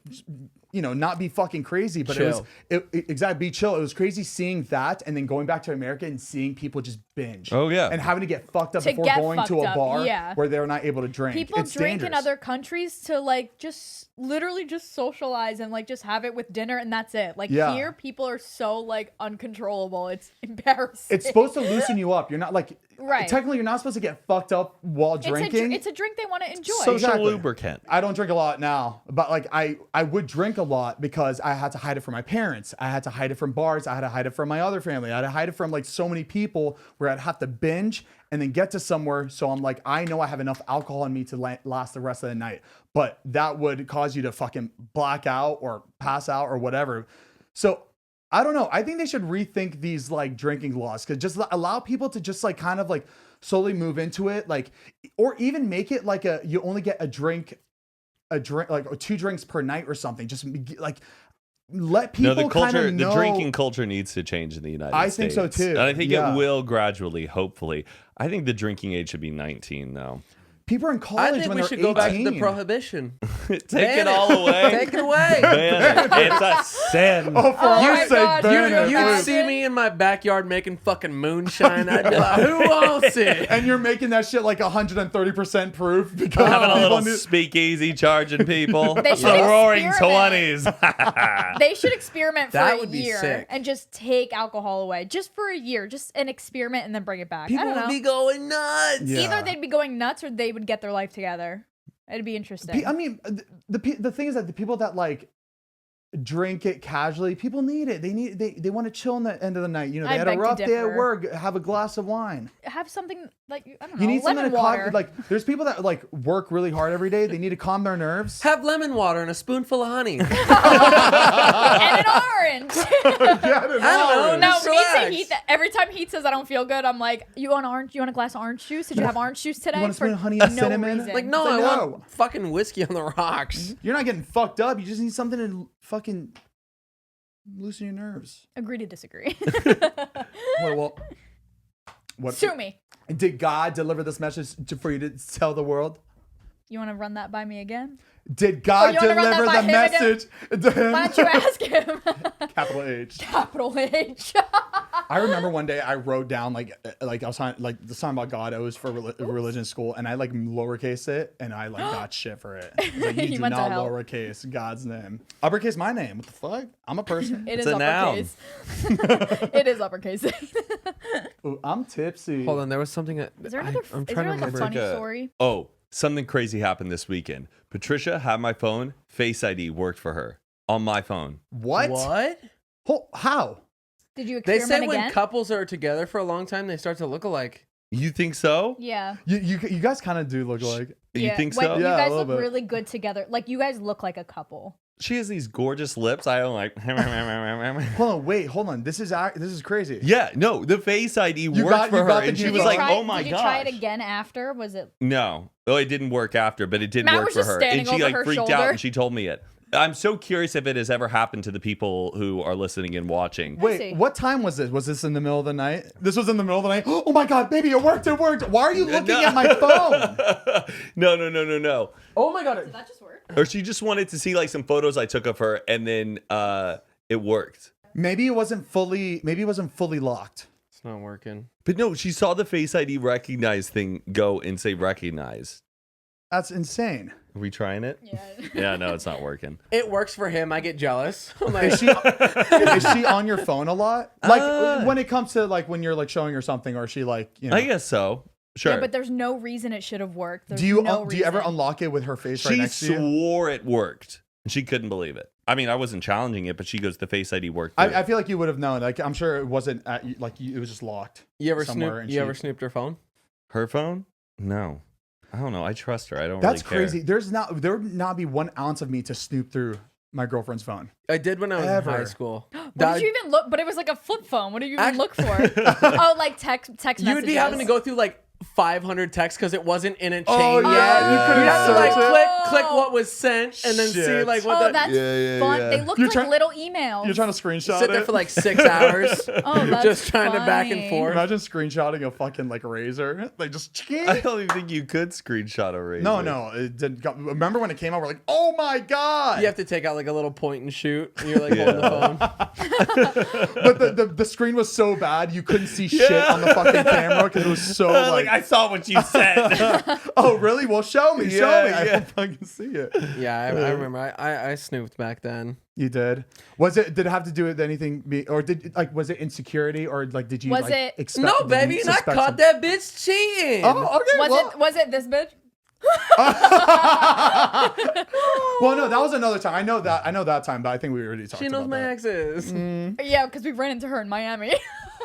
Speaker 2: not be fucking crazy, but
Speaker 1: Chill.
Speaker 2: Exactly, be chill. It was crazy seeing that, and then going back to America and seeing people just binge.
Speaker 3: Oh, yeah.
Speaker 2: And having to get fucked up
Speaker 4: To
Speaker 2: before
Speaker 4: get
Speaker 2: going to a
Speaker 4: fucked up,
Speaker 2: bar
Speaker 4: yeah.
Speaker 2: where they're not able to drink.
Speaker 4: People
Speaker 2: It's
Speaker 4: drink in
Speaker 2: dangerous.
Speaker 4: other countries to like just literally just socialize and like just have it with dinner, and that's it. Like here, people are so like uncontrollable. It's embarrassing.
Speaker 2: It's supposed to loosen you up. You're not like
Speaker 4: Right.
Speaker 2: Technically, you're not supposed to get fucked up while drinking.
Speaker 4: It's a drink they want to enjoy.
Speaker 3: social
Speaker 2: Exactly.
Speaker 3: lubricant.
Speaker 2: I don't drink a lot now, but like I would drink a lot because I had to hide it from my parents. I had to hide it from bars. I had to hide it from my other family. I had to hide it from like so many people where I'd have to binge and then get to somewhere. So I'm like, I know I have enough alcohol in me to last the rest of the night, but that would cause you to fucking black out or pass out or whatever. So I don't know. I think they should rethink these like drinking laws, because just allow people to just like kind of like slowly move into it, like, or even make it like you only get a drink like, or 2 drinks per night or something. Just like let people
Speaker 3: The
Speaker 2: kind of know.
Speaker 3: the drinking culture needs to change in the United States.
Speaker 2: I think so too.
Speaker 3: And I think
Speaker 2: Yeah.
Speaker 3: it will gradually, hopefully. I think the drinking age should be 19 though.
Speaker 2: People are in
Speaker 1: I
Speaker 2: college
Speaker 1: think
Speaker 2: when
Speaker 1: we
Speaker 2: they're
Speaker 1: should
Speaker 2: 18.
Speaker 1: go back to the prohibition.
Speaker 3: Take
Speaker 1: Ban
Speaker 3: it all away.
Speaker 1: Take it away.
Speaker 3: Ban it. It's a sin.
Speaker 2: Oh, for
Speaker 4: Oh
Speaker 2: your
Speaker 4: my
Speaker 2: sake,
Speaker 4: God,
Speaker 2: ban it.
Speaker 1: You'd
Speaker 4: Imagine.
Speaker 1: see me in my backyard making fucking moonshine. I'd be like, who wants it?
Speaker 2: And you're making that shit like 130% proof because
Speaker 3: Having a
Speaker 2: people
Speaker 3: little
Speaker 2: knew-
Speaker 3: speakeasy charging people.
Speaker 4: They should
Speaker 3: the roaring
Speaker 4: experiment.
Speaker 3: 20s.
Speaker 4: They should experiment for
Speaker 1: That
Speaker 4: a
Speaker 1: would be
Speaker 4: year
Speaker 1: sick.
Speaker 4: and just take alcohol away just for a year, just an experiment, and then bring it back.
Speaker 1: People
Speaker 4: I don't
Speaker 1: would
Speaker 4: know.
Speaker 1: be going nuts.
Speaker 2: Yeah.
Speaker 4: Either they'd be going nuts or they would get their life together. It'd be interesting.
Speaker 2: I mean, the thing is that the people that like drink it casually, people need it. They want to chill in the end of the night. You know, they
Speaker 4: I
Speaker 2: had a
Speaker 4: beg to
Speaker 2: rough day at
Speaker 4: differ.
Speaker 2: work. Have a glass of wine.
Speaker 4: Have something like, I don't know,
Speaker 2: You need something
Speaker 4: lemon
Speaker 2: to
Speaker 4: water.
Speaker 2: calm. Like, there's people that like work really hard every day. They need to calm their nerves.
Speaker 1: Have lemon water and a spoonful of honey.
Speaker 4: and an orange.
Speaker 2: I don't
Speaker 1: know.
Speaker 4: No,
Speaker 1: Just
Speaker 4: me to
Speaker 1: relax.
Speaker 4: Heath. Every time Heath says I don't feel good, I'm like, you want orange? You want a glass of orange juice? Did you have orange juice today?
Speaker 2: want a spoon of honey
Speaker 4: For
Speaker 2: and
Speaker 4: no
Speaker 2: cinnamon?
Speaker 4: reason.
Speaker 1: Like, no,
Speaker 2: It's
Speaker 1: I
Speaker 2: like,
Speaker 1: want
Speaker 2: no.
Speaker 1: fucking whiskey on the rocks.
Speaker 2: You're not getting fucked up. You just need something to fucking loosen your nerves.
Speaker 4: Agree to disagree.
Speaker 2: What?
Speaker 4: Sue me.
Speaker 2: Did God deliver this message for you to tell the world?
Speaker 4: You want to run that by me again?
Speaker 2: Did God
Speaker 4: you wanna run that
Speaker 2: deliver
Speaker 4: by
Speaker 2: the
Speaker 4: him again?
Speaker 2: message to him?
Speaker 4: Why don't you ask him?
Speaker 2: Capital H.
Speaker 4: Capital H.
Speaker 2: I remember one day I wrote down like I was talking like the song about God. It was for religion school, and I like lowercase it, and I like got shit for it. Like, you do
Speaker 4: went to
Speaker 2: not
Speaker 4: hell.
Speaker 2: lowercase God's name. Uppercase my name. What the fuck? I'm a person.
Speaker 4: It is
Speaker 3: a noun.
Speaker 4: uppercase. It is uppercase.
Speaker 2: Ooh, I'm tipsy.
Speaker 1: Hold on, there was something.
Speaker 4: Is there another?
Speaker 1: I'm
Speaker 4: Is
Speaker 1: trying
Speaker 4: there
Speaker 1: to
Speaker 4: like a
Speaker 1: remember.
Speaker 4: funny
Speaker 3: Like a-
Speaker 4: story?
Speaker 3: Oh, something crazy happened this weekend. Patricia had my phone. Face ID worked for her on my phone.
Speaker 2: What?
Speaker 1: What?
Speaker 2: How?
Speaker 4: Did you
Speaker 1: They
Speaker 4: experiment
Speaker 1: say when
Speaker 4: again?
Speaker 1: couples are together for a long time, they start to look alike.
Speaker 3: You think so?
Speaker 4: Yeah.
Speaker 2: You guys kind of do look like.
Speaker 3: You think
Speaker 4: Wait,
Speaker 3: so?
Speaker 4: you
Speaker 2: Yeah, a
Speaker 4: guys
Speaker 2: little
Speaker 4: look
Speaker 2: bit.
Speaker 4: really good together. Like you guys look like a couple.
Speaker 3: She has these gorgeous lips. I don't like.
Speaker 2: Hold on. This is crazy.
Speaker 3: Yeah, no, the Face ID worked
Speaker 2: got-
Speaker 3: for
Speaker 2: you
Speaker 3: her,
Speaker 2: got the
Speaker 3: and she
Speaker 2: Did
Speaker 3: was
Speaker 2: you
Speaker 3: like,
Speaker 2: try-
Speaker 3: "Oh my
Speaker 4: Did you try it
Speaker 3: gosh."
Speaker 4: again after? Was it?
Speaker 3: No, oh, it didn't work after, but it did
Speaker 4: Matt
Speaker 3: work
Speaker 4: was
Speaker 3: for
Speaker 4: just
Speaker 3: her,
Speaker 4: standing
Speaker 3: and she
Speaker 4: over
Speaker 3: like
Speaker 4: her
Speaker 3: freaked out,
Speaker 4: shoulder.
Speaker 3: and she told me it. I'm so curious if it has ever happened to the people who are listening and watching.
Speaker 4: see.
Speaker 2: Wait, what time was this? Was this in the middle of the night? This was in the middle of the night. Oh my god, baby, it worked! It worked! Why are you looking at my phone?
Speaker 3: No.
Speaker 1: Oh my god!
Speaker 4: That just worked.
Speaker 3: Or she just wanted to see like some photos I took of her, and then it worked.
Speaker 2: Maybe it wasn't fully locked.
Speaker 1: It's not working.
Speaker 3: But no, she saw the Face ID recognize thing go and say recognize.
Speaker 2: That's insane.
Speaker 3: Are we trying it?
Speaker 4: Yeah.
Speaker 3: Yeah, no, it's not working.
Speaker 1: It works for him. I get jealous. I'm like,
Speaker 2: Is she on your phone a lot? Like when it comes to like when you're like showing her something, or is she like, you know?
Speaker 3: I guess so. Sure.
Speaker 4: Yeah, but there's no reason it should have worked. There's
Speaker 2: do you
Speaker 4: no
Speaker 2: do you ever
Speaker 4: reason.
Speaker 2: unlock it with her face right
Speaker 3: She
Speaker 2: next to you?
Speaker 3: swore it worked. And she couldn't believe it. I mean, I wasn't challenging it, but she goes, the Face ID worked.
Speaker 2: I feel like you would have known. Like I'm sure it wasn't it was just locked.
Speaker 1: you ever
Speaker 2: somewhere,
Speaker 1: snoop?
Speaker 2: and
Speaker 1: You
Speaker 2: she-
Speaker 1: ever snooped her phone?
Speaker 3: Her phone? No. I don't know. I trust her. I don't
Speaker 2: That's
Speaker 3: really care.
Speaker 2: crazy. There would not be 1 ounce of me to snoop through my girlfriend's phone.
Speaker 1: I did when I was
Speaker 2: Ever.
Speaker 1: in high school.
Speaker 4: What did you even look? But it was like a flip phone. What did you even
Speaker 1: Act-
Speaker 4: look for? Oh, like text messages.
Speaker 1: You would be having to go through like 500 texts because it wasn't in a chain
Speaker 2: Oh,
Speaker 1: yet.
Speaker 2: yeah, you couldn't
Speaker 1: You'd have to like
Speaker 2: search it.
Speaker 1: click what was sent and then see
Speaker 2: Shit.
Speaker 1: like what
Speaker 4: Oh,
Speaker 1: the.
Speaker 4: that's
Speaker 3: Yeah,
Speaker 4: fun.
Speaker 3: yeah.
Speaker 4: They looked
Speaker 2: You're
Speaker 4: like
Speaker 2: trying-
Speaker 4: little emails.
Speaker 2: You're trying to screenshot
Speaker 1: Sit there
Speaker 2: it?
Speaker 1: for like 6 hours,
Speaker 4: Oh, that's
Speaker 1: just trying to back and
Speaker 4: funny.
Speaker 1: forth.
Speaker 2: Imagine screenshotting a fucking like razor. Like just.
Speaker 3: I don't even think you could screenshot a razor.
Speaker 2: No, it didn't. Remember when it came out? We're like, oh my god!
Speaker 1: You have to take out like a little point and shoot. And you're like holding the phone.
Speaker 2: But the screen was so bad you couldn't see shit on the fucking camera because it was so like.
Speaker 3: I saw what you said.
Speaker 2: Oh really? Well, show me.
Speaker 3: Yeah,
Speaker 2: I
Speaker 3: yeah.
Speaker 2: don't fucking see it.
Speaker 1: Yeah, I remember. I snooped back then.
Speaker 2: You did. Did it have to do with anything? Was it insecurity or like did you
Speaker 4: Was
Speaker 2: like,
Speaker 4: it-
Speaker 2: expect?
Speaker 1: No,
Speaker 2: did
Speaker 1: baby,
Speaker 2: you
Speaker 1: and I
Speaker 2: suspect
Speaker 1: caught
Speaker 2: something?
Speaker 1: that bitch cheating.
Speaker 2: Oh, okay.
Speaker 4: Was it this bitch?
Speaker 2: Well, no, that was another time. I know that time, but I think we already talked
Speaker 1: She knows
Speaker 2: about
Speaker 1: my
Speaker 2: that.
Speaker 1: exes.
Speaker 4: Yeah, because we ran into her in Miami.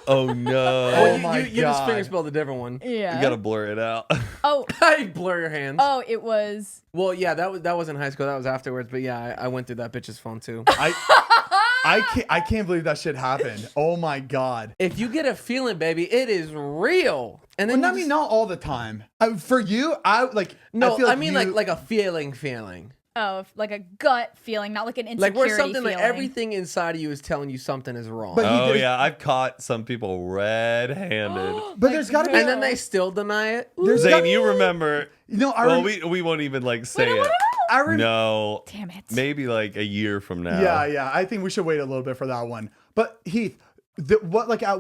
Speaker 3: Oh no.
Speaker 2: Oh
Speaker 1: you,
Speaker 2: my
Speaker 1: you just
Speaker 2: God.
Speaker 1: finger spelled a different one.
Speaker 4: Yeah.
Speaker 3: You gotta blur it out.
Speaker 4: Oh,
Speaker 1: I blur your hands.
Speaker 4: it was.
Speaker 1: Well, yeah, that was in high school. That was afterwards. But yeah, I went through that bitch's phone too.
Speaker 2: I can't believe that shit happened. Oh my god.
Speaker 1: If you get a feeling, baby, it is real. And then
Speaker 2: Well,
Speaker 1: you
Speaker 2: I mean,
Speaker 1: just-
Speaker 2: not all the time. For you, I like.
Speaker 1: no,
Speaker 2: I, feel like
Speaker 1: I mean
Speaker 2: you,
Speaker 1: like a feeling.
Speaker 4: Oh, like a gut feeling, not like an
Speaker 1: Like
Speaker 4: insecurity
Speaker 1: where something
Speaker 4: feeling.
Speaker 1: like everything inside of you is telling you something is wrong.
Speaker 2: But
Speaker 3: Oh
Speaker 2: there's-
Speaker 3: yeah, I've caught some people red-handed.
Speaker 2: But there's got to be.
Speaker 1: and then they still deny it.
Speaker 2: There's
Speaker 3: Zane,
Speaker 2: gotta-
Speaker 3: you remember?
Speaker 2: No,
Speaker 3: Well, we won't even like say it.
Speaker 2: I remember.
Speaker 3: No,
Speaker 4: Damn it.
Speaker 3: maybe like a year from now.
Speaker 2: Yeah. I think we should wait a little bit for that one. But Heath, at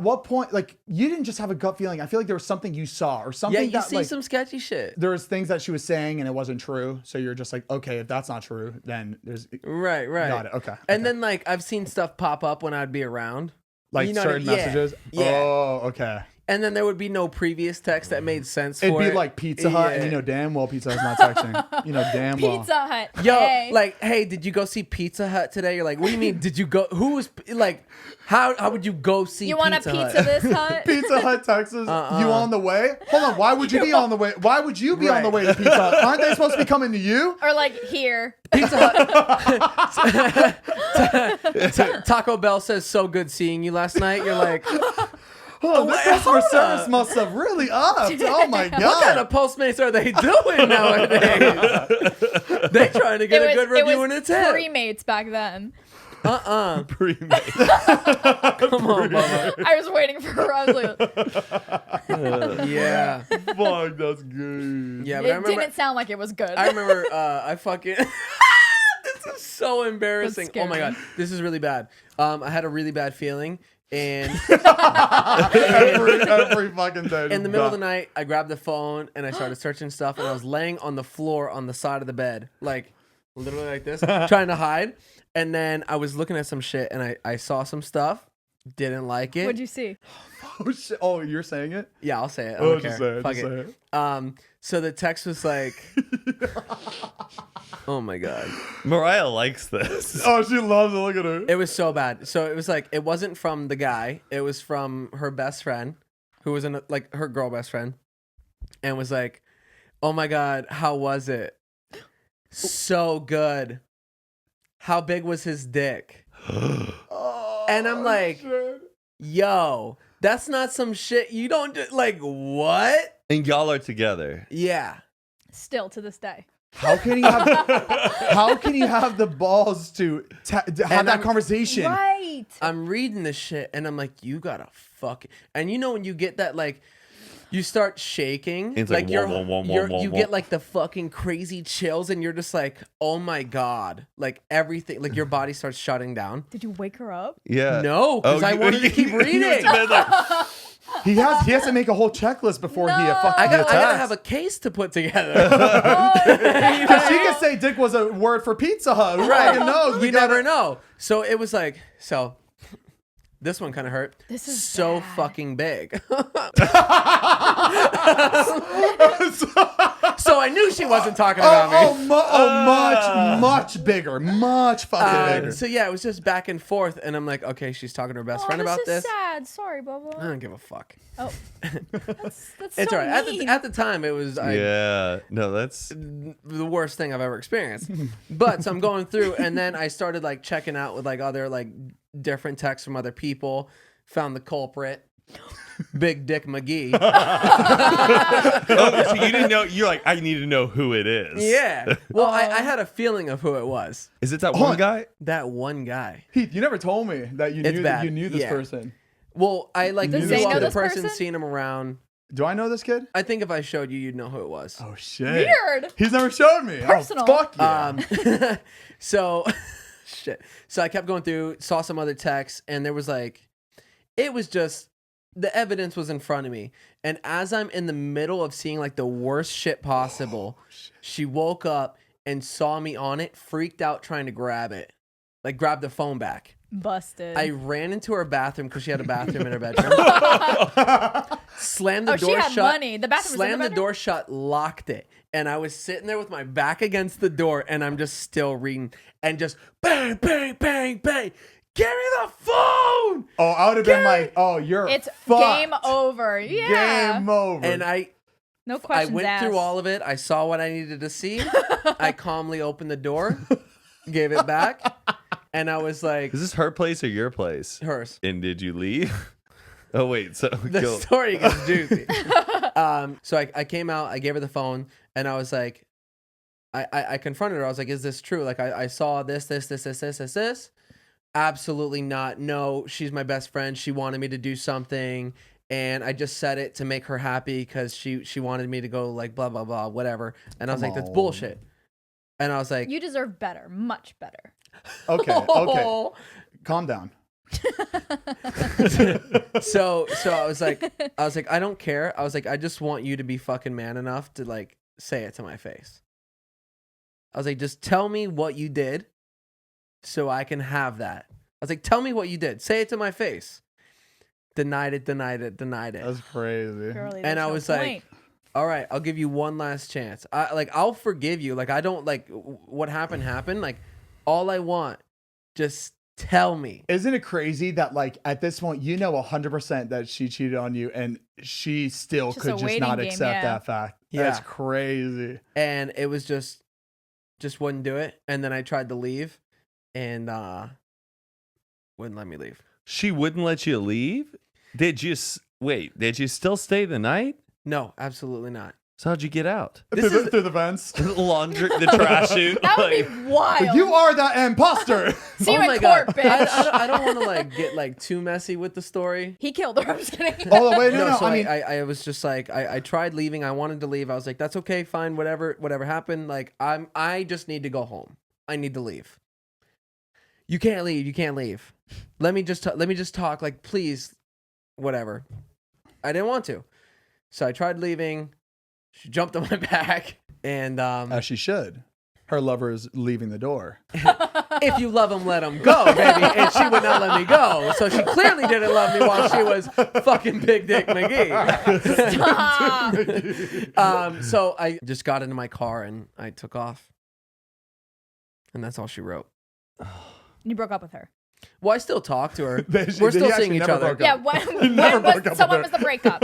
Speaker 2: what point, like, you didn't just have a gut feeling. I feel like there was something you saw or something
Speaker 1: Yeah, you
Speaker 2: that,
Speaker 1: see
Speaker 2: like,
Speaker 1: some sketchy shit.
Speaker 2: there was things that she was saying and it wasn't true. So you're just like, okay, if that's not true, then there's
Speaker 1: Right.
Speaker 2: got it. Okay.
Speaker 1: And then like I've seen stuff pop up when I'd be around.
Speaker 2: like
Speaker 1: you know what I
Speaker 2: certain
Speaker 1: mean? Yeah.
Speaker 2: messages.
Speaker 1: Yeah.
Speaker 2: Oh, okay.
Speaker 1: And then there would be no previous text that made sense
Speaker 2: It'd
Speaker 1: for
Speaker 2: be
Speaker 1: it.
Speaker 2: like Pizza Hut, and you know damn well Pizza Hut's not texting. You know damn well.
Speaker 4: Pizza Hut.
Speaker 1: Yo,
Speaker 4: Hey.
Speaker 1: like, hey, did you go see Pizza Hut today? You're like, what do you mean? Did you go? Who was like? How would you go see?
Speaker 4: You want a
Speaker 1: Pizza
Speaker 4: pizza
Speaker 1: Hut?
Speaker 4: this hut?
Speaker 2: Pizza Hut, Texas. You on the way? Hold on. Why would you be on the way? Why would you be on the way to Pizza Hut? Aren't they supposed to be coming to you?
Speaker 4: Or like here.
Speaker 1: Pizza Hut. Taco Bell says, "So good seeing you last night." You're like,
Speaker 2: Oh, the
Speaker 1: wait,
Speaker 2: customer
Speaker 1: hold
Speaker 2: service
Speaker 1: up.
Speaker 2: must have really upped. Oh my god.
Speaker 1: what kind of Postmates are they doing nowadays? They trying to get a good review and a tip.
Speaker 4: Pre-mates back then.
Speaker 3: Pre-made.
Speaker 1: Come on, Bubba.
Speaker 4: I was waiting for her. I was like,
Speaker 1: Yeah,
Speaker 3: Fuck, that's good.
Speaker 1: yeah. But I
Speaker 4: it
Speaker 1: remember.
Speaker 4: didn't sound like it was good.
Speaker 1: I remember. I fucking. This is so embarrassing.
Speaker 4: That's
Speaker 1: Oh my god,
Speaker 4: scary.
Speaker 1: this is really bad. I had a really bad feeling. And
Speaker 2: every fucking day.
Speaker 1: in the middle of the night, I grabbed the phone and I started searching stuff, and I was laying on the floor on the side of the bed, like literally like this, trying to hide. And then I was looking at some shit, and I saw some stuff, didn't like it.
Speaker 4: What'd you see?
Speaker 2: Oh shit! Oh, you're saying it?
Speaker 1: Yeah, I'll say it. I don't care.
Speaker 2: Just say it.
Speaker 1: Fuck
Speaker 2: Just
Speaker 1: it.
Speaker 2: say it.
Speaker 1: So the text was like, oh my God.
Speaker 3: Mariah likes this.
Speaker 2: Oh, she loves it. Look at her.
Speaker 1: It was so bad. So it was like, it wasn't from the guy. It was from her best friend, who was like her girl best friend, and was like, oh my God, how was it? So good. How big was his dick? And I'm like, yo, that's not some shit you don't do. Like, what?
Speaker 3: And y'all are together.
Speaker 1: Yeah.
Speaker 4: Still to this day.
Speaker 2: How can he have the balls to have that conversation?
Speaker 4: Right.
Speaker 1: I'm reading this shit and I'm like, you gotta fuck it. And you know when you get that, like, you start shaking,
Speaker 3: It's
Speaker 1: like
Speaker 3: like,
Speaker 1: you're,
Speaker 3: whoa, whoa, whoa,
Speaker 1: you're
Speaker 3: whoa,
Speaker 1: you
Speaker 3: whoa.
Speaker 1: get like the fucking crazy chills, and you're just like, oh my God, like everything, like your body starts shutting down.
Speaker 4: Did you wake her up?
Speaker 3: Yeah.
Speaker 1: No, because I wanted to keep
Speaker 3: you went
Speaker 1: reading.
Speaker 3: to bed like,
Speaker 2: He has to make a whole checklist before he fucking
Speaker 1: I gotta
Speaker 2: attacks.
Speaker 1: have a case to put together.
Speaker 2: Because she could say dick was a word for Pizza Hut. Who fucking knows?
Speaker 1: You never know. So it was like, so this one kind of hurt.
Speaker 4: This is
Speaker 1: so
Speaker 4: bad.
Speaker 1: fucking big. So I knew she wasn't talking about me.
Speaker 2: Much bigger. Much fucking bigger.
Speaker 1: So yeah, it was just back and forth, and I'm like, okay, she's talking to her best friend about
Speaker 4: this.
Speaker 1: this.
Speaker 4: Is sad. Sorry,
Speaker 1: I
Speaker 4: Bubba.
Speaker 1: don't give a fuck.
Speaker 4: Oh, that's
Speaker 1: It's
Speaker 4: so
Speaker 1: all right.
Speaker 4: mean.
Speaker 1: At the time, it was
Speaker 3: yeah. No, that's
Speaker 1: the worst thing I've ever experienced. But so I'm going through, and then I started like checking out with like other like different texts from other people. Found the culprit, Big Dick McGee.
Speaker 3: oh, so you didn't know. You're like, I need to know who it is.
Speaker 1: Yeah. Well, I had a feeling of who it was.
Speaker 3: Is it that one guy?
Speaker 1: That one guy.
Speaker 2: Heath, you never told me that you
Speaker 1: It's
Speaker 2: knew
Speaker 1: bad.
Speaker 2: that you knew this
Speaker 1: Yeah.
Speaker 2: person.
Speaker 1: Well, I like
Speaker 4: Does
Speaker 1: knew
Speaker 4: Zane know
Speaker 1: the
Speaker 4: this
Speaker 1: person,
Speaker 4: person?
Speaker 1: seen him around.
Speaker 2: Do I know this kid?
Speaker 1: I think if I showed you, you'd know who it was.
Speaker 2: Oh shit.
Speaker 4: Weird.
Speaker 2: He's never showed me.
Speaker 4: Personal.
Speaker 2: Oh, fuck yeah.
Speaker 1: So, shit. So I kept going through, saw some other texts, and there was like, it was just, the evidence was in front of me. And as I'm in the middle of seeing like the worst shit possible, she woke up and saw me on it, freaked out trying to grab it. Like grab the phone back.
Speaker 4: Busted.
Speaker 1: I ran into her bathroom because she had a bathroom in her bedroom. Slammed the door
Speaker 4: she had
Speaker 1: shut.
Speaker 4: money. The bathroom was in
Speaker 1: Slammed
Speaker 4: the
Speaker 1: the
Speaker 4: bedroom?
Speaker 1: door shut, locked it. And I was sitting there with my back against the door, and I'm just still reading. And just bang, bang, bang, bang. Give me the phone!
Speaker 2: Oh, I would have been like, oh, you're
Speaker 4: It's
Speaker 2: fucked.
Speaker 4: game over. Yeah.
Speaker 2: Game over.
Speaker 1: And
Speaker 4: No
Speaker 1: I
Speaker 4: questions
Speaker 1: went
Speaker 4: asked.
Speaker 1: through all of it. I saw what I needed to see. I calmly opened the door, gave it back, and I was like,
Speaker 3: Is this her place or your place?
Speaker 1: hers.
Speaker 3: And did you leave? Oh wait, so
Speaker 1: The
Speaker 3: go.
Speaker 1: story gets juicy. So I came out, I gave her the phone, and I was like, I confronted her. I was like, is this true? Like, I saw this. Absolutely not. No, she's my best friend. She wanted me to do something, and I just said it to make her happy because she wanted me to go like blah, blah, blah, whatever. And I was like, that's bullshit. And I was like,
Speaker 4: You deserve better. Much better.
Speaker 2: Okay. Calm down.
Speaker 1: so I was like, I don't care. I was like, I just want you to be fucking man enough to like say it to my face. I was like, just tell me what you did so I can have that. I was like, tell me what you did. Say it to my face. Denied it.
Speaker 2: That's crazy.
Speaker 4: Girlie,
Speaker 1: And
Speaker 4: there's
Speaker 1: I
Speaker 4: no
Speaker 1: was
Speaker 4: point.
Speaker 1: like, all right, I'll give you one last chance. I'll forgive you. Like, I don't like what happened. Like, all I want, just tell me.
Speaker 2: Isn't it crazy that like at this point you know 100% that she cheated on you and she still
Speaker 4: Just
Speaker 2: could
Speaker 4: a
Speaker 2: just
Speaker 4: waiting
Speaker 2: not
Speaker 4: game,
Speaker 2: accept
Speaker 4: yeah.
Speaker 2: that fact?
Speaker 1: Yeah.
Speaker 2: That's crazy.
Speaker 1: And it was just wouldn't do it. And then I tried to leave, and wouldn't let me leave.
Speaker 3: She wouldn't let you leave? Did you still stay the night?
Speaker 1: No, absolutely not.
Speaker 3: So how'd you get out?
Speaker 2: Through the vents.
Speaker 3: The laundry, the trash chute.
Speaker 4: That would
Speaker 3: like-
Speaker 4: be wild.
Speaker 2: You are that imposter.
Speaker 4: See you
Speaker 1: Oh my
Speaker 4: in
Speaker 1: God.
Speaker 4: court, bitch.
Speaker 1: I don't want to like get like too messy with the story.
Speaker 4: He killed her. I'm just kidding.
Speaker 2: Oh wait, no.
Speaker 1: So
Speaker 2: I mean,
Speaker 1: I was just like, I tried leaving. I wanted to leave. I was like, that's okay, fine, whatever happened. Like, I just need to go home. I need to leave. You can't leave. You can't leave. Let me just talk. Like, please, whatever. I didn't want to. So I tried leaving. She jumped on my back. And
Speaker 2: as she should. Her lover is leaving the door.
Speaker 1: If you love him, let him go, baby. And she would not let me go. So she clearly didn't love me while she was fucking Big Dick McGee.
Speaker 4: Stop.
Speaker 1: So I just got into my car and I took off. And that's all she wrote.
Speaker 4: You broke up with her.
Speaker 1: Well, I still talk to her.
Speaker 2: They
Speaker 1: We're still
Speaker 2: actually
Speaker 1: seeing each
Speaker 2: never
Speaker 1: other.
Speaker 2: broke
Speaker 4: Yeah,
Speaker 2: up.
Speaker 4: when
Speaker 2: Never broke up
Speaker 4: was someone
Speaker 2: with
Speaker 4: was the breakup?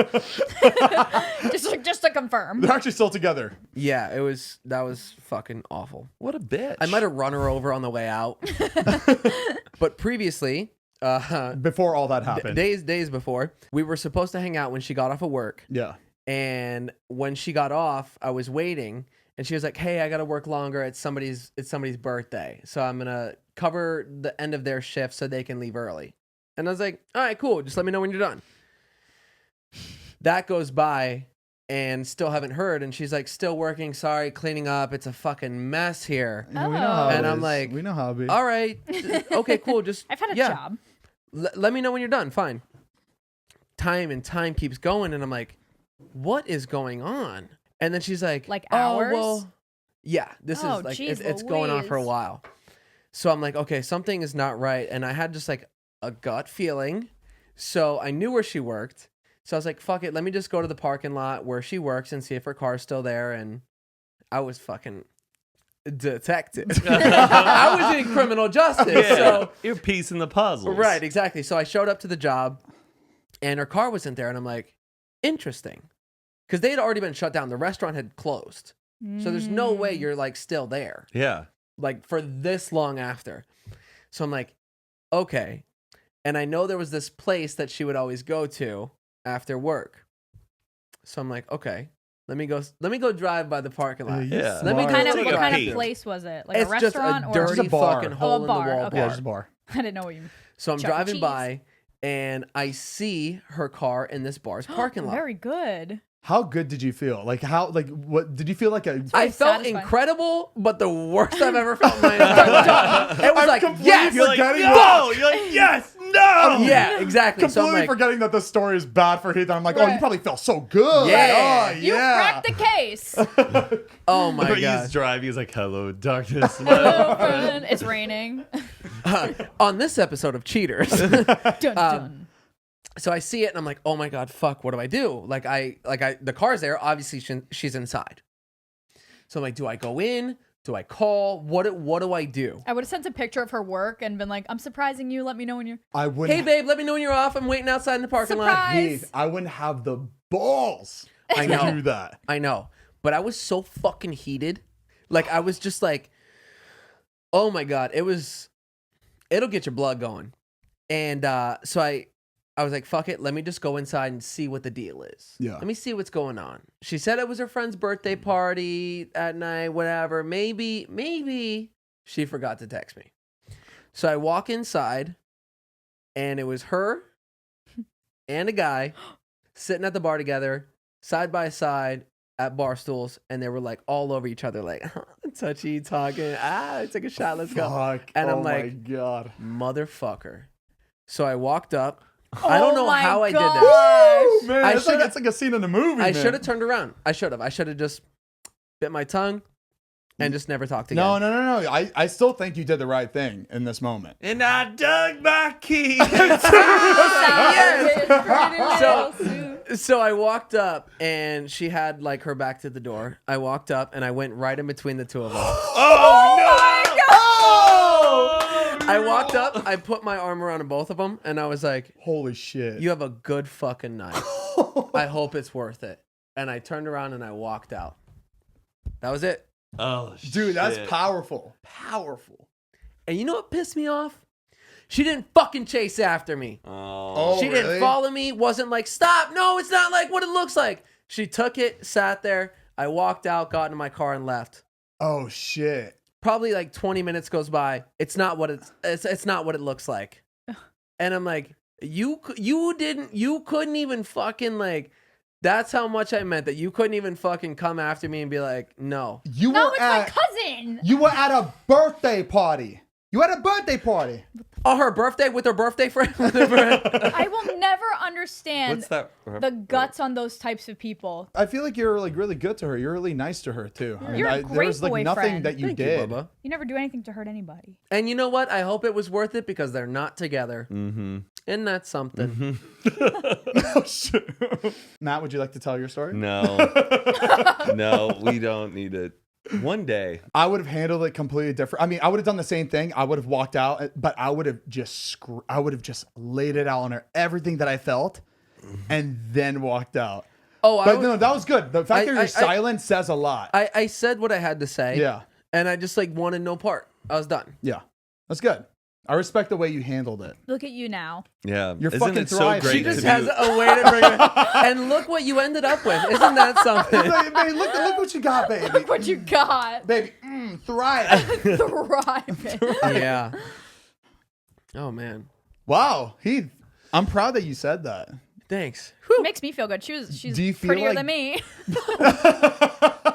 Speaker 4: just to confirm.
Speaker 2: They're actually still together.
Speaker 1: Yeah, that was fucking awful.
Speaker 3: What a bitch.
Speaker 1: I might have run her over on the way out. But previously,
Speaker 2: Before all that happened.
Speaker 1: days before, we were supposed to hang out when she got off of work.
Speaker 2: Yeah.
Speaker 1: And when she got off, I was waiting, and she was like, "Hey, I got to work longer. It's somebody's birthday, so I'm gonna cover the end of their shift so they can leave early." And I was like, "All right, cool. Just let me know when you're done." That goes by, and still haven't heard. And she's like, "Still working. Sorry, cleaning up. It's a fucking mess here."
Speaker 2: Yeah, we know how
Speaker 1: And
Speaker 2: it
Speaker 1: I'm
Speaker 2: is.
Speaker 1: like,
Speaker 2: we know how it be.
Speaker 1: All right, okay, cool. Just
Speaker 4: I've had a
Speaker 1: yeah.
Speaker 4: job.
Speaker 1: Let me know when you're done. Fine. Time keeps going, and I'm like, what is going on? And then she's like,
Speaker 4: hours?
Speaker 1: Oh, well, yeah, this
Speaker 4: Oh,
Speaker 1: is like,
Speaker 4: geez
Speaker 1: it's going on for a
Speaker 4: Louise.
Speaker 1: while. So I'm like, okay, something is not right. And I had just like a gut feeling. So I knew where she worked. So I was like, fuck it. Let me just go to the parking lot where she works and see if her car's still there. And I was fucking detective. I was in criminal justice.
Speaker 3: Yeah.
Speaker 1: So
Speaker 3: You're piecing the puzzles.
Speaker 1: right, exactly. So I showed up to the job and her car wasn't there. And I'm like, interesting. Because they had already been shut down. The restaurant had closed. So there's no way you're like still there.
Speaker 3: Yeah.
Speaker 1: Like for this long after. So I'm like, okay. And I know there was this place that she would always go to after work. So I'm like, okay, let me go drive by the parking lot.
Speaker 3: Yeah.
Speaker 1: Let me
Speaker 2: Smart.
Speaker 4: Kind of,
Speaker 3: Take
Speaker 4: what
Speaker 3: a
Speaker 4: kind
Speaker 3: peek.
Speaker 4: of place was it? Like
Speaker 1: It's
Speaker 4: a restaurant
Speaker 1: just a
Speaker 4: or
Speaker 1: dirty
Speaker 2: Just a bar.
Speaker 1: fucking hole in
Speaker 4: bar,
Speaker 1: the wall
Speaker 4: okay.
Speaker 2: Yeah,
Speaker 1: bar.
Speaker 2: just a bar.
Speaker 4: I didn't know what you mean.
Speaker 1: So I'm
Speaker 4: Chuck E.
Speaker 1: driving
Speaker 4: Cheese.
Speaker 1: by and I see her car in this bar's parking lot.
Speaker 4: Very good.
Speaker 2: How good did you feel? What did you feel like a
Speaker 1: I felt
Speaker 4: satisfying.
Speaker 1: incredible, but the worst I've ever felt in my entire life. It was
Speaker 2: I'm
Speaker 1: like,
Speaker 2: completely
Speaker 1: yes,
Speaker 3: You're like,
Speaker 2: Forgetting
Speaker 3: no. You're like, yes, no.
Speaker 1: yeah, exactly. So I'm
Speaker 2: completely
Speaker 1: like,
Speaker 2: forgetting that the story is bad for Heath. And I'm like, oh, you
Speaker 4: Right.
Speaker 2: probably felt so good.
Speaker 1: Yeah.
Speaker 2: Oh,
Speaker 4: You
Speaker 2: yeah.
Speaker 4: cracked the case.
Speaker 1: oh my
Speaker 3: But he's
Speaker 1: god.
Speaker 3: driving. He's like, hello, darkness.
Speaker 4: Hello, friend. It's raining.
Speaker 1: On this episode of Cheaters,
Speaker 4: Dun, dun.
Speaker 1: so I see it and I'm like, oh my god, fuck, what do I do? The car's there. Obviously, she's inside. So I'm like, do I go in? Do I call? What do I do?
Speaker 4: I would have sent a picture of her work and been like, I'm surprising you. Let me know when you're.
Speaker 2: I wouldn't.
Speaker 1: Hey babe, let me know when you're off. I'm waiting outside in the parking lot.
Speaker 4: Surprise.
Speaker 2: Heath, I wouldn't have the balls
Speaker 1: I
Speaker 2: to
Speaker 1: know.
Speaker 2: do that.
Speaker 1: I know. But I was so fucking heated. Like I was just like, oh my god, it'll get your blood going. And so I was like, fuck it, let me just go inside and see what the deal is.
Speaker 2: Yeah.
Speaker 1: Let me see what's going on. She said it was her friend's birthday party at night, whatever. Maybe she forgot to text me. So I walk inside and it was her and a guy sitting at the bar together, side by side at bar stools, and they were like all over each other, like touchy, talking. Let's take a shot, let's go.
Speaker 2: Fuck.
Speaker 1: And I'm
Speaker 2: oh my
Speaker 1: like,
Speaker 2: god.
Speaker 1: motherfucker. So I walked up. I don't know
Speaker 4: my
Speaker 1: how I did
Speaker 4: gosh.
Speaker 1: that.
Speaker 2: Woo, man,
Speaker 1: I
Speaker 2: it's like,
Speaker 1: should've-
Speaker 2: it's like a scene in a movie.
Speaker 1: I
Speaker 2: man.
Speaker 1: should have turned around. I should have just bit my tongue and just never talked again.
Speaker 2: No. I still think you did the right thing in this moment.
Speaker 3: And I dug my key.
Speaker 1: So I walked up and she had like her back to the door. I walked up and I went right in between the two of them. I walked up, I put my arm around both of them, and I was like,
Speaker 2: Holy shit.
Speaker 1: you have a good fucking night. I hope it's worth it. And I turned around and I walked out. That was it.
Speaker 3: Oh, shit.
Speaker 2: Dude, that's powerful. Powerful.
Speaker 1: And you know what pissed me off? She didn't fucking chase after me.
Speaker 3: Oh.
Speaker 1: She didn't
Speaker 2: really?
Speaker 1: follow me, wasn't like, stop, no, it's not like what it looks like. She took it, sat there. I walked out, got into my car, and left.
Speaker 2: Oh shit.
Speaker 1: Probably like 20 minutes goes by. It's not what it's not what it looks like. And I'm like, you couldn't even fucking like, that's how much I meant that you couldn't even fucking come after me and be like, no.
Speaker 2: You
Speaker 4: No,
Speaker 2: were
Speaker 4: it's
Speaker 2: at
Speaker 4: my cousin.
Speaker 2: You were at a birthday party. You had a birthday party.
Speaker 1: Oh, her birthday with her birthday friend.
Speaker 4: I will never understand
Speaker 3: What's that?
Speaker 4: the guts on those types of people.
Speaker 2: I feel like you're like really good to her. You're really nice to her too. I mean,
Speaker 4: You're a
Speaker 2: there
Speaker 4: great
Speaker 2: was like nothing
Speaker 4: boyfriend.
Speaker 2: that you
Speaker 1: Thank
Speaker 2: did.
Speaker 1: Bubba.
Speaker 4: You never do anything to hurt anybody.
Speaker 1: And you know what? I hope it was worth it because they're not together.
Speaker 3: Mm-hmm.
Speaker 1: Isn't that something?
Speaker 2: Oh, shit. Matt, would you like to tell your story?
Speaker 3: No. No, we don't need it. One day.
Speaker 2: I would have handled it completely different. I mean, I would have done the same thing. I would have walked out, but I would have just laid it out on her, everything that I felt, and then walked out.
Speaker 1: Oh,
Speaker 2: But no, that was good. The fact that you're
Speaker 1: I-
Speaker 2: silent says a lot.
Speaker 1: I said what I had to say.
Speaker 2: Yeah.
Speaker 1: And I just like wanted no part. I was done.
Speaker 2: Yeah. That's good. I respect the way you handled it.
Speaker 4: Look at you now.
Speaker 3: Yeah.
Speaker 2: You're
Speaker 3: Isn't
Speaker 2: fucking
Speaker 3: it so
Speaker 2: thriving.
Speaker 3: great
Speaker 1: She just
Speaker 3: to
Speaker 1: has
Speaker 3: be...
Speaker 1: a way to bring it. And look what you ended up with. Isn't that something?
Speaker 2: Hey, baby, look what you got, baby.
Speaker 4: Look what you got.
Speaker 2: Baby, thrive.
Speaker 4: Thriving.
Speaker 1: Yeah. Oh man.
Speaker 2: Wow, Heath, I'm proud that you said that.
Speaker 1: Thanks.
Speaker 4: Makes me feel good. She's
Speaker 2: Do you feel
Speaker 4: prettier
Speaker 2: like-
Speaker 4: than me.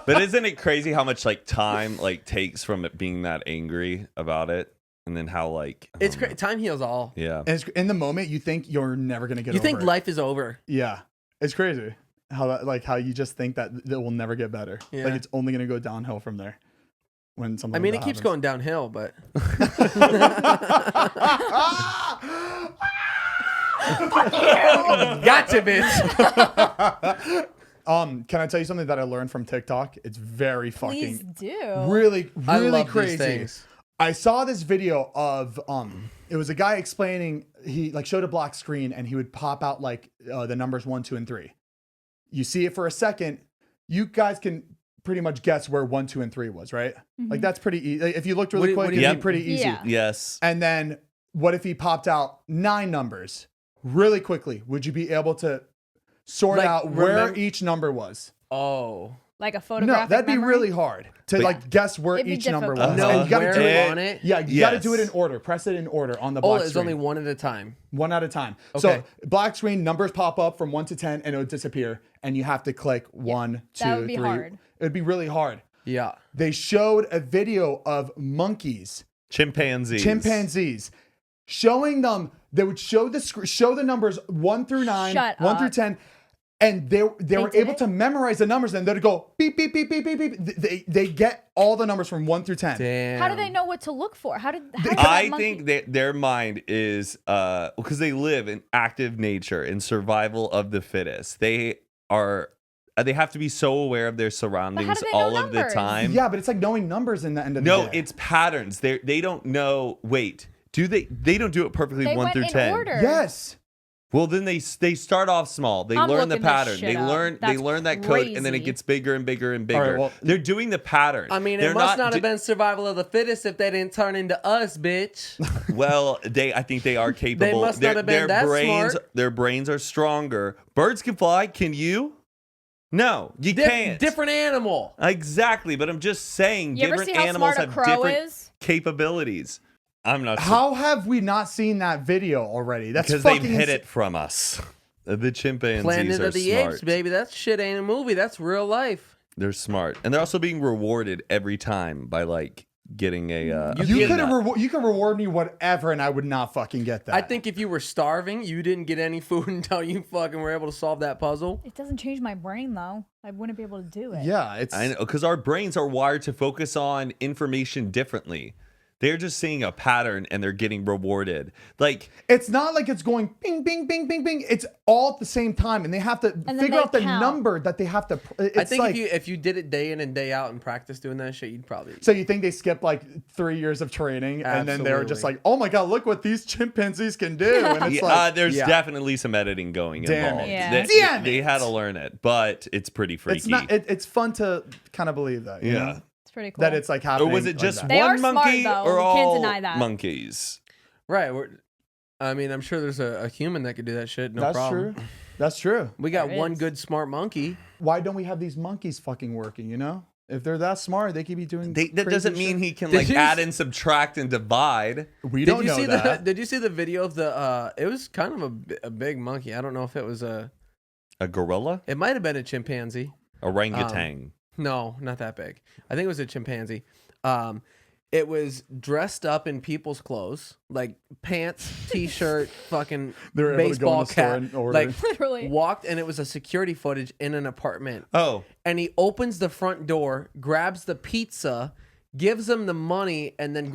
Speaker 3: But isn't it crazy how much like time like takes from it being that angry about it, and then how like I
Speaker 1: It's
Speaker 3: don't know.
Speaker 1: great. Time heals all.
Speaker 3: Yeah.
Speaker 2: And it's, in the moment, you think you're never gonna get.
Speaker 1: You
Speaker 2: over
Speaker 1: think
Speaker 2: it.
Speaker 1: life is over.
Speaker 2: Yeah, it's crazy how that, like how you just think that it will never get better.
Speaker 1: Yeah.
Speaker 2: Like it's only gonna go downhill from there. When something.
Speaker 1: I mean, it
Speaker 2: like
Speaker 1: keeps
Speaker 2: that
Speaker 1: going downhill, but gotcha, bitch.
Speaker 2: Can I tell you something that I learned from TikTok? It's very
Speaker 4: Please
Speaker 2: fucking
Speaker 4: do.
Speaker 2: really
Speaker 1: I love
Speaker 2: crazy.
Speaker 1: these things.
Speaker 2: I saw this video of it was a guy explaining, he like showed a black screen and he would pop out like the numbers 1, 2, and 3. You see it for a second, you guys can pretty much guess where 1, 2, and 3 was, right? Like that's pretty easy. If you looked really
Speaker 1: What
Speaker 2: quick,
Speaker 1: do you
Speaker 2: it'd be
Speaker 3: mean?
Speaker 2: pretty easy.
Speaker 4: Yeah.
Speaker 3: Yes.
Speaker 2: And then what if he popped out 9 numbers really quickly? Would you be able to sort
Speaker 1: Like,
Speaker 2: out where
Speaker 1: remember-
Speaker 2: each number was?
Speaker 1: Oh.
Speaker 4: Like a
Speaker 2: No,
Speaker 4: photographic
Speaker 2: that'd be
Speaker 4: memory?
Speaker 2: really hard to
Speaker 3: But-
Speaker 2: like guess where
Speaker 4: It'd be
Speaker 2: each number
Speaker 4: difficult.
Speaker 2: was.
Speaker 1: No,
Speaker 2: And you gotta
Speaker 1: where
Speaker 2: do it.
Speaker 1: on it?
Speaker 2: Yeah, you got to do it
Speaker 3: Yes.
Speaker 2: in order. Press it in order on the
Speaker 1: Oh,
Speaker 2: black
Speaker 1: it's
Speaker 2: screen.
Speaker 1: only one at a time.
Speaker 2: One at a time.
Speaker 1: Okay.
Speaker 2: So black screen, numbers pop up from 1 to 10 and it would disappear. And you have to click 1, 2,
Speaker 4: that would be
Speaker 2: 3.
Speaker 4: hard.
Speaker 2: It'd be really hard.
Speaker 1: Yeah.
Speaker 2: They showed a video of monkeys,
Speaker 3: Chimpanzees.
Speaker 2: showing them, they would show the numbers 1 through 9,
Speaker 4: Shut
Speaker 2: 1 through
Speaker 4: up.
Speaker 2: 10. And they were
Speaker 4: did
Speaker 2: able
Speaker 4: it?
Speaker 2: to memorize the numbers and they'd go beep, beep, beep, beep, beep, beep. They get all the numbers from 1 through 10.
Speaker 1: Damn.
Speaker 4: How do they know what to look for? How did that
Speaker 3: I
Speaker 4: monkey-
Speaker 3: think that their mind is because they live in active nature in survival of the fittest. They have to be so aware of their surroundings
Speaker 4: do they know
Speaker 3: all of the
Speaker 4: numbers?
Speaker 3: time.
Speaker 2: Yeah, but it's like knowing numbers in the end of the
Speaker 3: No,
Speaker 2: day.
Speaker 3: it's patterns. They don't know. Wait, do they? They don't do it perfectly
Speaker 4: They
Speaker 3: 1
Speaker 4: went
Speaker 3: through
Speaker 4: in
Speaker 3: 10.
Speaker 4: order.
Speaker 2: Yes.
Speaker 3: Well, then they start off small. They
Speaker 4: I'm
Speaker 3: learn the
Speaker 4: looking this
Speaker 3: pattern.
Speaker 4: shit
Speaker 3: They
Speaker 4: up.
Speaker 3: learn
Speaker 4: That's
Speaker 3: that code, and then it
Speaker 4: crazy.
Speaker 3: gets bigger and bigger and bigger.
Speaker 2: All right, well-
Speaker 3: They're doing the pattern.
Speaker 1: I mean,
Speaker 3: They're
Speaker 1: it must not have
Speaker 3: do-
Speaker 1: been survival of the fittest if they didn't turn into us, bitch.
Speaker 3: Well, I think they are capable.
Speaker 1: must not have been that
Speaker 3: brains,
Speaker 1: smart.
Speaker 3: Their brains are stronger. Birds can fly. Can you? No, you can't.
Speaker 1: Different animal.
Speaker 3: Exactly, but I'm just saying,
Speaker 4: You ever
Speaker 3: different
Speaker 4: see how
Speaker 3: animals
Speaker 4: smart a
Speaker 3: have
Speaker 4: crow
Speaker 3: different
Speaker 4: is?
Speaker 3: capabilities. I'm not
Speaker 2: How have we not seen that video already? That's
Speaker 3: because
Speaker 2: fucking
Speaker 3: they've hid
Speaker 2: insa-
Speaker 3: it from us. The chimpanzees
Speaker 1: Planet
Speaker 3: are
Speaker 1: of the
Speaker 3: smart.
Speaker 1: Apes, baby. That shit ain't a movie. That's real life.
Speaker 3: They're smart, and they're also being rewarded every time by like getting a.
Speaker 2: You could
Speaker 3: peanut.
Speaker 2: you could reward me whatever, and I would not fucking get that.
Speaker 1: I think if you were starving, you didn't get any food until you fucking were able to solve that puzzle.
Speaker 4: It doesn't change my brain though. I wouldn't be able to do it.
Speaker 2: Yeah, it's.
Speaker 3: I know, because our brains are wired to focus on information differently. They're just seeing a pattern and they're getting rewarded. Like,
Speaker 2: It's not like it's going bing, bing, bing, bing, bing. It's all at the same time, and they have to
Speaker 4: then
Speaker 2: figure
Speaker 4: they
Speaker 2: out the
Speaker 4: count.
Speaker 2: number that they have to. It's
Speaker 1: I think
Speaker 2: like,
Speaker 1: if you did it day in and day out and practice doing that shit, you'd probably.
Speaker 2: So you think they skipped like 3 years of training, and then they were just
Speaker 1: Absolutely.
Speaker 2: like, "Oh my god, look what these chimpanzees can do!" And it's like,
Speaker 3: there's
Speaker 1: yeah.
Speaker 3: definitely some editing going
Speaker 2: Damn
Speaker 3: involved.
Speaker 2: it.
Speaker 4: Yeah.
Speaker 2: Damn
Speaker 3: They
Speaker 2: it.
Speaker 3: had to learn it, but it's pretty freaky.
Speaker 2: it's not. It's fun to kind of believe that. You
Speaker 3: Yeah.
Speaker 2: know?
Speaker 4: It's pretty cool.
Speaker 2: That it's like
Speaker 3: or
Speaker 2: happening.
Speaker 3: was it
Speaker 2: like
Speaker 3: just
Speaker 2: that.
Speaker 4: They are
Speaker 3: one
Speaker 4: smart,
Speaker 3: monkey
Speaker 4: though.
Speaker 3: or
Speaker 4: We can't
Speaker 3: all
Speaker 4: deny that.
Speaker 3: monkeys?
Speaker 1: Right. I mean, I'm sure there's a human that could do that shit. No
Speaker 2: That's
Speaker 1: problem.
Speaker 2: true. That's true.
Speaker 1: We got
Speaker 4: There
Speaker 1: one
Speaker 4: is.
Speaker 1: good smart monkey.
Speaker 2: Why don't we have these monkeys fucking working? You know, if they're that smart, they could be doing.
Speaker 3: That
Speaker 2: crazy
Speaker 3: doesn't
Speaker 2: shit.
Speaker 3: mean he can
Speaker 1: Did
Speaker 3: like
Speaker 1: you
Speaker 3: add
Speaker 1: s-
Speaker 3: and subtract and divide.
Speaker 2: We
Speaker 1: Did
Speaker 2: don't
Speaker 1: you
Speaker 2: know
Speaker 1: see
Speaker 2: that.
Speaker 1: Did you see the video of the? It was kind of a big monkey. I don't know if it was a.
Speaker 3: A gorilla,
Speaker 1: It might have been a chimpanzee.
Speaker 3: orangutan.
Speaker 1: No, not that big. I think it was a chimpanzee. It was dressed up in people's clothes, like pants, t-shirt, fucking
Speaker 2: They were able to go in
Speaker 1: baseball
Speaker 2: the store
Speaker 1: cap.
Speaker 2: and order.
Speaker 1: Like
Speaker 4: Literally.
Speaker 1: walked, and it was a security footage in an apartment.
Speaker 3: Oh,
Speaker 1: And he opens the front door, grabs the pizza, gives them the money, and then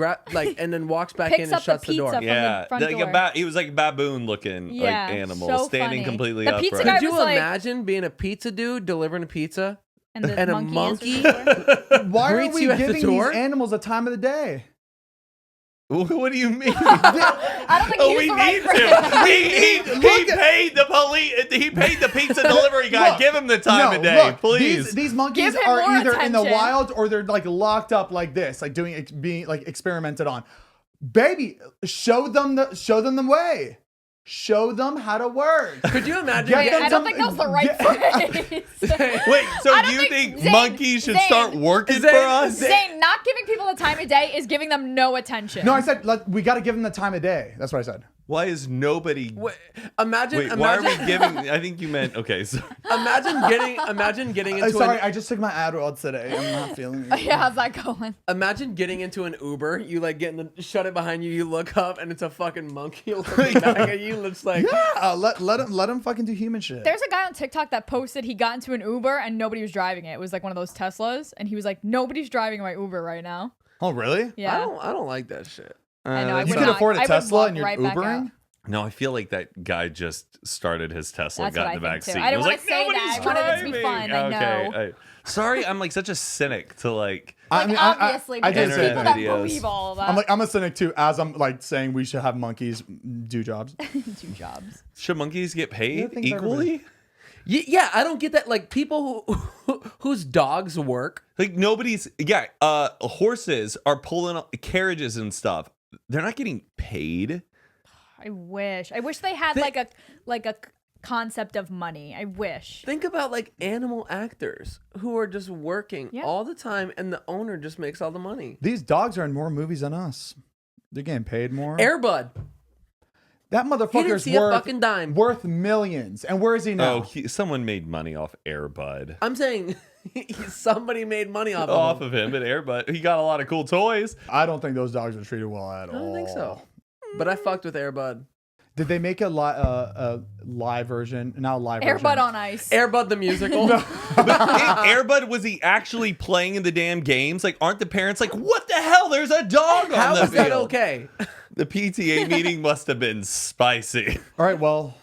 Speaker 1: and then walks back
Speaker 4: Picks
Speaker 1: in and
Speaker 4: up the
Speaker 1: shuts the door.
Speaker 4: pizza. From
Speaker 3: yeah.
Speaker 4: the front
Speaker 3: Like
Speaker 4: door.
Speaker 3: he was like a baboon looking
Speaker 4: Yeah,
Speaker 3: like animal,
Speaker 4: so
Speaker 3: standing
Speaker 4: funny.
Speaker 3: completely
Speaker 4: The pizza
Speaker 3: upright.
Speaker 4: guy
Speaker 1: Could you
Speaker 4: was like-
Speaker 1: imagine being a pizza dude delivering a pizza?
Speaker 4: And, the
Speaker 1: and a
Speaker 4: monkey.
Speaker 1: monkey?
Speaker 4: answers the door.
Speaker 2: Why are
Speaker 1: Greets
Speaker 2: we
Speaker 1: you at the
Speaker 2: giving
Speaker 1: door?
Speaker 2: these animals a time of the day?
Speaker 3: What do you mean?
Speaker 4: I don't think
Speaker 3: Oh,
Speaker 4: he was
Speaker 3: we
Speaker 4: the right
Speaker 3: need
Speaker 4: friend.
Speaker 3: to. He paid the police. He paid the pizza delivery guy.
Speaker 2: Look,
Speaker 3: Give him the time of day,
Speaker 2: look,
Speaker 3: please.
Speaker 2: These monkeys
Speaker 4: Give him
Speaker 2: are
Speaker 4: more
Speaker 2: either in the
Speaker 4: attention.
Speaker 2: wild or they're like locked up like this, like being like experimented on. Baby, show them the way. Show them how to work.
Speaker 1: Could you imagine?
Speaker 2: Get
Speaker 4: Wait,
Speaker 2: them
Speaker 4: I don't think that was the right phrase.
Speaker 3: Wait, so
Speaker 4: I don't
Speaker 3: you think
Speaker 4: Zane-
Speaker 3: monkeys should
Speaker 4: Zane-
Speaker 3: start working
Speaker 1: Zane-
Speaker 3: for us?
Speaker 4: Zane, not giving people the time of day is giving them no attention.
Speaker 2: No, I said we got to give them the time of day. That's what I said.
Speaker 3: Why is nobody?
Speaker 1: Wait, imagine.
Speaker 3: Why are we giving? I think you meant okay. So
Speaker 1: Imagine getting into
Speaker 2: Sorry,
Speaker 1: an,
Speaker 2: I just took my Adderall today. I'm not feeling it.
Speaker 4: Yeah, how's that going?
Speaker 1: imagine getting into an Uber. You like shut it behind you. You look up and it's a fucking monkey looking back at you. Looks like
Speaker 2: Yeah, let him fucking do human shit.
Speaker 4: There's a guy on TikTok that posted he got into an Uber and nobody was driving it. It was like one of those Teslas, and he was like, "Nobody's driving my Uber right now."
Speaker 2: Oh, really?
Speaker 4: Yeah,
Speaker 1: I don't like that shit.
Speaker 4: I know. I
Speaker 2: You
Speaker 4: would
Speaker 2: can
Speaker 4: not-
Speaker 2: afford
Speaker 4: I
Speaker 2: a
Speaker 4: would
Speaker 2: Tesla
Speaker 4: walk
Speaker 2: and you're
Speaker 4: right back out.
Speaker 2: Ubering?
Speaker 3: no, I feel like that guy just started his Tesla,
Speaker 4: That's
Speaker 3: got
Speaker 4: what
Speaker 3: in the
Speaker 4: I
Speaker 3: back
Speaker 4: think,
Speaker 3: seat.
Speaker 4: too. I didn't
Speaker 3: was
Speaker 4: wanna
Speaker 3: like,
Speaker 4: say that.
Speaker 3: "Nobody's
Speaker 4: I wanted it to be
Speaker 3: driving."
Speaker 4: fun, I know.
Speaker 3: Sorry, I'm like such a cynic to like.
Speaker 4: Like, obviously,
Speaker 2: I
Speaker 4: because
Speaker 2: did
Speaker 3: say
Speaker 4: people
Speaker 3: that.
Speaker 4: that
Speaker 3: Videos.
Speaker 4: believe all of that
Speaker 2: I'm a cynic too, as I'm like saying we should have monkeys do jobs.
Speaker 4: do jobs.
Speaker 3: Should monkeys get
Speaker 2: Yeah,
Speaker 3: paid
Speaker 2: things are
Speaker 3: equally?
Speaker 1: Yeah, I don't get that. Like people whose dogs work.
Speaker 3: Like nobody's. Yeah, horses are pulling up carriages and stuff. They're not getting paid.
Speaker 4: I wish they had like a concept of money. I wish.
Speaker 1: Think about like animal actors who are just working
Speaker 4: Yeah.
Speaker 1: all the time, and the owner just makes all the money.
Speaker 2: These dogs are in more movies than us. They're getting paid more.
Speaker 1: Air Bud.
Speaker 2: That
Speaker 1: He didn't
Speaker 2: motherfucker's
Speaker 1: see a fucking dime.
Speaker 2: worth millions. And where is he now?
Speaker 3: Oh, someone made money off Airbud.
Speaker 1: I'm saying somebody made money off
Speaker 3: Off
Speaker 1: of him.
Speaker 3: of him, but Airbud, he got a lot of cool toys.
Speaker 2: I don't think those dogs are treated well at all.
Speaker 1: I don't think so. But I fucked with Air Bud.
Speaker 2: Did they make a live version? Not a live version.
Speaker 4: Airbud on ice.
Speaker 1: Air Bud the musical.
Speaker 3: But Airbud, was he actually playing in the damn games? Like, aren't the parents like, what the hell? There's a dog on
Speaker 1: How
Speaker 3: the
Speaker 1: is that
Speaker 3: field.
Speaker 1: okay?
Speaker 3: The PTA meeting must have been spicy.
Speaker 2: All right, well,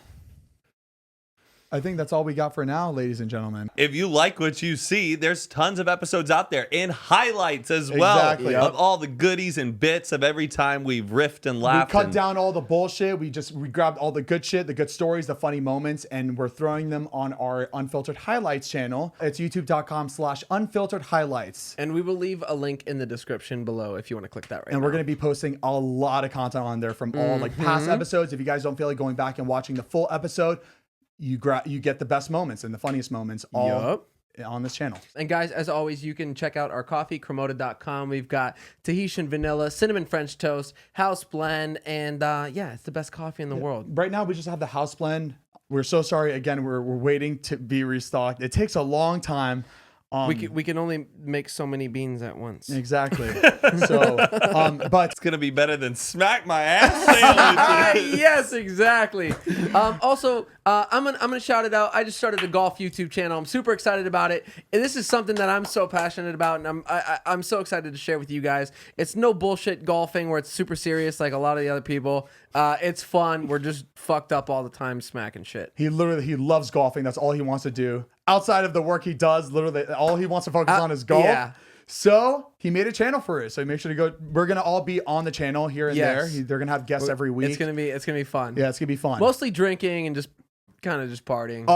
Speaker 2: I think that's all we got for now, ladies and gentlemen.
Speaker 3: If you like what you see, there's tons of episodes out there and highlights as well
Speaker 2: Exactly.
Speaker 3: of all the goodies and bits of every time we've riffed and
Speaker 2: We
Speaker 3: laughed.
Speaker 2: cut
Speaker 3: and-
Speaker 2: down all the bullshit. We grabbed all the good shit, the good stories, the funny moments, and we're throwing them on our Unfiltered Highlights channel. It's youtube.com/unfiltered highlights.
Speaker 1: And we will leave a link in the description below if you want to click that right
Speaker 2: And
Speaker 1: now.
Speaker 2: we're going to be posting a lot of content on there from all like past episodes. If you guys don't feel like going back and watching the full episode, you get the best moments and the funniest moments all
Speaker 1: Yup.
Speaker 2: on this channel.
Speaker 1: And guys, as always, you can check out our coffee, Cremota.com. We've got Tahitian vanilla, cinnamon French toast, house blend, and yeah, it's the best coffee in the world.
Speaker 2: Right now, we just have the house blend. We're so sorry. Again, we're waiting to be restocked. It takes a long time.
Speaker 1: We can only make so many beans at once.
Speaker 2: Exactly. So, but
Speaker 3: It's gonna be better than smack my ass sandwiches.
Speaker 1: Yes, exactly. Also, I'm gonna shout it out. I just started a golf YouTube channel. I'm super excited about it. And this is something that I'm so passionate about, and I'm so excited to share with you guys. It's no bullshit golfing where it's super serious like a lot of the other people. It's fun. We're just fucked up all the time, smacking shit.
Speaker 2: he loves golfing. That's all he wants to do. Outside of the work he does, literally all he wants to focus on is golf.
Speaker 1: Yeah.
Speaker 2: So he made a channel for it. So make sure to go. We're gonna all be on the channel here and
Speaker 1: Yes.
Speaker 2: there. They're gonna have guests every week.
Speaker 1: It's gonna be fun.
Speaker 2: Yeah, it's gonna be fun.
Speaker 1: Mostly drinking and just kind of just partying.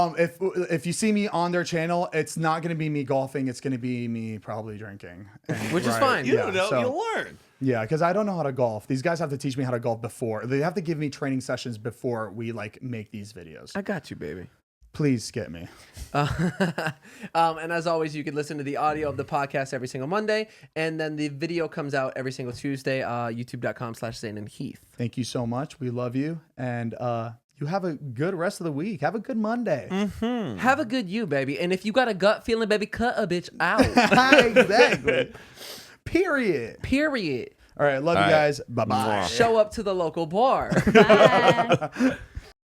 Speaker 2: If you see me on their channel, it's not gonna be me golfing. It's gonna be me probably drinking,
Speaker 1: Which is fine.
Speaker 3: You
Speaker 2: Yeah,
Speaker 3: don't know,
Speaker 2: so-
Speaker 3: you'll learn.
Speaker 2: Yeah, because I don't know how to golf. These guys have to teach me how to golf before. They have to give me training sessions before we like make these videos.
Speaker 1: I got you, baby.
Speaker 2: Please get me.
Speaker 1: And as always, you can listen to the audio of the podcast every single Monday, and then the video comes out every single Tuesday. YouTube.com/Zane and Heath.
Speaker 2: Thank you so much. We love you, and you have a good rest of the week. Have a good Monday.
Speaker 1: Have a good you, baby. And if you got a gut feeling, baby, cut a bitch out.
Speaker 2: Exactly. Period.
Speaker 1: Period.
Speaker 2: All right, love you
Speaker 3: right.
Speaker 2: guys. Bye bye.
Speaker 3: Mwah.
Speaker 1: Show up to the local bar.
Speaker 4: Bye.